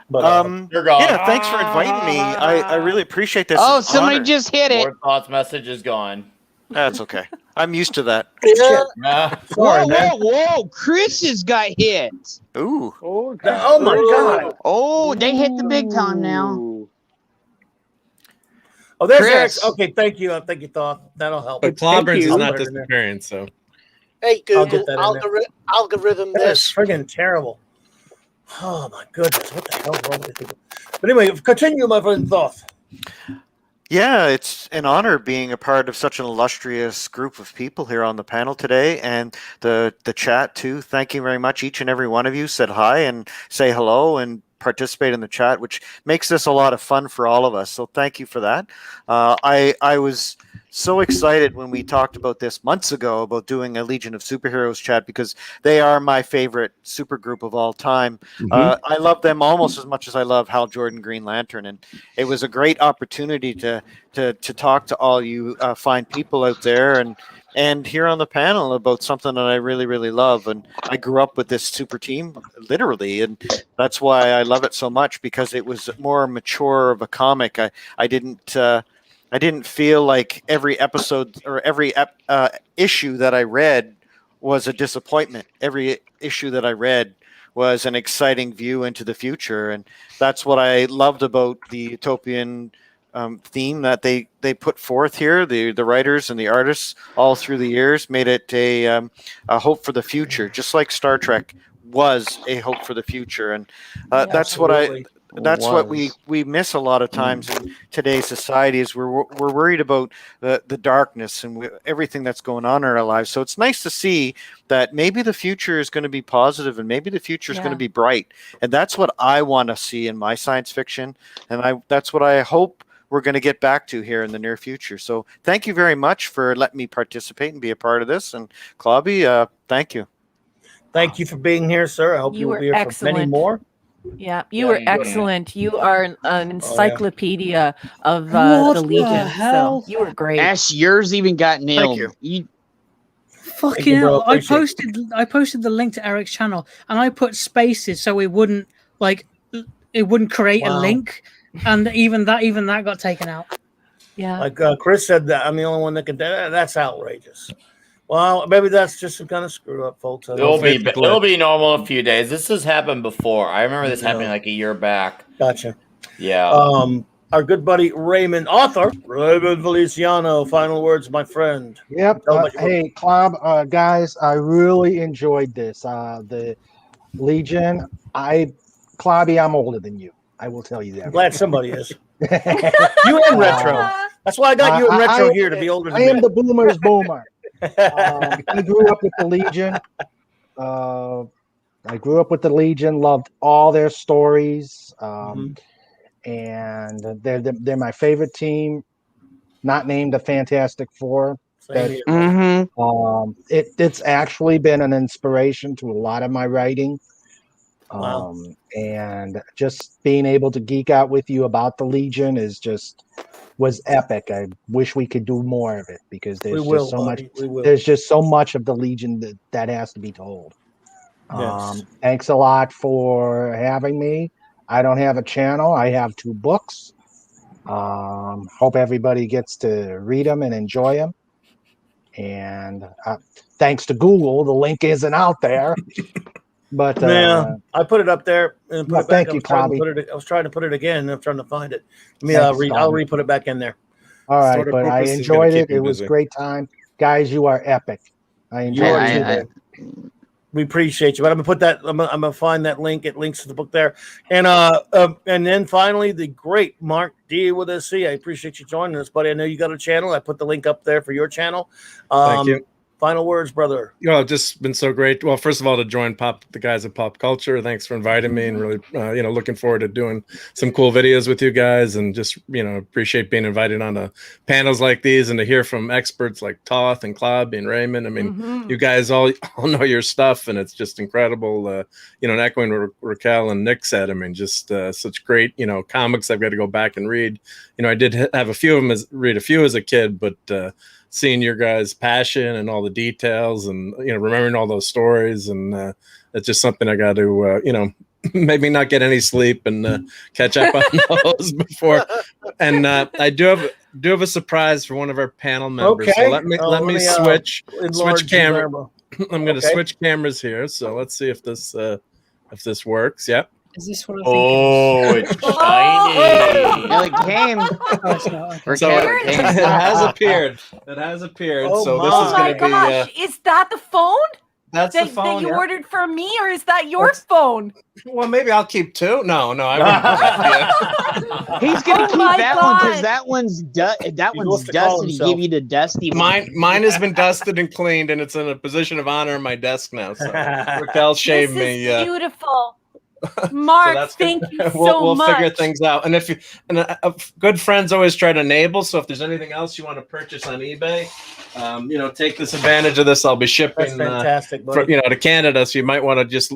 But you're gone. Yeah, thanks for inviting me. I really appreciate this. Oh, somebody just hit it. Lord Thoth's message is gone. That's okay. I'm used to that. Whoa! Chris has got hit. Ooh. Oh my God. Oh, they hit the big time now. Oh, there's Eric. Okay, thank you. Thank you, Thoth. That'll help. But Clobberin's is not disappearing, so. Hey, Google, algorithm this. That's friggin' terrible. Oh, my goodness. What the hell's wrong with people? But anyway, continue, my friend Thoth. Yeah, it's an honor being a part of such an illustrious group of people here on the panel today, and the chat too. Thank you very much. Each and every one of you said hi and say hello, and participate in the chat, which makes this a lot of fun for all of us. So thank you for that. I was so excited when we talked about this months ago about doing a Legion of Superheroes chat, because they are my favorite super group of all time. I love them almost as much as I love Hal Jordan Green Lantern, and it was a great opportunity to talk to all you fine people out there and here on the panel about something that I really, really love. And I grew up with this super team, literally, and that's why I love it so much, because it was more mature of a comic. I didn't feel like every episode or every issue that I read was a disappointment. Every issue that I read was an exciting view into the future, and that's what I loved about the utopian theme that they put forth here. The writers and the artists all through the years made it a hope for the future, just like Star Trek was a hope for the future. And that's what we miss a lot of times in today's society, is we're worried about the darkness and everything that's going on in our lives. So it's nice to see that maybe the future is going to be positive, and maybe the future is going to be bright. And that's what I want to see in my science fiction, and that's what I hope we're going to get back to here in the near future. So thank you very much for letting me participate and be a part of this. And Clobby, thank you. Thank you for being here, sir. I hope you will be here for many more. Yeah, you were excellent. You are an encyclopedia of the Legion. So you were great. Ash, yours even got nailed. Thank you. Fucking hell. I posted the link to Eric's channel, and I put spaces so it wouldn't create a link. And even that got taken out. Yeah. Like Chris said, that I'm the only one that can do that. That's outrageous. Well, maybe that's just some kind of screw up, folks. It'll be normal in a few days. This has happened before. I remember this happening like a year back. Gotcha. Yeah. Our good buddy Raymond, author Raymond Feliciano. Final words, my friend. Yep. Hey, Clobb, guys, I really enjoyed this. The Legion. Clobby, I'm older than you. I will tell you that. I'm glad somebody is. You and Retro. That's why I got you and Retro here, to be older than I am the boomer's boomer. I grew up with the Legion. Loved all their stories. And they're my favorite team. Not named the Fantastic Four. It's actually been an inspiration to a lot of my writing. And just being able to geek out with you about the Legion was epic. I wish we could do more of it, because there's just so much of the Legion that has to be told. Yes. Thanks a lot for having me. I don't have a channel. I have 2 books. Hope everybody gets to read them and enjoy them. And thanks to Google, the link isn't out there. But I put it up there and put it back. Thank you, Clobby. I was trying to put it again, and I'm trying to find it. I'll re-put it back in there. All right, but I enjoyed it. It was a great time, guys. You are epic. I enjoyed it. We appreciate you, but I'm gonna put that. I'm gonna find that link. It links to the book there, and then finally the great Mark D with a C. I appreciate you joining us, buddy. I know you got a channel. I put the link up there for your channel. Thank you. Final words, brother. It's just been so great. Well, first of all, to join the guys at Pop Culture. Thanks for inviting me, and really, looking forward to doing some cool videos with you guys, and just, appreciate being invited on to panels like these, and to hear from experts like Thoth and Clobby and Raymond. I mean, you guys all know your stuff, and it's just incredible. And echoing what Raquel and Nick said, I mean, just such great, comics I've got to go back and read. I did have a few of them read a few as a kid, but seeing your guys' passion and all the details, and remembering all those stories, and it's just something I got to maybe not get any sleep and catch up on those before. And I do have a surprise for one of our panel members. Okay. So let me switch camera. I'm going to switch cameras here. So let's see if this works. Yep. Is this what I think? It's shiny. It came. It has appeared. It has appeared. Oh, so this Oh is my going to be. gosh! Is that the phone? That's the phone. That you ordered for me, or is that your phone? Well, maybe I'll keep 2. No, I wouldn't. He's gonna keep my that one, because God. that one's wants to call dusted. He himself. gave you the dusty one. Mine has been dusted and cleaned, and it's in a position of honor on my desk now. So Raquel shaved This me. is beautiful. Mark, thank you so we'll much. figure things out. And if you good friends always try to enable. So if there's anything else you want to purchase on eBay, take this advantage of this. I'll be shipping. That's fantastic, buddy. To Canada. So you might want to just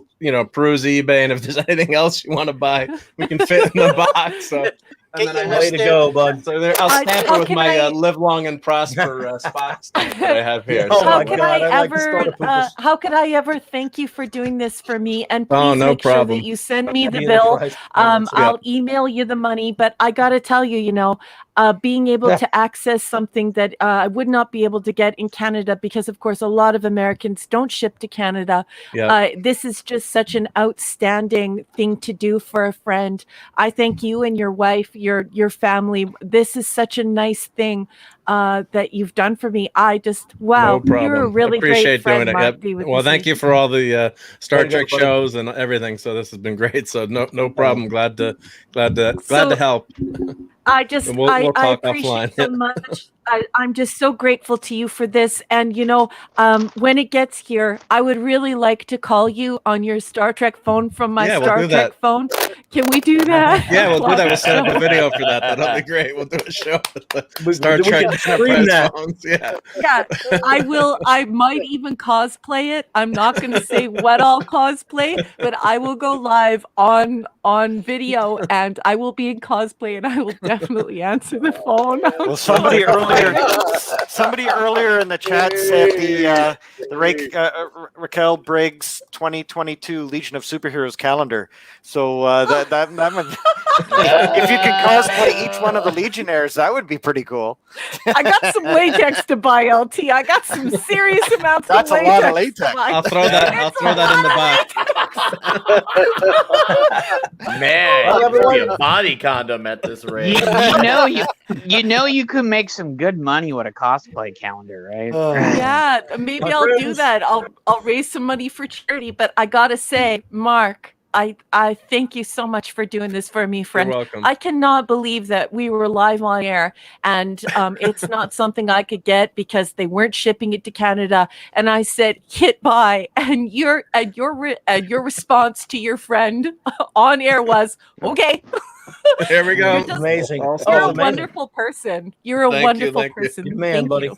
peruse eBay, and if there's anything else you want to buy, we can fit in the box. So. And then way to go, bud. So there, I'll stamp it with my live long and prosper spot stamp that I have here. How could I ever thank you for doing this for me? And please no make sure problem. that you send me the bill. I'll email you the money, but I got to tell you, being able to access something that I would not be able to get in Canada because, of course, a lot of Americans don't ship to Canada. This is just such an outstanding thing to do for a friend. I thank you and your wife, your family. This is such a nice thing that you've done for me. I just, wow, no problem. You're a really appreciate great friend, doing Mark, it. Well, thank you for all the Star Trek shows and everything. So this has been great. So no problem. Glad to help. I just, we'll I talk appreciate offline. so much. I'm just so grateful to you for this. And, when it gets here, I would really like to call you on your Star Trek phone from my Star Trek phone. Can we do that? Yeah, we'll do that. We'll set up a video for that. That'll be great. We'll do a show with Star Trek phones. Yeah. Yeah, I will. I might even cosplay it. I'm not going to say what I'll cosplay, but I will go live on video and I will be in cosplay and I will definitely answer the phone. Well, somebody earlier in the chat said the Raquel Briggs 2022 Legion of Superheroes calendar. So that if you could cosplay each one of the Legionnaires, that would be pretty cool. I got some latex to buy, LT. I got some serious amounts That's of latex. That's a lot of latex. I'll throw that in the box. Man, well, be a body condom at this rate. You could make some good money with a cosplay calendar, right? Yeah, maybe I'll do that. I'll raise some money for charity. But I gotta say, Mark, I thank you so much for doing this for me, friend. You're welcome. I cannot believe that we were live on air and it's not something I could get because they weren't shipping it to Canada. And I said, hit buy. And your response to your friend on air was, okay. There we go. Amazing. You're a wonderful person. You're a wonderful person. Good man, buddy.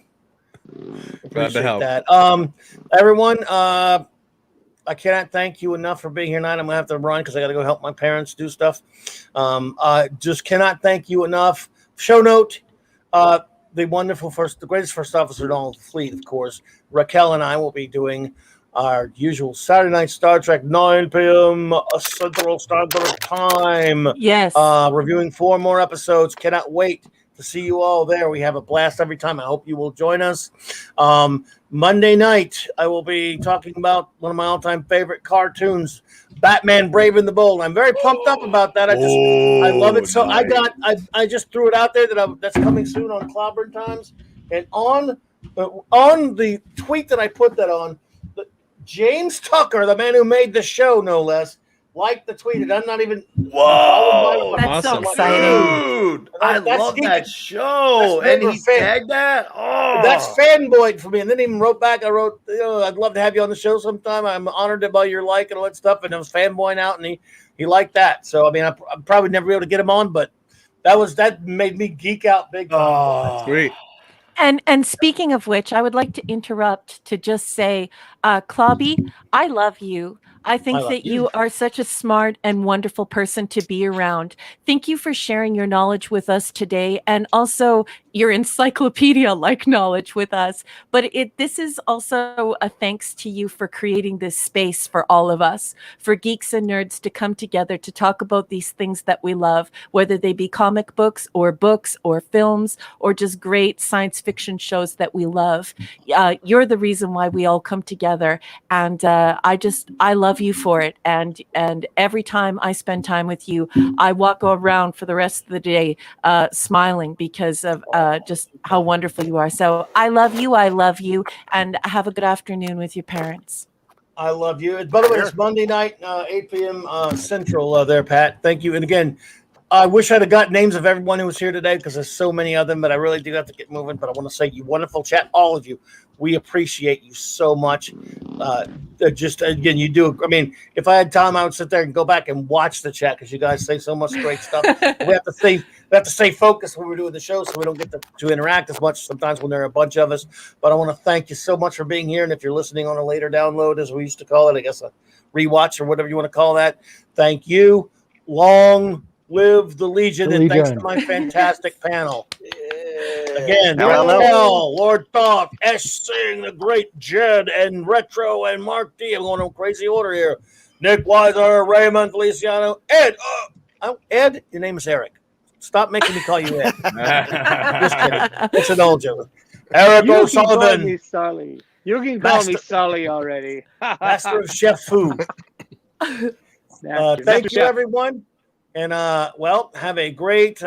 Glad to help. That. Everyone, I cannot thank you enough for being here tonight. I'm gonna have to run because I got to go help my parents do stuff. Just cannot thank you enough. Show note: the greatest first officer in all the fleet, of course. Raquel and I will be doing our usual Saturday night Star Trek 9 p.m. Central Standard Time. Yes. Reviewing 4 more episodes. Cannot wait to see you all there. We have a blast every time. I hope you will join us. Monday night, I will be talking about one of my all-time favorite cartoons, Batman Brave and the Bold. I'm very pumped up about that. I love it. So nice. I just threw it out there that's coming soon on Clobbering Times. And on the tweet that I put that on, James Tucker, the man who made the show, no less, liked the tweet. And I'm not even. Whoa! That's awesome. so exciting. Dude, I love that show. And he tagged that? Oh. That's fanboyed for me. And then he even wrote back. I wrote, I'd love to have you on the show sometime. I'm honored by your like and all that stuff. And I was fanboying out, and he liked that. So, I mean, I'm probably never be able to get him on, but that made me geek out big time. Oh, great. And speaking of which, I would like to interrupt to just say, Clobby, I love you. I think that you are such a smart and wonderful person to be around. Thank you for sharing your knowledge with us today, and also your encyclopedia-like knowledge with us. But this is also a thanks to you for creating this space for all of us, for geeks and nerds to come together to talk about these things that we love, whether they be comic books or films or just great science fiction shows that we love. You're the reason why we all come together, and I love you for it. And every time I spend time with you, I walk around for the rest of the day smiling because of just how wonderful you are. So I love you, and have a good afternoon with your parents. I love you. By the way, it's Monday night, 8 p.m. Central there, Pat. Thank you. And again, I wish I'd have got names of everyone who was here today because there's so many of them, but I really do have to get moving. But I want to say, you wonderful chat, all of you. We appreciate you so much. Just again, you do. I mean, if I had time, I would sit there and go back and watch the chat because you guys say so much great stuff. We have to stay focused when we're doing the show, so we don't get to interact as much sometimes when there are a bunch of us. But I want to thank you so much for being here. And if you're listening on a later download, as we used to call it, I guess a rewatch or whatever you want to call that, thank you. Long live the Legion, and thanks to my fantastic panel. Again, Lord Thoth, S. Singh, the great Jed, and Retro, and Mark D. I'm going in crazy order here. Nick Weiser, Raymond, Feliciano, Ed. Ed, your name is Eric. Stop making me call you Ed. Just kidding. It's an old joke. Eric O'Sullivan. You can call me Sully already. Master of Chef Food. Thank you, everyone. And, have a great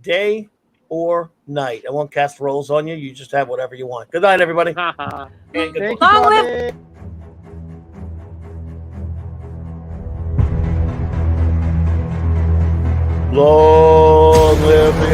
day or night. I won't cast rolls on you. You just have whatever you want. Good night, everybody. Long live. Long live the